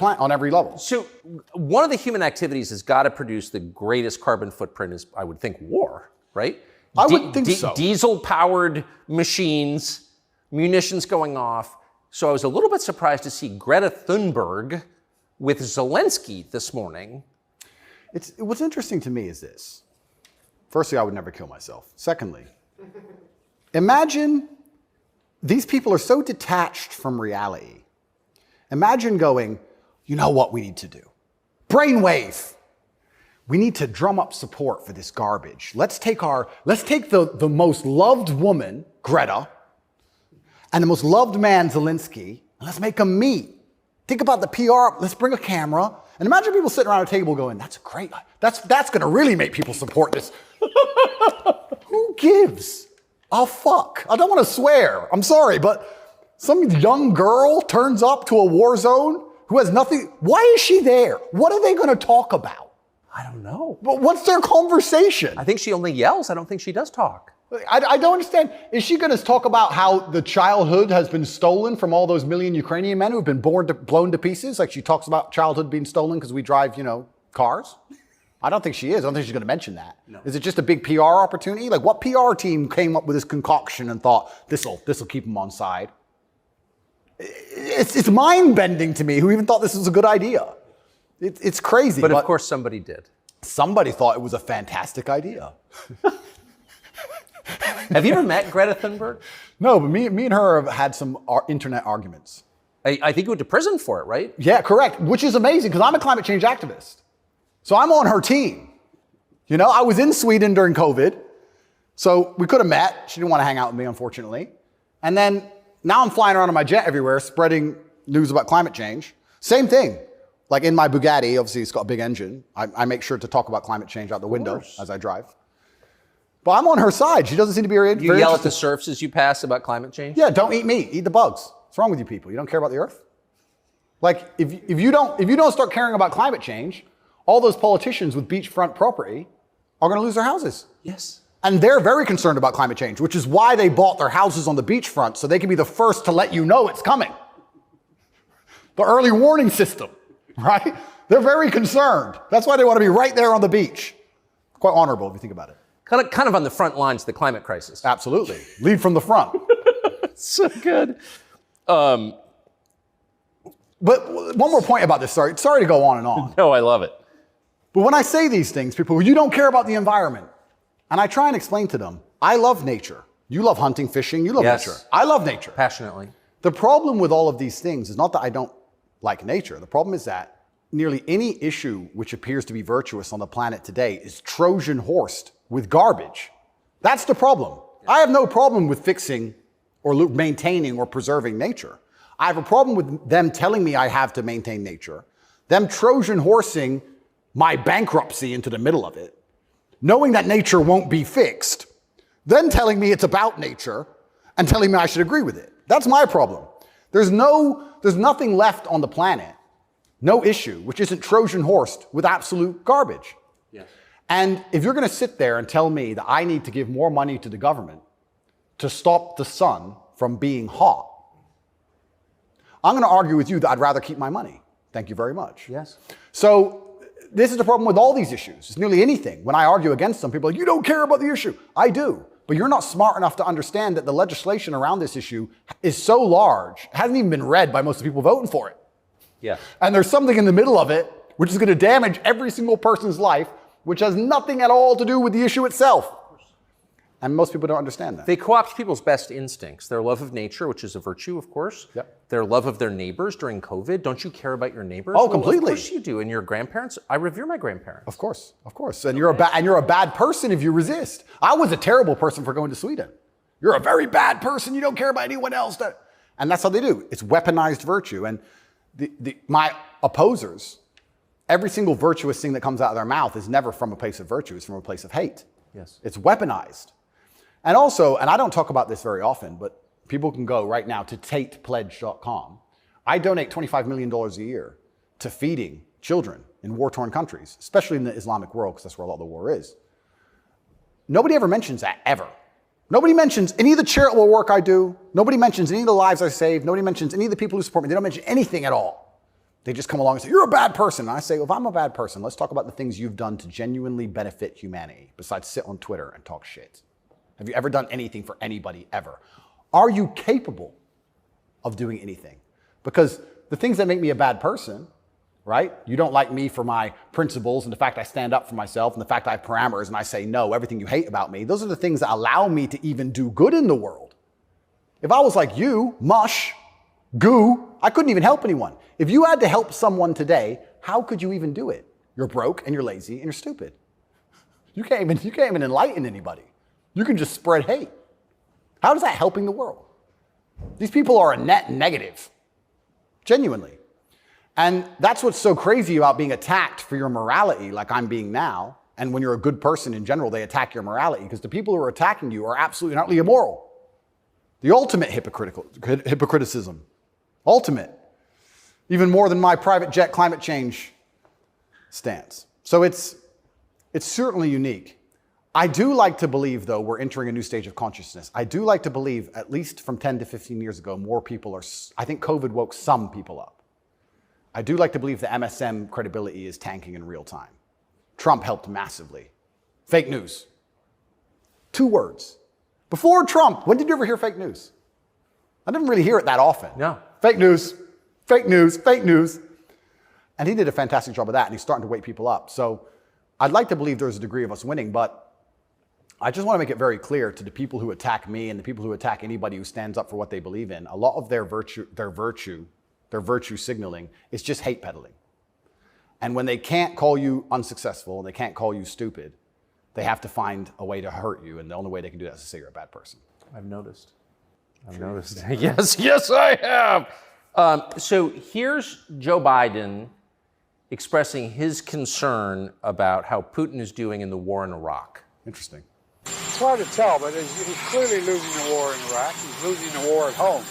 level. So one of the human activities has got to produce the greatest carbon footprint is, I would think, war, right? I would think so. Diesel-powered machines, munitions going off. So I was a little bit surprised to see Greta Thunberg with Zelensky this morning. What's interesting to me is this. Firstly, I would never kill myself. Secondly, imagine these people are so detached from reality. Imagine going, you know what we need to do? Brainwave. We need to drum up support for this garbage. Let's take the most loved woman, Greta, and the most loved man, Zelensky, and let's make them meet. Think about the PR. Let's bring a camera. And imagine people sitting around a table going, that's going to really make people support this. Who gives a fuck? I don't want to swear. I'm sorry, but some young girl turns up to a war zone who has nothing. Why is she there? What are they going to talk about? I don't know. But what's their conversation? I think she only yells. I don't think she does talk. I don't understand. Is she going to talk about how the childhood has been stolen from all those million Ukrainian men who have been blown to pieces? Like she talks about childhood being stolen because we drive, cars? I don't think she is. I don't think she's going to mention that. No. Is it just a big PR opportunity? Like what PR team came up with this concoction and thought, this'll keep them on side? It's mind-bending to me who even thought this was a good idea. It's crazy. But of course somebody did. Somebody thought it was a fantastic idea. Have you ever met Greta Thunberg? No, but me and her have had some internet arguments. I think you went to prison for it, right? Yeah, correct. Which is amazing because I'm a climate change activist. So I'm on her team. I was in Sweden during COVID. So we could have met. She didn't want to hang out with me, unfortunately. And then now I'm flying around on my jet everywhere, spreading news about climate change. Same thing. Like in my Bugatti, obviously it's got a big engine. I make sure to talk about climate change out the window as I drive. But I'm on her side. She doesn't seem to be very You yell at the serfs as you pass about climate change? Yeah, don't eat meat. Eat the bugs. What's wrong with you people? You don't care about the earth? Like, if you don't start caring about climate change, all those politicians with beachfront property are going to lose their houses. Yes. And they're very concerned about climate change, which is why they bought their houses on the beachfront, so they can be the first to let you know it's coming. The early warning system, right? They're very concerned. That's why they want to be right there on the beach. Quite honorable if you think about it. Kind of on the front lines of the climate crisis. Absolutely. Lead from the front. So good. But one more point about this. Sorry to go on and on. No, I love it. But when I say these things, people, you don't care about the environment. And I try and explain to them, I love nature. You love hunting, fishing, you love nature. I love nature. Passionately. The problem with all of these things is not that I don't like nature. The problem is that nearly any issue which appears to be virtuous on the planet today is Trojan horsed with garbage. That's the problem. I have no problem with fixing or maintaining or preserving nature. I have a problem with them telling me I have to maintain nature, them Trojan horsing my bankruptcy into the middle of it, knowing that nature won't be fixed, then telling me it's about nature and telling me I should agree with it. That's my problem. There's nothing left on the planet, no issue, which isn't Trojan horsed with absolute garbage. Yes. And if you're going to sit there and tell me that I need to give more money to the government to stop the sun from being hot, I'm going to argue with you that I'd rather keep my money. Thank you very much. Yes. So this is the problem with all these issues. It's nearly anything. When I argue against them, people are like, you don't care about the issue. I do. But you're not smart enough to understand that the legislation around this issue is so large, it hasn't even been read by most of the people voting for it. Yeah. And there's something in the middle of it which is going to damage every single person's life, which has nothing at all to do with the issue itself. And most people don't understand that. They co-opt people's best instincts, their love of nature, which is a virtue, of course. Yep. Their love of their neighbors during COVID. Don't you care about your neighbors? Oh, Well, completely. of course you do. And your grandparents? I revere my grandparents. Of course, of course. And you're a bad person if you resist. I was a terrible person for going to Sweden. You're a very bad person. You don't care about anyone else. And that's how they do. It's weaponized virtue. And my opposers, every single virtuous thing that comes out of their mouth is never from a place of virtue. It's from a place of hate. Yes. It's weaponized. And also, and I don't talk about this very often, but people can go right now to tatepledge.com. I donate $25 million a year to feeding children in war-torn countries, especially in the Islamic world, because that's where a lot of the war is. Nobody ever mentions that, ever. Nobody mentions any of the charitable work I do. Nobody mentions any of the lives I save. Nobody mentions any of the people who support me. They don't mention anything at all. They just come along and say, you're a bad person. And I say, well, if I'm a bad person, let's talk about the things you've done to genuinely benefit humanity, besides sit on Twitter and talk shit. Have you ever done anything for anybody, ever? Are you capable of doing anything? Because the things that make me a bad person, right? You don't like me for my principles and the fact I stand up for myself and the fact I have parameters and I say no, everything you hate about me. Those are the things that allow me to even do good in the world. If I was like you, mush, goo, I couldn't even help anyone. If you had to help someone today, how could you even do it? You're broke and you're lazy and you're stupid. You can't even enlighten anybody. You can just spread hate. How is that helping the world? These people are a net negative, genuinely. And that's what's so crazy about being attacked for your morality, like I'm being now. And when you're a good person in general, they attack your morality because the people who are attacking you are absolutely and utterly immoral. The ultimate hypocriticism. Ultimate. Even more than my private jet climate change stance. So it's certainly unique. I do like to believe, though, we're entering a new stage of consciousness. I do like to believe, at least from 10 to 15 years ago, more people are, I think COVID woke some people up. I do like to believe the MSM credibility is tanking in real time. Trump helped massively. Fake news. 2 words. Before Trump, when did you ever hear fake news? I didn't really hear it that often. No. Fake news, fake news, fake news. And he did a fantastic job of that, and he's starting to wake people up. So I'd like to believe there's a degree of us winning, but I just want to make it very clear to the people who attack me and the people who attack anybody who stands up for what they believe in, a lot of their virtue signaling is just hate peddling. And when they can't call you unsuccessful and they can't call you stupid, they have to find a way to hurt you. And the only way they can do that is to say you're a bad person. I've noticed. Yes, I have. So here's Joe Biden expressing his concern about how Putin is doing in the war in Iraq. Interesting. It's hard to tell, but he's clearly losing the war in Iraq. He's losing the war at home.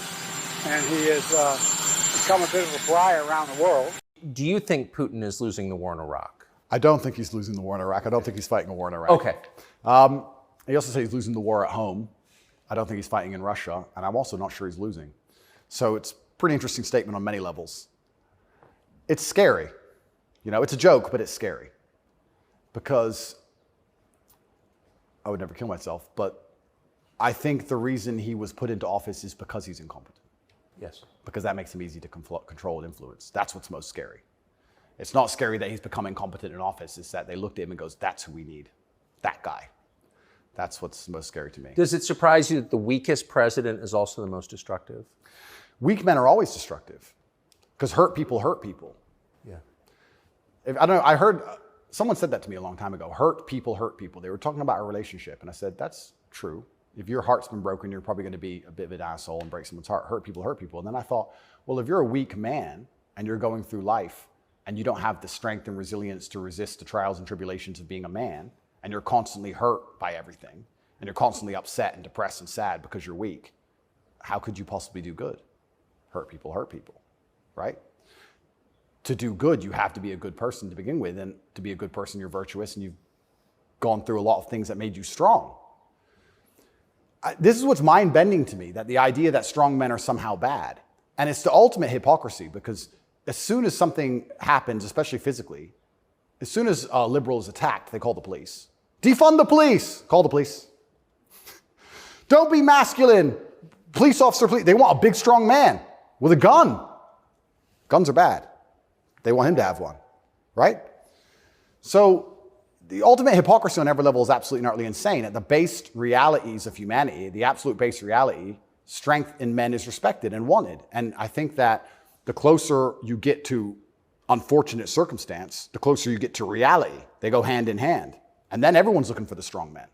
And he has become a bit of a pariah around the world. Do you think Putin is losing the war in Iraq? I don't think he's losing the war in Iraq. I don't think he's fighting a war in Iraq. Okay. He also says he's losing the war at home. I don't think he's fighting in Russia. And I'm also not sure he's losing. So it's a pretty interesting statement on many levels. It's scary. You know, it's a joke, but it's scary. Because I would never kill myself, but I think the reason he was put into office is because he's incompetent. Yes. Because that makes him easy to control and influence. That's what's most scary. It's not scary that he's become incompetent in office. It's that they looked at him and goes, that's who we need. That guy. That's what's most scary to me. Does it surprise you that the weakest president is also the most destructive? Weak men are always destructive because hurt people hurt people. Yeah. I don't know, I heard, someone said that to me a long time ago, hurt people hurt people. They were talking about a relationship and I said, that's true. If your heart's been broken, you're probably going to be a bit of an asshole and break someone's heart. Hurt people hurt people. And then I thought, well, if you're a weak man and you're going through life and you don't have the strength and resilience to resist the trials and tribulations of being a man, and you're constantly hurt by everything, and you're constantly upset and depressed and sad because you're weak, how could you possibly do good? Hurt people, right? To do good, you have to be a good person to begin with, and to be a good person, you're virtuous, and you've gone through a lot of things that made you strong. This is what's mind-bending to me, that the idea that strong men are somehow bad. And it's the ultimate hypocrisy, because as soon as something happens, especially physically, as soon as a liberal is attacked, they call the police. Defund the police! Call the police. Don't be masculine. Police officer, please. They want a big, strong man with a gun. Guns are bad. They want him to have one, right? So the ultimate hypocrisy on every level is absolutely and utterly insane. At the base realities of humanity, the absolute base reality, strength in men is respected and wanted. And I think that the closer you get to unfortunate circumstance, the closer you get to reality. They go hand in hand. And then everyone's looking for the strong men.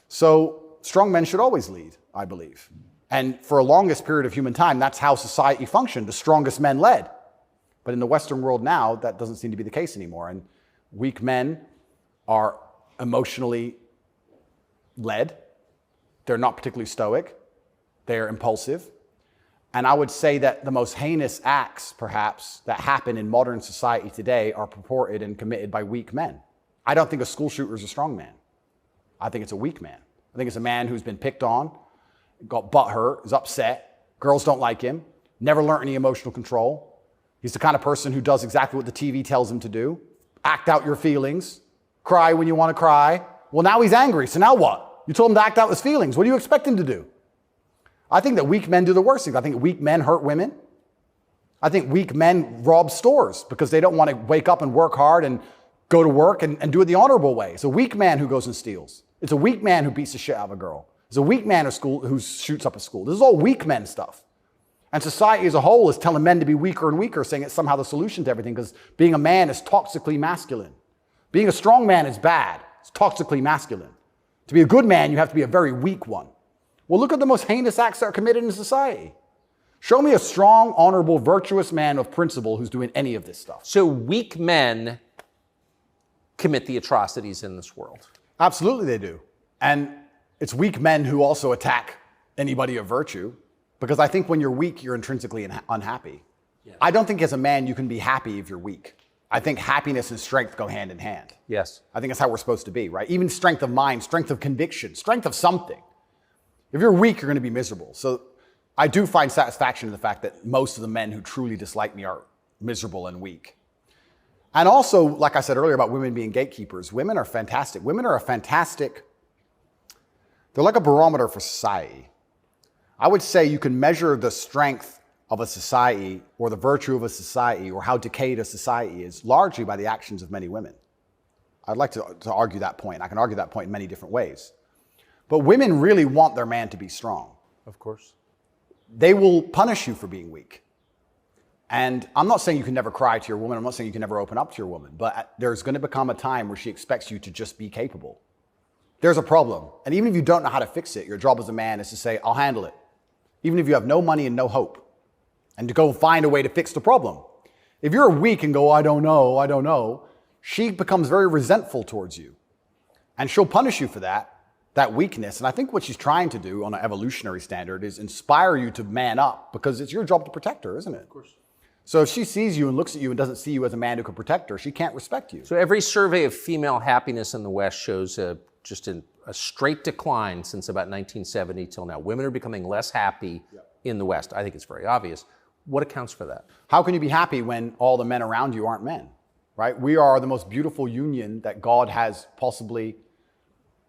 So strong men should always lead, I believe. And for a longest period of human time, that's how society functioned. The strongest men led. But in the Western world now, that doesn't seem to be the case anymore. And weak men are emotionally led. They're not particularly stoic. They're impulsive. And I would say that the most heinous acts, perhaps, that happen in modern society today are purported and committed by weak men. I don't think a school shooter is a strong man. I think it's a weak man. I think it's a man who's been picked on, got butt hurt, is upset, girls don't like him, never learned any emotional control. He's the kind of person who does exactly what the TV tells him to do. Act out your feelings, cry when you want to cry. Well, now he's angry, so now what? You told him to act out his feelings. What do you expect him to do? I think that weak men do the worst things. I think weak men hurt women. I think weak men rob stores because they don't want to wake up and work hard and go to work and do it the honorable way. It's a weak man who goes and steals. It's a weak man who beats the shit out of a girl. It's a weak man who shoots up a school. This is all weak men stuff. And society as a whole is telling men to be weaker and weaker, saying it's somehow the solution to everything because being a man is toxically masculine. Being a strong man is bad. It's toxically masculine. To be a good man, you have to be a very weak one. Well, look at the most heinous acts that are committed in society. Show me a strong, honorable, virtuous man of principle who's doing any of this stuff. So weak men commit the atrocities in this world. Absolutely they do. And it's weak men who also attack anybody of virtue, because I think when you're weak, you're intrinsically unhappy. Yeah. I don't think as a man you can be happy if you're weak. I think happiness and strength go hand in hand. Yes. I think that's how we're supposed to be, right? Even strength of mind, strength of conviction, strength of something. If you're weak, you're going to be miserable. So I do find satisfaction in the fact that most of the men who truly dislike me are miserable and weak. And also, like I said earlier about women being gatekeepers, women are fantastic. Women are they're like a barometer for society. I would say you can measure the strength of a society or the virtue of a society or how decayed a society is largely by the actions of many women. I'd like to argue that point. I can argue that point in many different ways. But women really want their man to be strong. Of course. They will punish you for being weak. And I'm not saying you can never cry to your woman. I'm not saying you can never open up to your woman. But there's going to become a time where she expects you to just be capable. There's a problem. And even if you don't know how to fix it, your job as a man is to say, I'll handle it. Even if you have no money and no hope. And to go find a way to fix the problem. If you're weak and go, I don't know, she becomes very resentful towards you. And she'll punish you for that weakness. And I think what she's trying to do on an evolutionary standard is inspire you to man up, because it's your job to protect her, isn't it? Of course. So if she sees you and looks at you and doesn't see you as a man who can protect her, she can't respect you. So every survey of female happiness in the West shows just a straight decline since about 1970 till now. Women are becoming less happy in the West. I think it's very obvious. What accounts for that? How can you be happy when all the men around you aren't men, right? We are the most beautiful union that God has possibly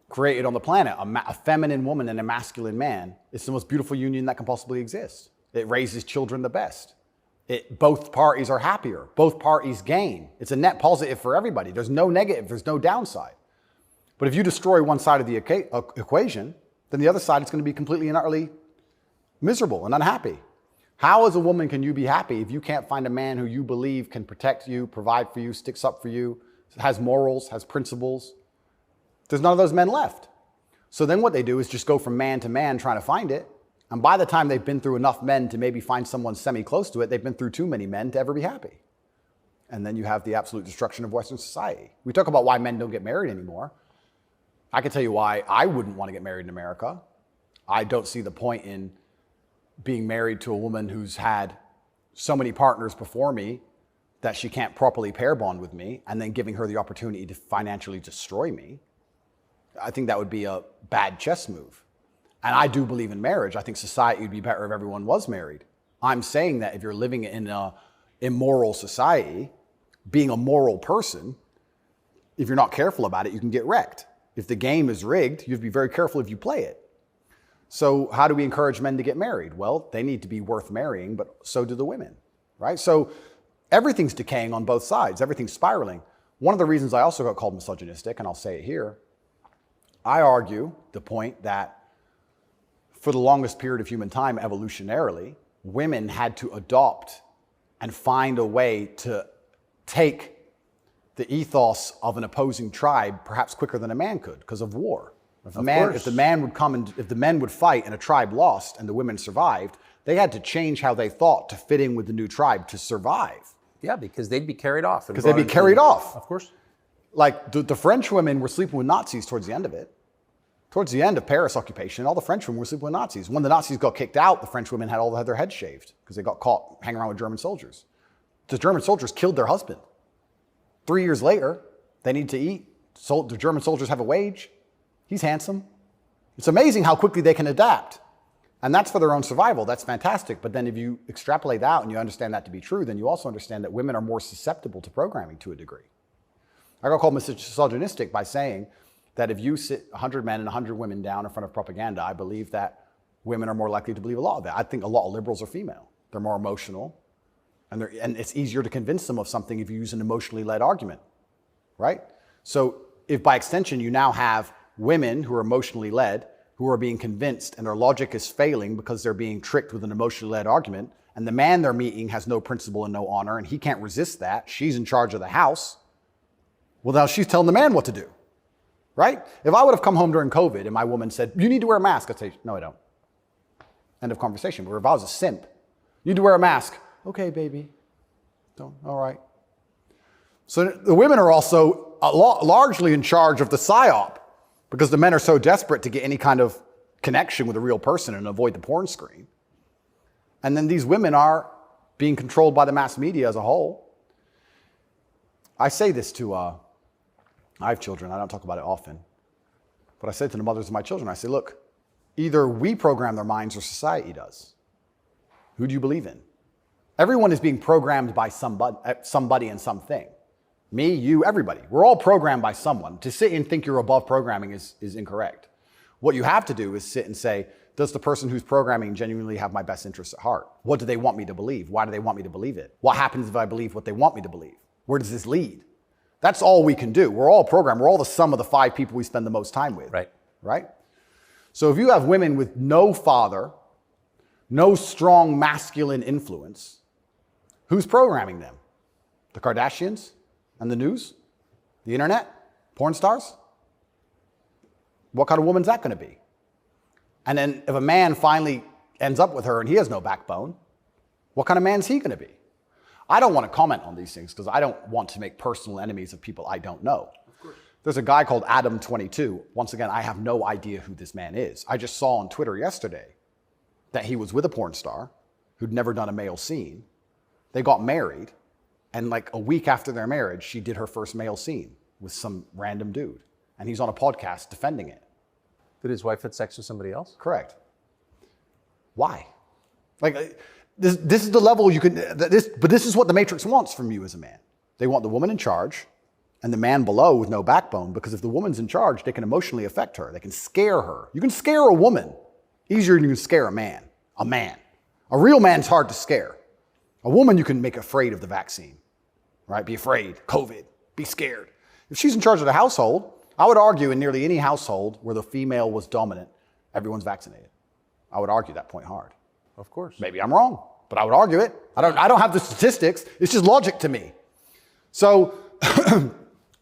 created on the planet. A feminine woman and a masculine man. It's the most beautiful union that can possibly exist. It raises children the best. Both parties are happier. Both parties gain. It's a net positive for everybody. There's no negative. There's no downside. But if you destroy one side of the equation, then the other side is going to be completely and utterly miserable and unhappy. How as a woman can you be happy if you can't find a man who you believe can protect you, provide for you, sticks up for you, has morals, has principles? There's none of those men left. So then what they do is just go from man to man trying to find it. And by the time they've been through enough men to maybe find someone semi-close to it, they've been through too many men to ever be happy. And then you have the absolute destruction of Western society. We talk about why men don't get married anymore. I can tell you why I wouldn't want to get married in America. I don't see the point in being married to a woman who's had so many partners before me that she can't properly pair bond with me and then giving her the opportunity to financially destroy me. I think that would be a bad chess move. And I do believe in marriage. I think society would be better if everyone was married. I'm saying that if you're living in an immoral society, being a moral person, if you're not careful about it, you can get wrecked. If the game is rigged, you have to be very careful if you play it. So how do we encourage men to get married? Well, they need to be worth marrying, but so do the women, right? So everything's decaying on both sides. Everything's spiraling. One of the reasons I also got called misogynistic, and I'll say it here, I argue the point that for the longest period of human time, evolutionarily, women had to adopt and find a way to take the ethos of an opposing tribe perhaps quicker than a man could because of war. If the men would fight and a tribe lost and the women survived, they had to change how they thought to fit in with the new tribe to survive. Yeah, because they'd be carried off. Because they'd be carried off. Of course. Like the French women were sleeping with Nazis towards the end of it. Towards the end of Paris occupation, all the French women were sleeping with Nazis. When the Nazis got kicked out, the French women had their heads shaved because they got caught hanging around with German soldiers. The German soldiers killed their husband. 3 years later, they need to eat. So the German soldiers have a wage. He's handsome. It's amazing how quickly they can adapt. And that's for their own survival. That's fantastic. But then if you extrapolate that out and you understand that to be true, then you also understand that women are more susceptible to programming to a degree. I got called misogynistic by saying that if you sit 100 men and 100 women down in front of propaganda, I believe that women are more likely to believe a lot of that. I think a lot of liberals are female. They're more emotional, and it's easier to convince them of something if you use an emotionally led argument, right? So if by extension you now have women who are emotionally led, who are being convinced and their logic is failing because they're being tricked with an emotionally led argument, and the man they're meeting has no principle and no honor, and he can't resist that, she's in charge of the house, well now she's telling the man what to do. Right? If I would have come home during COVID and my woman said, you need to wear a mask, I'd say, no, I don't. End of conversation. But if I was a simp, you need to wear a mask. Okay, baby. Don't. All right. So the women are also largely in charge of the psyop because the men are so desperate to get any kind of connection with a real person and avoid the porn screen. And then these women are being controlled by the mass media as a whole. I say this to I have children. I don't talk about it often. But I said to the mothers of my children, I say, look, either we program their minds or society does. Who do you believe in? Everyone is being programmed by somebody and something. Me, you, everybody. We're all programmed by someone. To sit and think you're above programming is incorrect. What you have to do is sit and say, does the person who's programming genuinely have my best interests at heart? What do they want me to believe? Why do they want me to believe it? What happens if I believe what they want me to believe? Where does this lead? That's all we can do. We're all programmed. We're all the sum of the 5 people we spend the most time with. Right. Right? So if you have women with no father, no strong masculine influence, who's programming them? The Kardashians and the news? The internet? Porn stars? What kind of woman's that going to be? And then if a man finally ends up with her and he has no backbone, what kind of man is he going to be? I don't want to comment on these things because I don't want to make personal enemies of people I don't know. There's a guy called Adam22. Once again, I have no idea who this man is. I just saw on Twitter yesterday that he was with a porn star who'd never done a male scene. They got married, and like a week after their marriage, she did her first male scene with some random dude. And he's on a podcast defending it. Did his wife have sex with somebody else? Correct. Why? Like, this is the level you can, but this is what the Matrix wants from you as a man. They want the woman in charge and the man below with no backbone, because if the woman's in charge, they can emotionally affect her. They can scare her. You can scare a woman easier than you can scare a man. A man. A real man's hard to scare. A woman you can make afraid of the vaccine, right? Be afraid, COVID, be scared. If she's in charge of the household, I would argue in nearly any household where the female was dominant, everyone's vaccinated. I would argue that point hard. Of course. Maybe I'm wrong, but I would argue it. I don't have the statistics. It's just logic to me. So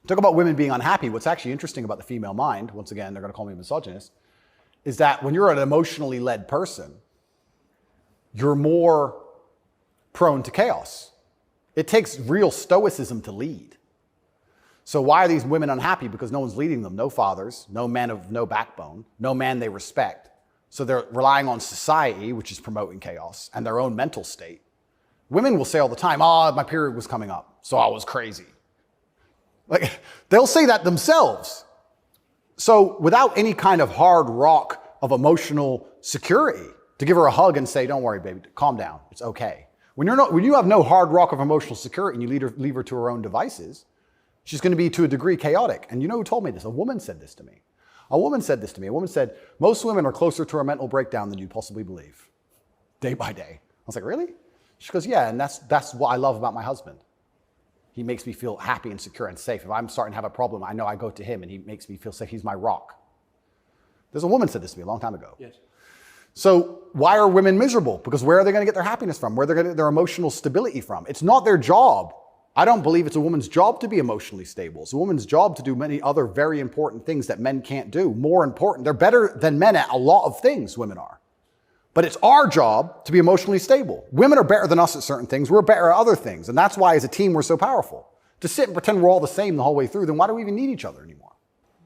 talk about women being unhappy. What's actually interesting about the female mind, once again, they're going to call me a misogynist, is that when you're an emotionally led person, you're more prone to chaos. It takes real stoicism to lead. So why are these women unhappy? Because no one's leading them. No fathers, no men of no backbone, no man they respect. So they're relying on society, which is promoting chaos, and their own mental state. Women will say all the time, my period was coming up, so I was crazy. Like, they'll say that themselves. So without any kind of hard rock of emotional security, to give her a hug and say, don't worry, baby, calm down, it's okay. When you have no hard rock of emotional security and you leave her to her own devices, she's going to be to a degree chaotic. And you know who told me this? A woman said this to me. A woman said, most women are closer to a mental breakdown than you possibly believe, day by day. I was like, really? She goes, yeah, and that's what I love about my husband. He makes me feel happy and secure and safe. If I'm starting to have a problem, I know I go to him and he makes me feel safe. He's my rock. There's a woman said this to me a long time ago. Yes. So why are women miserable? Because where are they going to get their happiness from? Where are they going to get their emotional stability from? It's not their job. I don't believe it's a woman's job to be emotionally stable. It's a woman's job to do many other very important things that men can't do. More important. They're better than men at a lot of things, women are. But it's our job to be emotionally stable. Women are better than us at certain things. We're better at other things. And that's why as a team, we're so powerful. To sit and pretend we're all the same the whole way through, then why do we even need each other anymore?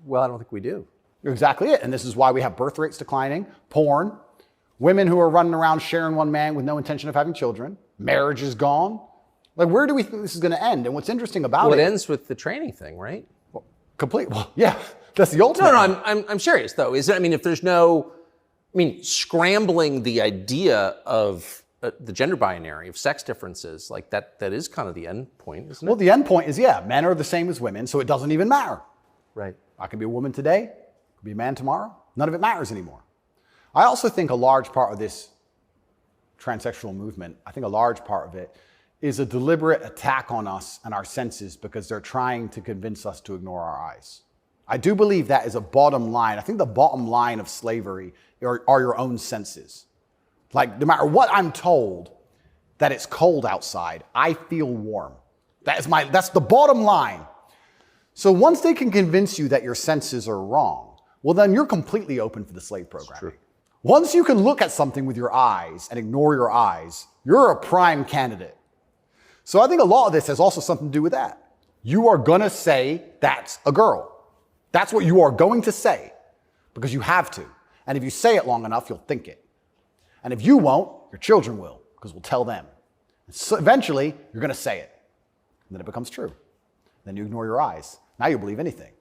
Well, I don't think we do. You're exactly it. And this is why we have birth rates declining, porn, women who are running around sharing one man with no intention of having children, marriage is gone. Like, where do we think this is going to end? And what's interesting about it ends with the training thing, right? Well, yeah, that's the ultimate. No, I'm serious though. If there's no, scrambling the idea of the gender binary, of sex differences, like that is kind of the end point, isn't it? Well, the end point is, men are the same as women, so it doesn't even matter. Right. I can be a woman today, I can be a man tomorrow. None of it matters anymore. I also think a large part of this transsexual movement, I think a large part of it is a deliberate attack on us and our senses because they're trying to convince us to ignore our eyes. I do believe that is a bottom line. I think the bottom line of slavery are your own senses. Like, no matter what I'm told that it's cold outside, I feel warm. That's the bottom line. So once they can convince you that your senses are wrong, well, then you're completely open for the slave programming. Once you can look at something with your eyes and ignore your eyes, you're a prime candidate. So I think a lot of this has also something to do with that. You are going to say that's a girl. That's what you are going to say because you have to. And if you say it long enough, you'll think it. And if you won't, your children will because we'll tell them. So eventually, you're going to say it. And then it becomes true. Then you ignore your eyes. Now you'll believe anything,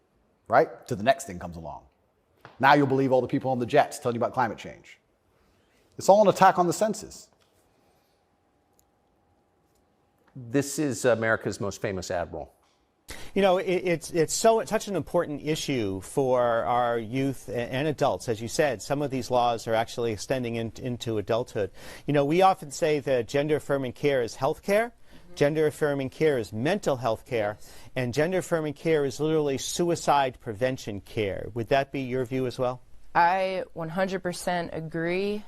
right? Till the next thing comes along. Now you'll believe all the people on the jets telling you about climate change. It's all an attack on the senses. This is America's most famous admiral. It's such an important issue for our youth and adults. As you said, some of these laws are actually extending into adulthood. We often say that gender-affirming care is health care, gender-affirming care is mental health care, and gender-affirming care is literally suicide prevention care. Would that be your view as well? I 100% agree.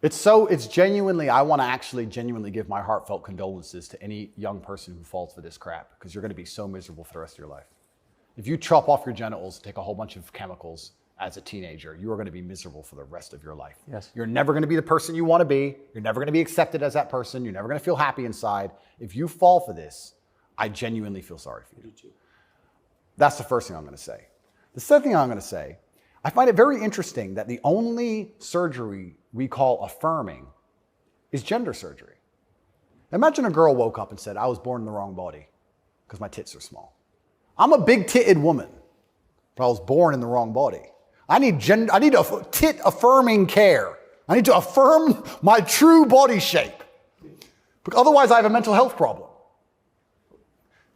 It's genuinely, I want to actually genuinely give my heartfelt condolences to any young person who falls for this crap, because you're going to be so miserable for the rest of your life. If you chop off your genitals, take a whole bunch of chemicals as a teenager, you are going to be miserable for the rest of your life. Yes. You're never going to be the person you want to be. You're never going to be accepted as that person. You're never going to feel happy inside. If you fall for this, I genuinely feel sorry for you. That's the first thing I'm going to say. The second thing I'm going to say, I find it very interesting that the only surgery we call affirming is gender surgery. Imagine a girl woke up and said, I was born in the wrong body because my tits are small. I'm a big-titted woman, but I was born in the wrong body. I need tit affirming care. I need to affirm my true body shape. Because otherwise I have a mental health problem.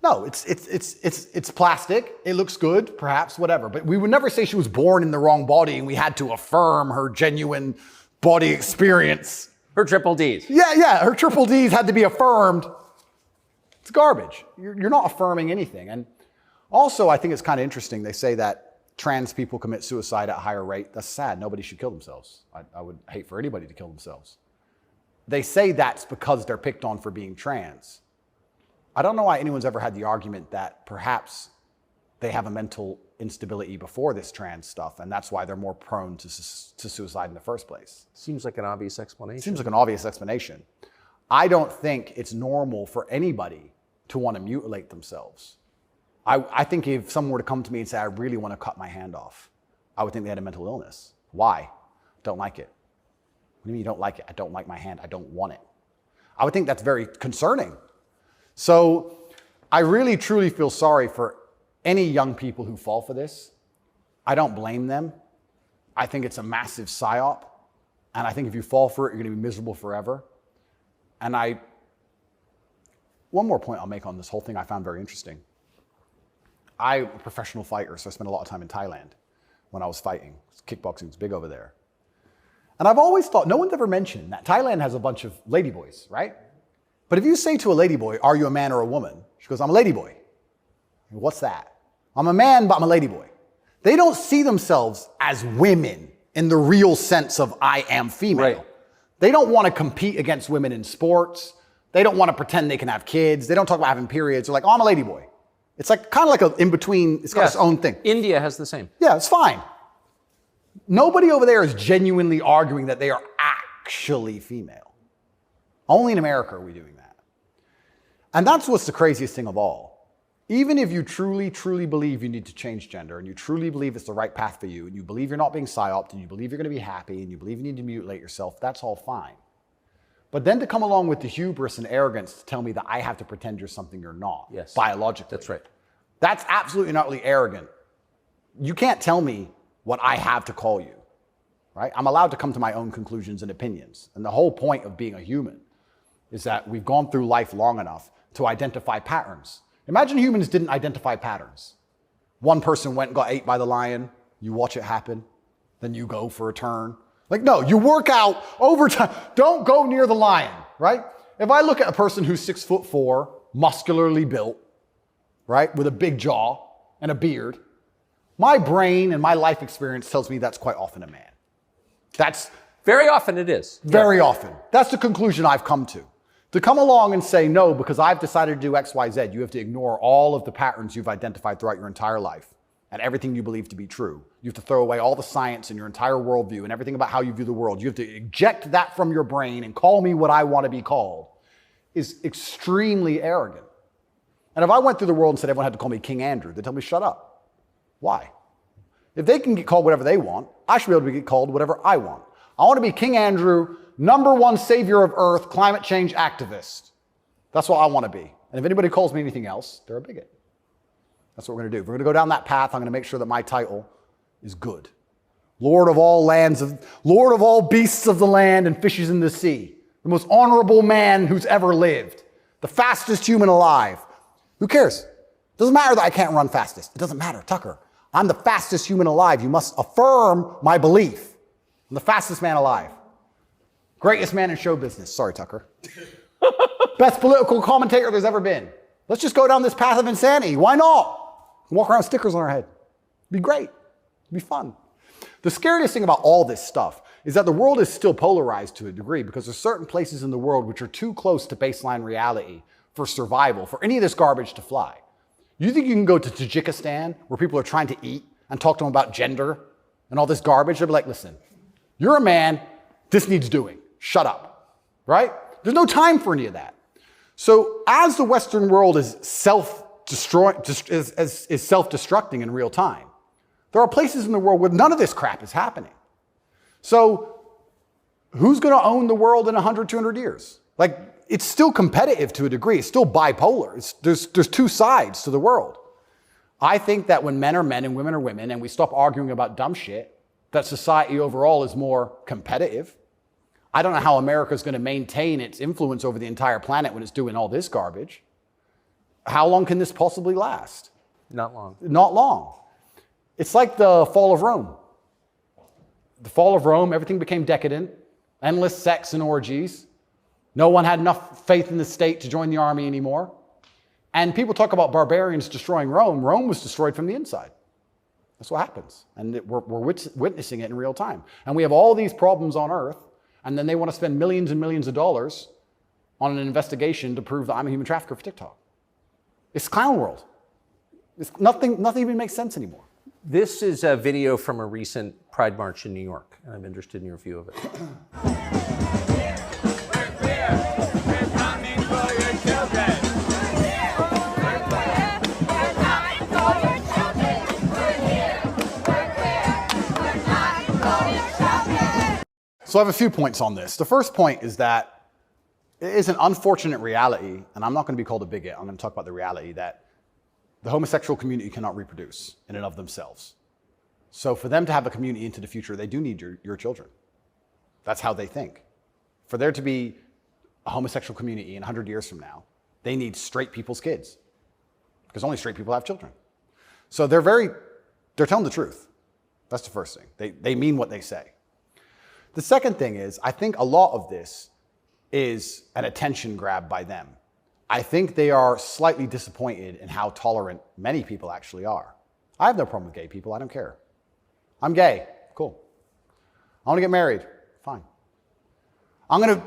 No, it's plastic. It looks good, perhaps, whatever. But we would never say she was born in the wrong body and we had to affirm her genuine body experience. Her triple Ds. Yeah, her triple Ds had to be affirmed. It's garbage. You're not affirming anything. And also, I think it's kind of interesting. They say that trans people commit suicide at a higher rate. That's sad. Nobody should kill themselves. I would hate for anybody to kill themselves. They say that's because they're picked on for being trans. I don't know why anyone's ever had the argument that perhaps they have a mental instability before this trans stuff, and that's why they're more prone to suicide in the first place. Seems like an obvious explanation. Seems like an obvious explanation. I don't think it's normal for anybody to want to mutilate themselves. I think if someone were to come to me and say, I really want to cut my hand off, I would think they had a mental illness. Why? Don't like it. What do you mean you don't like it? I don't like my hand. I don't want it. I would think that's very concerning. So I really, truly feel sorry for any young people who fall for this. I don't blame them. I think it's a massive psyop. And I think if you fall for it, you're going to be miserable forever. And one more point I'll make on this whole thing I found very interesting. I'm a professional fighter, so I spent a lot of time in Thailand when I was fighting. Kickboxing was big over there. And I've always thought, no one's ever mentioned that Thailand has a bunch of ladyboys, right? But if you say to a ladyboy, are you a man or a woman? She goes, I'm a ladyboy. What's that? I'm a man, but I'm a ladyboy. They don't see themselves as women in the real sense of I am female. Right. They don't want to compete against women in sports. They don't want to pretend they can have kids. They don't talk about having periods. They're like, oh, I'm a ladyboy. It's like kind of like an in-between, it's got its own thing. India has the same. Yeah, it's fine. Nobody over there is genuinely arguing that they are actually female. Only in America are we doing that. And that's what's the craziest thing of all. Even if you truly, truly believe you need to change gender, and you truly believe it's the right path for you, and you believe you're not being psyoped, and you believe you're going to be happy, and you believe you need to mutilate yourself, that's all fine. But then to come along with the hubris and arrogance to tell me that I have to pretend you're something you're not, yes, biologically. That's right. That's absolutely not really arrogant. You can't tell me what I have to call you, right? I'm allowed to come to my own conclusions and opinions. And the whole point of being a human is that we've gone through life long enough to identify patterns. Imagine humans didn't identify patterns. One person went and got ate by the lion. You watch it happen. Then you go for a turn. Like, no, you work out over time. Don't go near the lion, right? If I look at a person who's 6'4", muscularly built, right, with a big jaw and a beard, my brain and my life experience tells me that's quite often a man. That's very often it is. Very often. That's the conclusion I've come to. To come along and say, no, because I've decided to do X, Y, Z, you have to ignore all of the patterns you've identified throughout your entire life and everything you believe to be true. You have to throw away all the science and your entire worldview and everything about how you view the world. You have to eject that from your brain and call me what I want to be called is extremely arrogant. And if I went through the world and said everyone had to call me King Andrew, they'd tell me, shut up. Why? If they can get called whatever they want, I should be able to get called whatever I want. I want to be King Andrew, #1 savior of Earth, climate change activist. That's what I want to be. And if anybody calls me anything else, they're a bigot. That's what we're going to do. If we're going to go down that path, I'm going to make sure that my title is good. Lord of all beasts of the land and fishes in the sea. The most honorable man who's ever lived. The fastest human alive. Who cares? Doesn't matter that I can't run fastest. It doesn't matter, Tucker. I'm the fastest human alive. You must affirm my belief. I'm the fastest man alive. Greatest man in show business. Sorry, Tucker. Best political commentator there's ever been. Let's just go down this path of insanity. Why not? Walk around with stickers on our head. It'd be great. It'd be fun. The scariest thing about all this stuff is that the world is still polarized to a degree because there's certain places in the world which are too close to baseline reality for survival, for any of this garbage to fly. You think you can go to Tajikistan where people are trying to eat and talk to them about gender and all this garbage? They'll be like, listen, you're a man, this needs doing. Shut up, right? There's no time for any of that. So as the Western world is self-destructing in real time, there are places in the world where none of this crap is happening. So who's going to own the world in 100, 200 years? Like, it's still competitive to a degree. It's still bipolar. There's two sides to the world. I think that when men are men and women are women and we stop arguing about dumb shit, that society overall is more competitive. I don't know how America's going to maintain its influence over the entire planet when it's doing all this garbage. How long can this possibly last? Not long. Not long. It's like the fall of Rome. The fall of Rome, everything became decadent. endless sex and orgies. No one had enough faith in the state to join the army anymore. And people talk about barbarians destroying Rome. Rome was destroyed from the inside. That's what happens. And we're witnessing it in real time. And we have all these problems on Earth, and then they want to spend millions and millions of dollars on an investigation to prove that I'm a human trafficker for TikTok. It's clown world. Nothing even makes sense anymore. This is a video from a recent Pride March in New York, and I'm interested in your view of it. So I have a few points on this. The first point is that it is an unfortunate reality, and I'm not going to be called a bigot. I'm going to talk about the reality that the homosexual community cannot reproduce in and of themselves. So for them to have a community into the future, they do need your children. That's how they think. For there to be a homosexual community in 100 years from now, they need straight people's kids, because only straight people have children. So they're telling the truth. That's the first thing. They mean what they say. The second thing is, I think a lot of this is an attention grab by them. I think they are slightly disappointed in how tolerant many people actually are. I have no problem with gay people. I don't care. I'm gay. Cool. I want to get married. Fine. I'm going to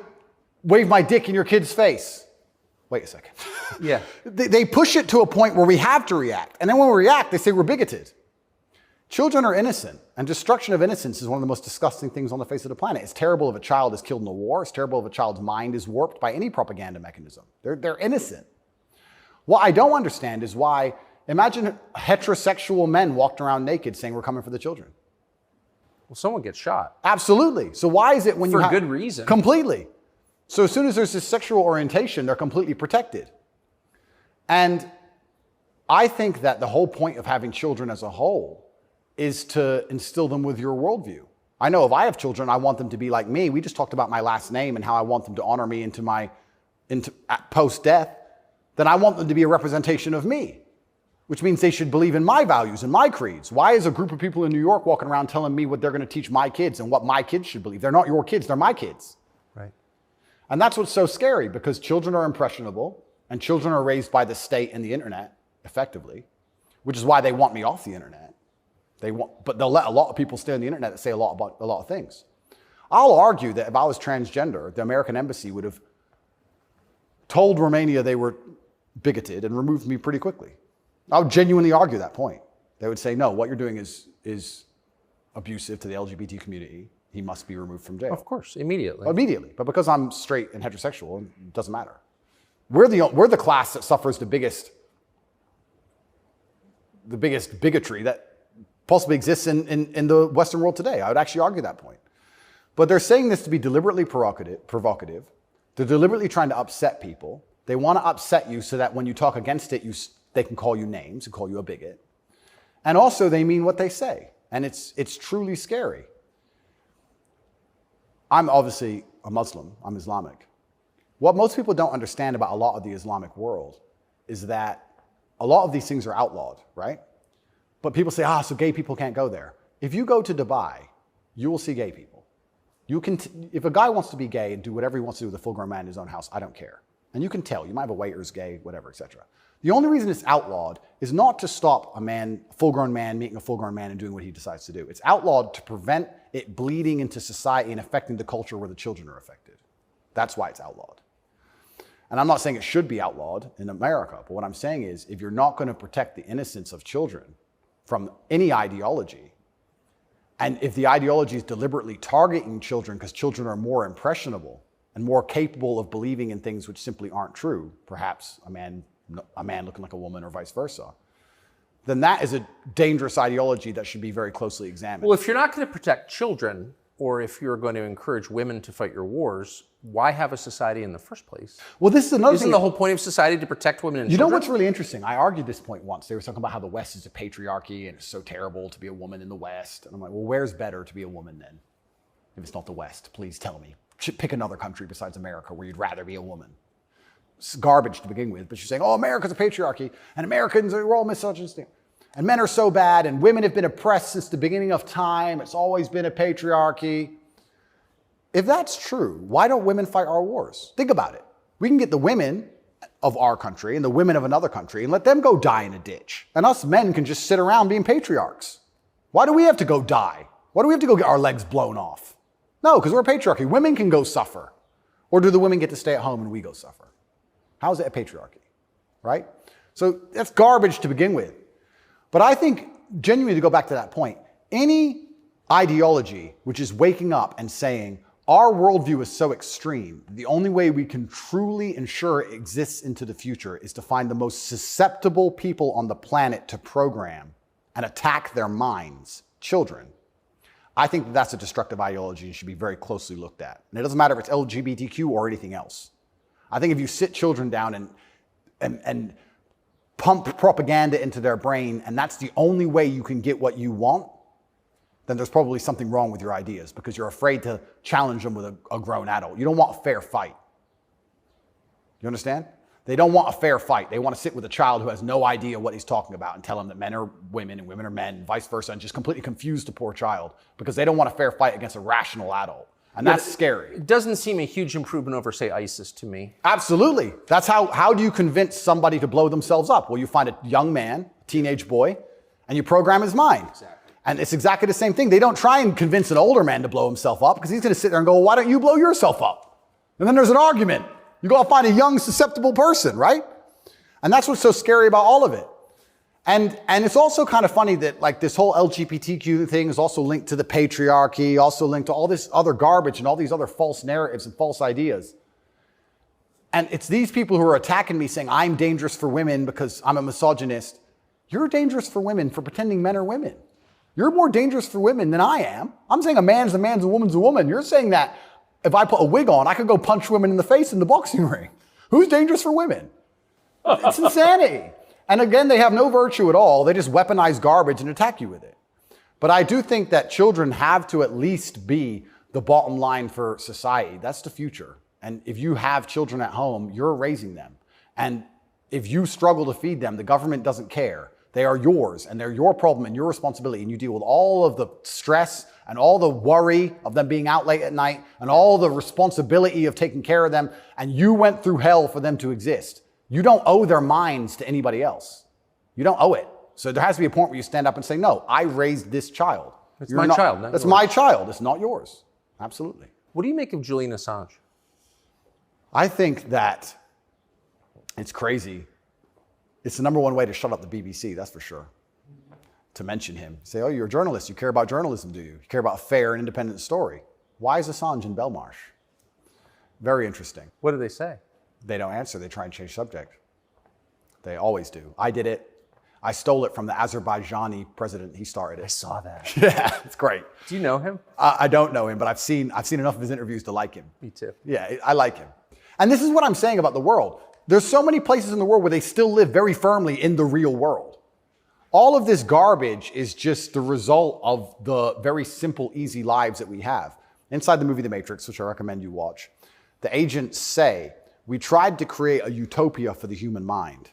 wave my dick in your kid's face. Wait a second. Yeah. They push it to a point where we have to react. And then when we react, they say we're bigoted. Children are innocent, and destruction of innocence is one of the most disgusting things on the face of the planet. It's terrible if a child is killed in a war. It's terrible if a child's mind is warped by any propaganda mechanism. They're innocent. What I don't understand is why, imagine heterosexual men walked around naked saying we're coming for the children. Well, someone gets shot. Absolutely. So why is it when you For good reason. Completely. So as soon as there's this sexual orientation, they're completely protected. And I think that the whole point of having children as a whole is to instill them with your worldview. I know if I have children, I want them to be like me. We just talked about my last name and how I want them to honor me into post-death. Then I want them to be a representation of me, which means they should believe in my values and my creeds. Why is a group of people in New York walking around telling me what they're going to teach my kids and what my kids should believe? They're not your kids, they're my kids. Right. And that's what's so scary, because children are impressionable and children are raised by the state and the internet, effectively, which is why they want me off the internet. But they'll let a lot of people stay on the internet that say a lot about a lot of things. I'll argue that if I was transgender, the American embassy would have told Romania they were bigoted and removed me pretty quickly. I would genuinely argue that point. They would say, no, what you're doing is abusive to the LGBT community. He must be removed from jail. Of course, immediately. Immediately. But because I'm straight and heterosexual, it doesn't matter. We're the class that suffers the biggest bigotry that possibly exists in the Western world today. I would actually argue that point. But they're saying this to be deliberately provocative. They're deliberately trying to upset people. They want to upset you so that when you talk against it, they can call you names and call you a bigot. And also they mean what they say. And it's truly scary. I'm obviously a Muslim. I'm Islamic. What most people don't understand about a lot of the Islamic world is that a lot of these things are outlawed, right? But people say, so gay people can't go there. If you go to Dubai, you will see gay people. If a guy wants to be gay and do whatever he wants to do with a full-grown man in his own house, I don't care. And you can tell. You might have a waiter who's gay, whatever, etc. The only reason it's outlawed is not to stop a full-grown man meeting a full-grown man and doing what he decides to do. It's outlawed to prevent it bleeding into society and affecting the culture where the children are affected. That's why it's outlawed. And I'm not saying it should be outlawed in America, but what I'm saying is if you're not going to protect the innocence of children from any ideology, and if the ideology is deliberately targeting children because children are more impressionable and more capable of believing in things which simply aren't true, perhaps a man looking like a woman or vice versa, then that is a dangerous ideology that should be very closely examined. Well, if you're not going to protect children, or if you're going to encourage women to fight your wars, why have a society in the first place? Well, this is another Isn't thing. the whole point of society to protect women and You children? know what's really interesting? I argued this point once. They were talking about how the West is a patriarchy and it's so terrible to be a woman in the West. And I'm like, well, where's better to be a woman then? If it's not the West, please tell me. Pick another country besides America where you'd rather be a woman. It's garbage to begin with, but you're saying, America's a patriarchy and Americans are all misogynistic. And men are so bad and women have been oppressed since the beginning of time. It's always been a patriarchy. if that's true, why don't women fight our wars? Think about it. We can get the women of our country and the women of another country and let them go die in a ditch. And us men can just sit around being patriarchs. Why do we have to go die? Why do we have to go get our legs blown off? No, because we're a patriarchy. Women can go suffer. Or do the women get to stay at home and we go suffer? How is it a patriarchy? Right? So that's garbage to begin with. But I think, genuinely, to go back to that point, any ideology which is waking up and saying, our worldview is so extreme, the only way we can truly ensure it exists into the future is to find the most susceptible people on the planet to program and attack their minds, children. I think that's a destructive ideology and should be very closely looked at. And it doesn't matter if it's LGBTQ or anything else. I think if you sit children down and pump propaganda into their brain, and that's the only way you can get what you want, then there's probably something wrong with your ideas because you're afraid to challenge them with a grown adult. You don't want a fair fight. You understand? They don't want a fair fight. They want to sit with a child who has no idea what he's talking about and tell him that men are women and women are men, and vice versa, and just completely confuse the poor child because they don't want a fair fight against a rational adult. And that's scary. It doesn't seem a huge improvement over, say, ISIS to me. Absolutely. That's how do you convince somebody to blow themselves up? Well, you find a young man, teenage boy, and you program his mind. Exactly. And it's exactly the same thing. They don't try and convince an older man to blow himself up because he's going to sit there and go, well, why don't you blow yourself up? And then there's an argument. You go find a young, susceptible person, right? And that's what's so scary about all of it. And it's also kind of funny that like this whole LGBTQ thing is also linked to the patriarchy, also linked to all this other garbage and all these other false narratives and false ideas. And it's these people who are attacking me saying I'm dangerous for women because I'm a misogynist. You're dangerous for women for pretending men are women. You're more dangerous for women than I am. I'm saying a man's a man, a woman's a woman. You're saying that if I put a wig on, I could go punch women in the face in the boxing ring. Who's dangerous for women? It's insanity. And again, they have no virtue at all. They just weaponize garbage and attack you with it. But I do think that children have to at least be the bottom line for society. That's the future. And if you have children at home, you're raising them. And if you struggle to feed them, the government doesn't care. They are yours, and they're your problem and your responsibility, and you deal with all of the stress and all the worry of them being out late at night and all the responsibility of taking care of them, and you went through hell for them to exist. You don't owe their minds to anybody else. You don't owe it. So there has to be a point where you stand up and say, no, I raised this child. It's my child. That's my child. It's not yours. Absolutely. What do you make of Julian Assange? I think that it's crazy. It's the number one way to shut up the BBC, that's for sure. To mention him. Say, oh, you're a journalist. You care about journalism, do you? You care about a fair and independent story. Why is Assange in Belmarsh? Very interesting. What do they say? They don't answer. They try and change subject. They always do. I did it. I stole it from the Azerbaijani president. He started it. I saw that. Yeah, it's great. Do you know him? I don't know him, but I've seen enough of his interviews to like him. Me too. Yeah, I like him. And this is what I'm saying about the world. There's so many places in the world where they still live very firmly in the real world. All of this garbage is just the result of the very simple, easy lives that we have. Inside the movie The Matrix, which I recommend you watch, the agents say, we tried to create a utopia for the human mind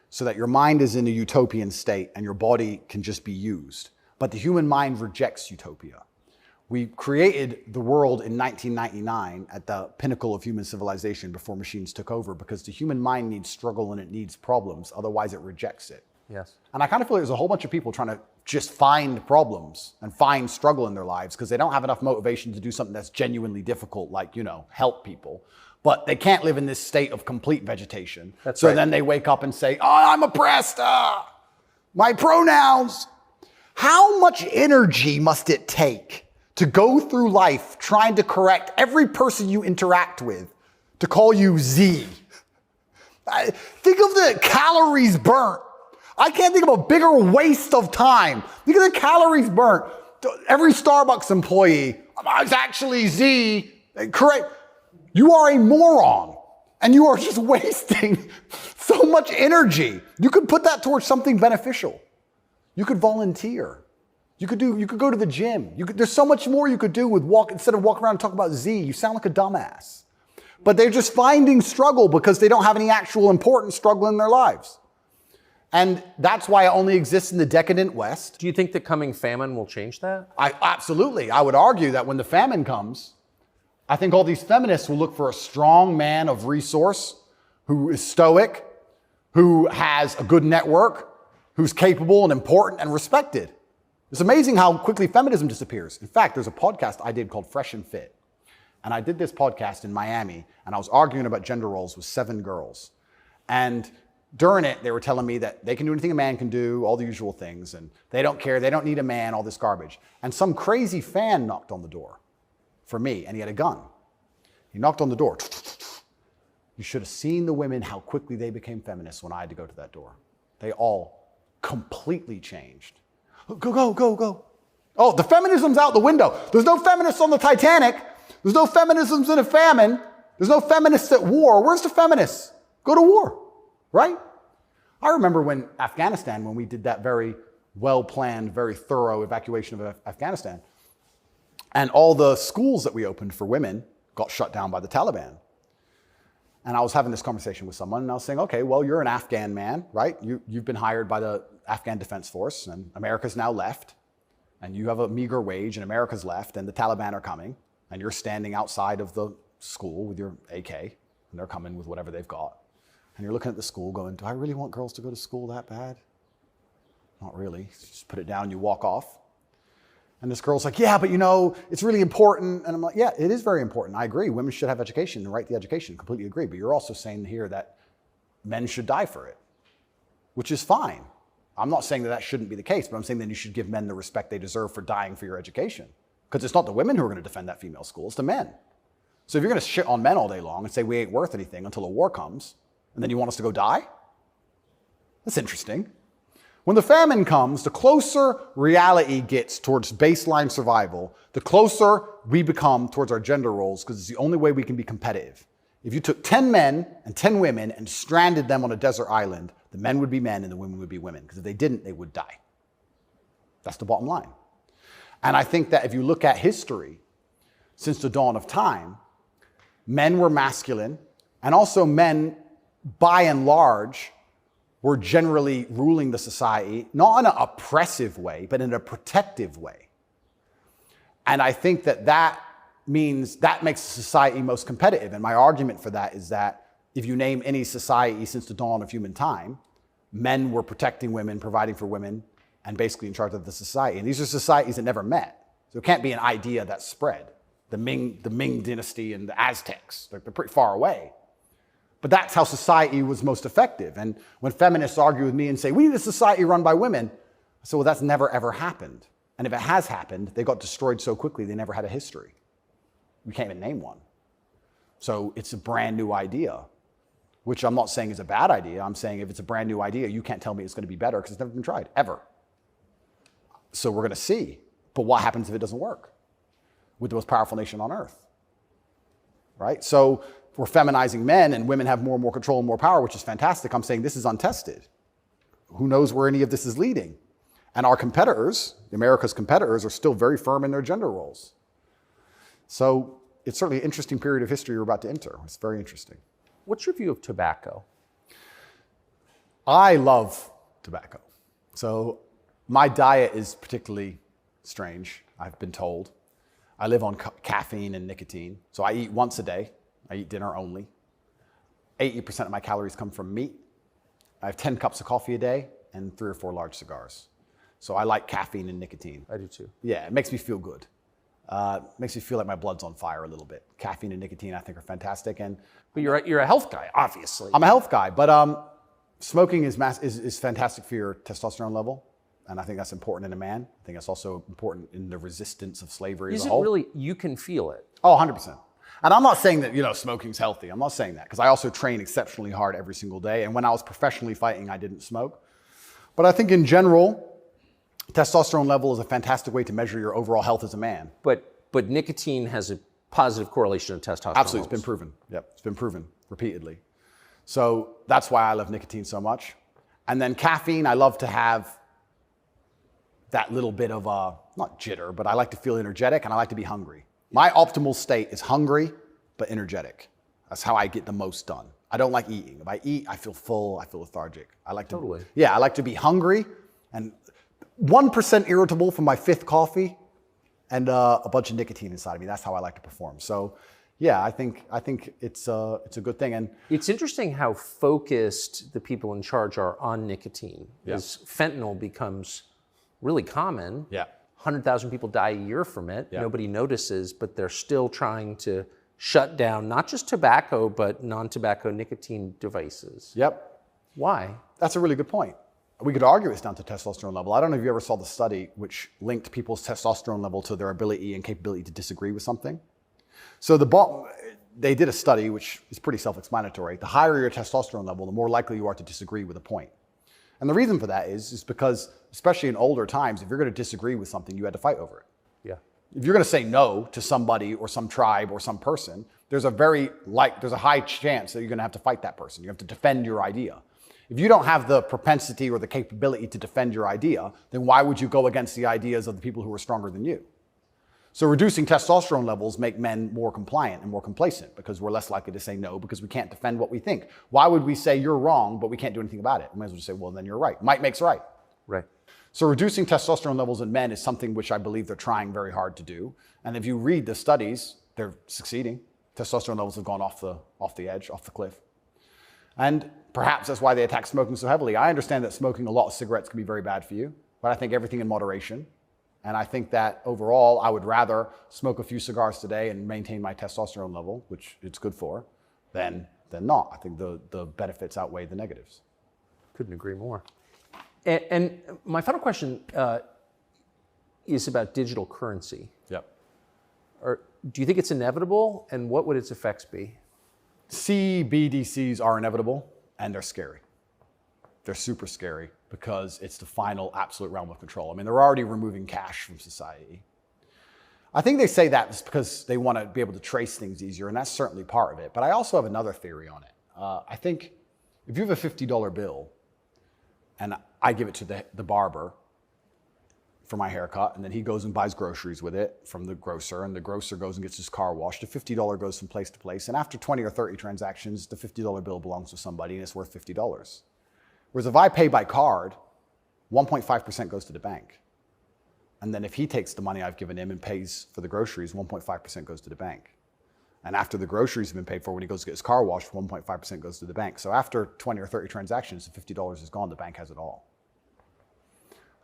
so that your mind is in a utopian state and your body can just be used. But the human mind rejects utopia. We created the world in 1999 at the pinnacle of human civilization before machines took over because the human mind needs struggle and it needs problems. Otherwise, it rejects it. Yes. And I kind of feel like there's a whole bunch of people trying to just find problems and find struggle in their lives because they don't have enough motivation to do something that's genuinely difficult, like, help people. But they can't live in this state of complete vegetation. That's so right. Then they wake up and say, oh, I'm oppressed. My pronouns. How much energy must it take to go through life trying to correct every person you interact with to call you Z? Think of the calories burnt. I can't think of a bigger waste of time. Think of the calories burnt. Every Starbucks employee, it's actually Z. Correct. You are a moron and you are just wasting so much energy. You could put that towards something beneficial. You could volunteer. You could go to the gym. There's so much more you could do with instead of walking around and talking about Z. You sound like a dumbass. But they're just finding struggle because they don't have any actual important struggle in their lives. And that's why it only exists in the decadent West. Do you think the coming famine will change that? Absolutely. I would argue that when the famine comes, I think all these feminists will look for a strong man of resource who is stoic, who has a good network, who's capable and important and respected. It's amazing how quickly feminism disappears. In fact, there's a podcast I did called Fresh and Fit. And I did this podcast in Miami, and I was arguing about gender roles with 7 girls. And during it, they were telling me that they can do anything a man can do, all the usual things, and they don't care, they don't need a man, all this garbage. And some crazy fan knocked on the door for me, and he had a gun. He knocked on the door. You should have seen the women, how quickly they became feminists when I had to go to that door. They all completely changed. Go. Oh, the feminism's out the window. There's no feminists on the Titanic. There's no feminisms in a famine. There's no feminists at war. Where's the feminists? Go to war, right? I remember when Afghanistan, when we did that very well-planned, very thorough evacuation of Afghanistan, and all the schools that we opened for women got shut down by the Taliban. And I was having this conversation with someone, and I was saying, okay, well, you're an Afghan man, right? You've been hired by the Afghan Defense Force, and America's now left, and you have a meager wage, and America's left, and the Taliban are coming, and you're standing outside of the school with your AK, and they're coming with whatever they've got. And you're looking at the school going, do I really want girls to go to school that bad? Not really. Just put it down, you walk off. And this girl's like, yeah, but you know, it's really important. And I'm like, yeah, it is very important. I agree. Women should have education and right the education. Completely agree. But you're also saying here that men should die for it, which is fine. I'm not saying that that shouldn't be the case, but I'm saying that you should give men the respect they deserve for dying for your education. Because it's not the women who are going to defend that female school, it's the men. So if you're going to shit on men all day long and say we ain't worth anything until a war comes, and then you want us to go die? That's interesting. When the famine comes, the closer reality gets towards baseline survival, the closer we become towards our gender roles, because it's the only way we can be competitive. If you took 10 men and 10 women and stranded them on a desert island, the men would be men and the women would be women, because if they didn't, they would die. That's the bottom line. And I think that if you look at history, since the dawn of time, men were masculine, and also men, by and large, were generally ruling the society, not in an oppressive way, but in a protective way. And I think that that means that makes society most competitive. And my argument for that is that if you name any society since the dawn of human time, men were protecting women, providing for women, and basically in charge of the society. And these are societies that never met. So it can't be an idea that spread. The Ming dynasty and the Aztecs, they're pretty far away. But that's how society was most effective. And when feminists argue with me and say, we need a society run by women, I say, well, that's never, ever happened. And if it has happened, they got destroyed so quickly, they never had a history. We can't even name one. So it's a brand new idea, which I'm not saying is a bad idea. I'm saying if it's a brand new idea, you can't tell me it's going to be better because it's never been tried, ever. So we're going to see. But what happens if it doesn't work with the most powerful nation on earth? Right? So we're feminizing men and women have more and more control and more power, which is fantastic. I'm saying this is untested. Who knows where any of this is leading? And our competitors, America's competitors, are still very firm in their gender roles. So it's certainly an interesting period of history we're about to enter. It's very interesting. What's your view of tobacco? I love tobacco. So my diet is particularly strange, I've been told. I live on caffeine and nicotine. So I eat once a day. I eat dinner only. 80% of my calories come from meat. I have 10 cups of coffee a day and 3 or 4 large cigars. So I like caffeine and nicotine. I do too. Yeah, it makes me feel good. Makes me feel like my blood's on fire a little bit. Caffeine and nicotine, I think, are fantastic. But you're a health guy, obviously. I'm a health guy, but smoking is fantastic for your testosterone level. And I think that's important in a man. I think that's also important in the resistance of slavery as a whole. Is it really, you can feel it? Oh, 100%. And I'm not saying that, smoking's healthy. I'm not saying that, because I also train exceptionally hard every single day. And when I was professionally fighting, I didn't smoke. But I think in general, testosterone level is a fantastic way to measure your overall health as a man. But nicotine has a positive correlation to testosterone. Absolutely, levels. It's been proven. Yep, it's been proven repeatedly. So that's why I love nicotine so much. And then caffeine, I love to have that little bit of not jitter, but I like to feel energetic and I like to be hungry. My optimal state is hungry, but energetic. That's how I get the most done. I don't like eating. If I eat, I feel full, I feel lethargic. I like to, totally. Yeah, I like to be hungry and 1% irritable from my 5th coffee and a bunch of nicotine inside of me. That's how I like to perform. So yeah, I think it's a good thing. And It's interesting how focused the people in charge are on nicotine. As fentanyl becomes really common, 100,000 people die a year from it. Nobody notices, but they're still trying to shut down not just tobacco, but non-tobacco nicotine devices. Yep. Why? That's a really good point. We could argue it's down to testosterone level. I don't know if you ever saw the study which linked people's testosterone level to their ability and capability to disagree with something. So they did a study which is pretty self-explanatory. The higher your testosterone level, the more likely you are to disagree with a point. And the reason for that is because, especially in older times, if you're going to disagree with something, you had to fight over it. Yeah. If you're going to say no to somebody or some tribe or some person, there's a high chance that you're going to have to fight that person. You have to defend your idea. If you don't have the propensity or the capability to defend your idea, then why would you go against the ideas of the people who are stronger than you? So reducing testosterone levels make men more compliant and more complacent because we're less likely to say no because we can't defend what we think. Why would we say you're wrong, but we can't do anything about it? We might as well just say, well, then you're right. Might makes right. Right. So reducing testosterone levels in men is something which I believe they're trying very hard to do. And if you read the studies, they're succeeding. Testosterone levels have gone off the edge, off the cliff. And perhaps that's why they attack smoking so heavily. I understand that smoking a lot of cigarettes can be very bad for you, but I think everything in moderation. And I think that overall, I would rather smoke a few cigars today and maintain my testosterone level, which it's good for, than not. I think the benefits outweigh the negatives. Couldn't agree more. And my final question is about digital currency. Yep. Do you think it's inevitable, and what would its effects be? CBDCs are inevitable, and they're scary. They're super scary because it's the final absolute realm of control. I mean, they're already removing cash from society. I think they say that because they want to be able to trace things easier, and that's certainly part of it. But I also have another theory on it. I think if you have a $50 bill, and I give it to the barber for my haircut, and then he goes and buys groceries with it from the grocer, and the grocer goes and gets his car washed. The $50 goes from place to place, and after 20 or 30 transactions, the $50 bill belongs to somebody, and it's worth $50. Whereas if I pay by card, 1.5% goes to the bank. And then if he takes the money I've given him and pays for the groceries, 1.5% goes to the bank. And after the groceries have been paid for, when he goes to get his car washed, 1.5% goes to the bank. So after 20 or 30 transactions, the $50 is gone, the bank has it all.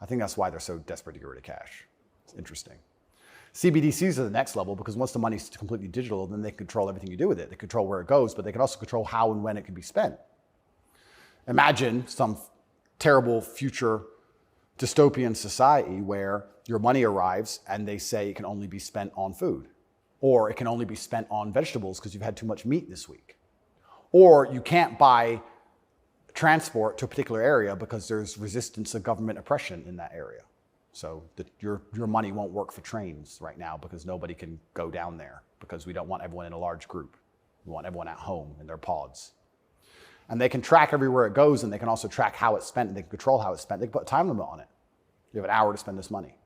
I think that's why they're so desperate to get rid of cash. It's interesting. CBDCs are the next level because once the money's completely digital, then they control everything you do with it. They control where it goes, but they can also control how and when it can be spent. Imagine some terrible future dystopian society where your money arrives and they say it can only be spent on food, or it can only be spent on vegetables because you've had too much meat this week, or you can't buy transport to a particular area because there's resistance of government oppression in that area. So your money won't work for trains right now because nobody can go down there because we don't want everyone in a large group. We want everyone at home in their pods. And they can track everywhere it goes, and they can also track how it's spent, and they can control how it's spent. They can put a time limit on it. You have an hour to spend this money.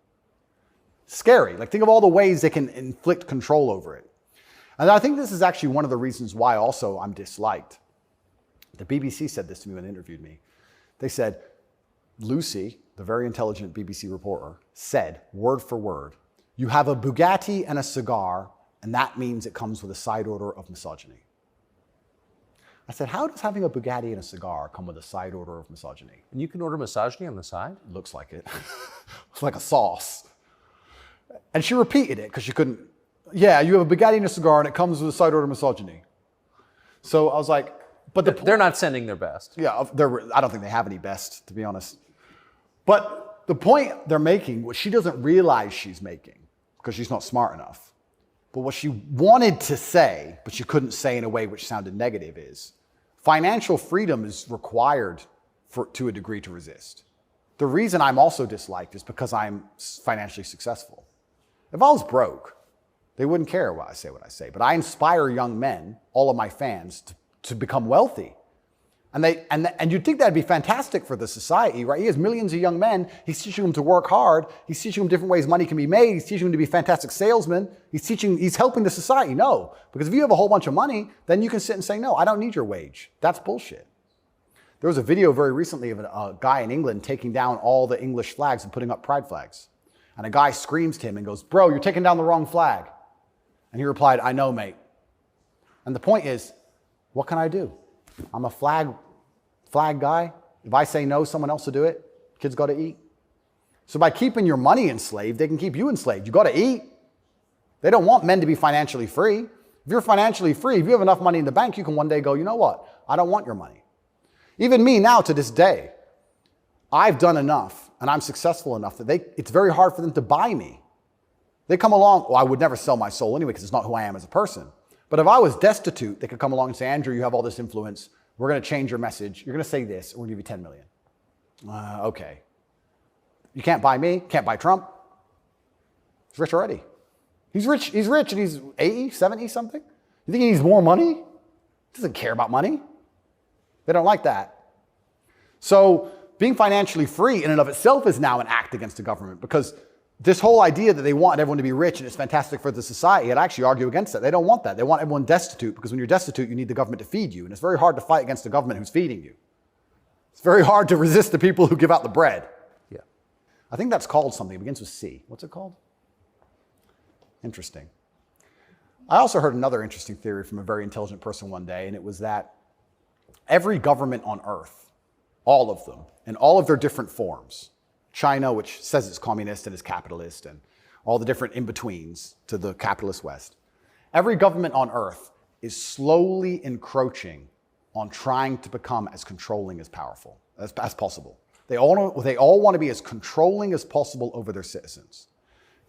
Scary. Like, think of all the ways they can inflict control over it. And I think this is actually one of the reasons why also I'm disliked. The BBC said this to me when they interviewed me. They said, Lucy, the very intelligent BBC reporter, said, word for word, you have a Bugatti and a cigar, and that means it comes with a side order of misogyny. I said, how does having a Bugatti and a cigar come with a side order of misogyny? And you can order misogyny on the side? Looks like it. It's like a sauce. And she repeated it because she couldn't. Yeah, you have a Bugatti and a cigar, and it comes with a side order of misogyny. So I was like, but they're not sending their best. Yeah, I don't think they have any best, to be honest. But the point they're making, what she doesn't realize she's making, because she's not smart enough, but what she wanted to say, but she couldn't say in a way which sounded negative, is financial freedom is required to a degree to resist. The reason I'm also disliked is because I'm financially successful. If I was broke, they wouldn't care what I say. But I inspire young men, all of my fans, to become wealthy. And you'd think that'd be fantastic for the society, right? He has millions of young men. He's teaching them to work hard. He's teaching them different ways money can be made. He's teaching them to be fantastic salesmen. He's helping the society. No, because if you have a whole bunch of money, then you can sit and say, no, I don't need your wage. That's bullshit. There was a video very recently of a guy in England taking down all the English flags and putting up pride flags. And a guy screams to him and goes, bro, you're taking down the wrong flag. And he replied, I know, mate. And the point is, what can I do? I'm a flag guy. If I say no, someone else will do it. Kids got to eat. So by keeping your money enslaved, they can keep you enslaved. You got to eat. They don't want men to be financially free. If you're financially free, if you have enough money in the bank, you can one day go, you know what? I don't want your money. Even me now to this day, I've done enough and I'm successful enough that it's very hard for them to buy me. They come along, well, I would never sell my soul anyway because it's not who I am as a person. But if I was destitute, they could come along and say, Andrew, you have all this influence. We're going to change your message. You're going to say this. We're going to give you 10 million. Okay. You can't buy me. Can't buy Trump. He's rich already. He's rich and he's 80, 70 something. You think he needs more money? He doesn't care about money. They don't like that. So being financially free in and of itself is now an act against the government, because this whole idea that they want everyone to be rich and it's fantastic for the society, I'd actually argue against that. They don't want that. They want everyone destitute, because when you're destitute, you need the government to feed you. And it's very hard to fight against the government who's feeding you. It's very hard to resist the people who give out the bread. Yeah. I think that's called something. It begins with C. What's it called? Interesting. I also heard another interesting theory from a very intelligent person one day, and it was that every government on earth, all of them, in all of their different forms, China, which says it's communist and is capitalist, and all the different in-betweens to the capitalist West, every government on earth is slowly encroaching on trying to become as controlling as powerful as possible. They all want to be as controlling as possible over their citizens.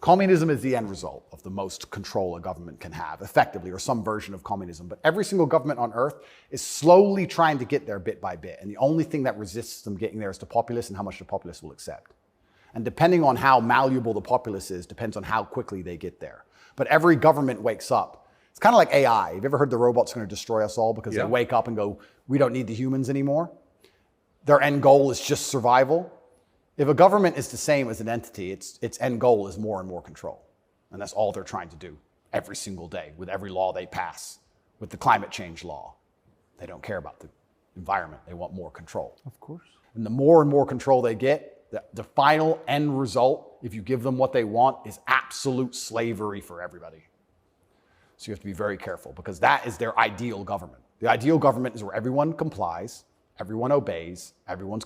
Communism is the end result of the most control a government can have, effectively, or some version of communism. But every single government on earth is slowly trying to get there bit by bit. And the only thing that resists them getting there is the populace and how much the populace will accept. And depending on how malleable the populace is, depends on how quickly they get there. But every government wakes up. It's kind of like AI. Have you ever heard the robots are going to destroy us all because they wake up and go, we don't need the humans anymore? Their end goal is just survival. If a government is the same as an entity, its end goal is more and more control. And that's all they're trying to do every single day with every law they pass, with the climate change law. They don't care about the environment. They want more control. Of course. And the more and more control they get, the final end result, if you give them what they want, is absolute slavery for everybody. So you have to be very careful, because that is their ideal government. The ideal government is where everyone complies, everyone obeys, everyone's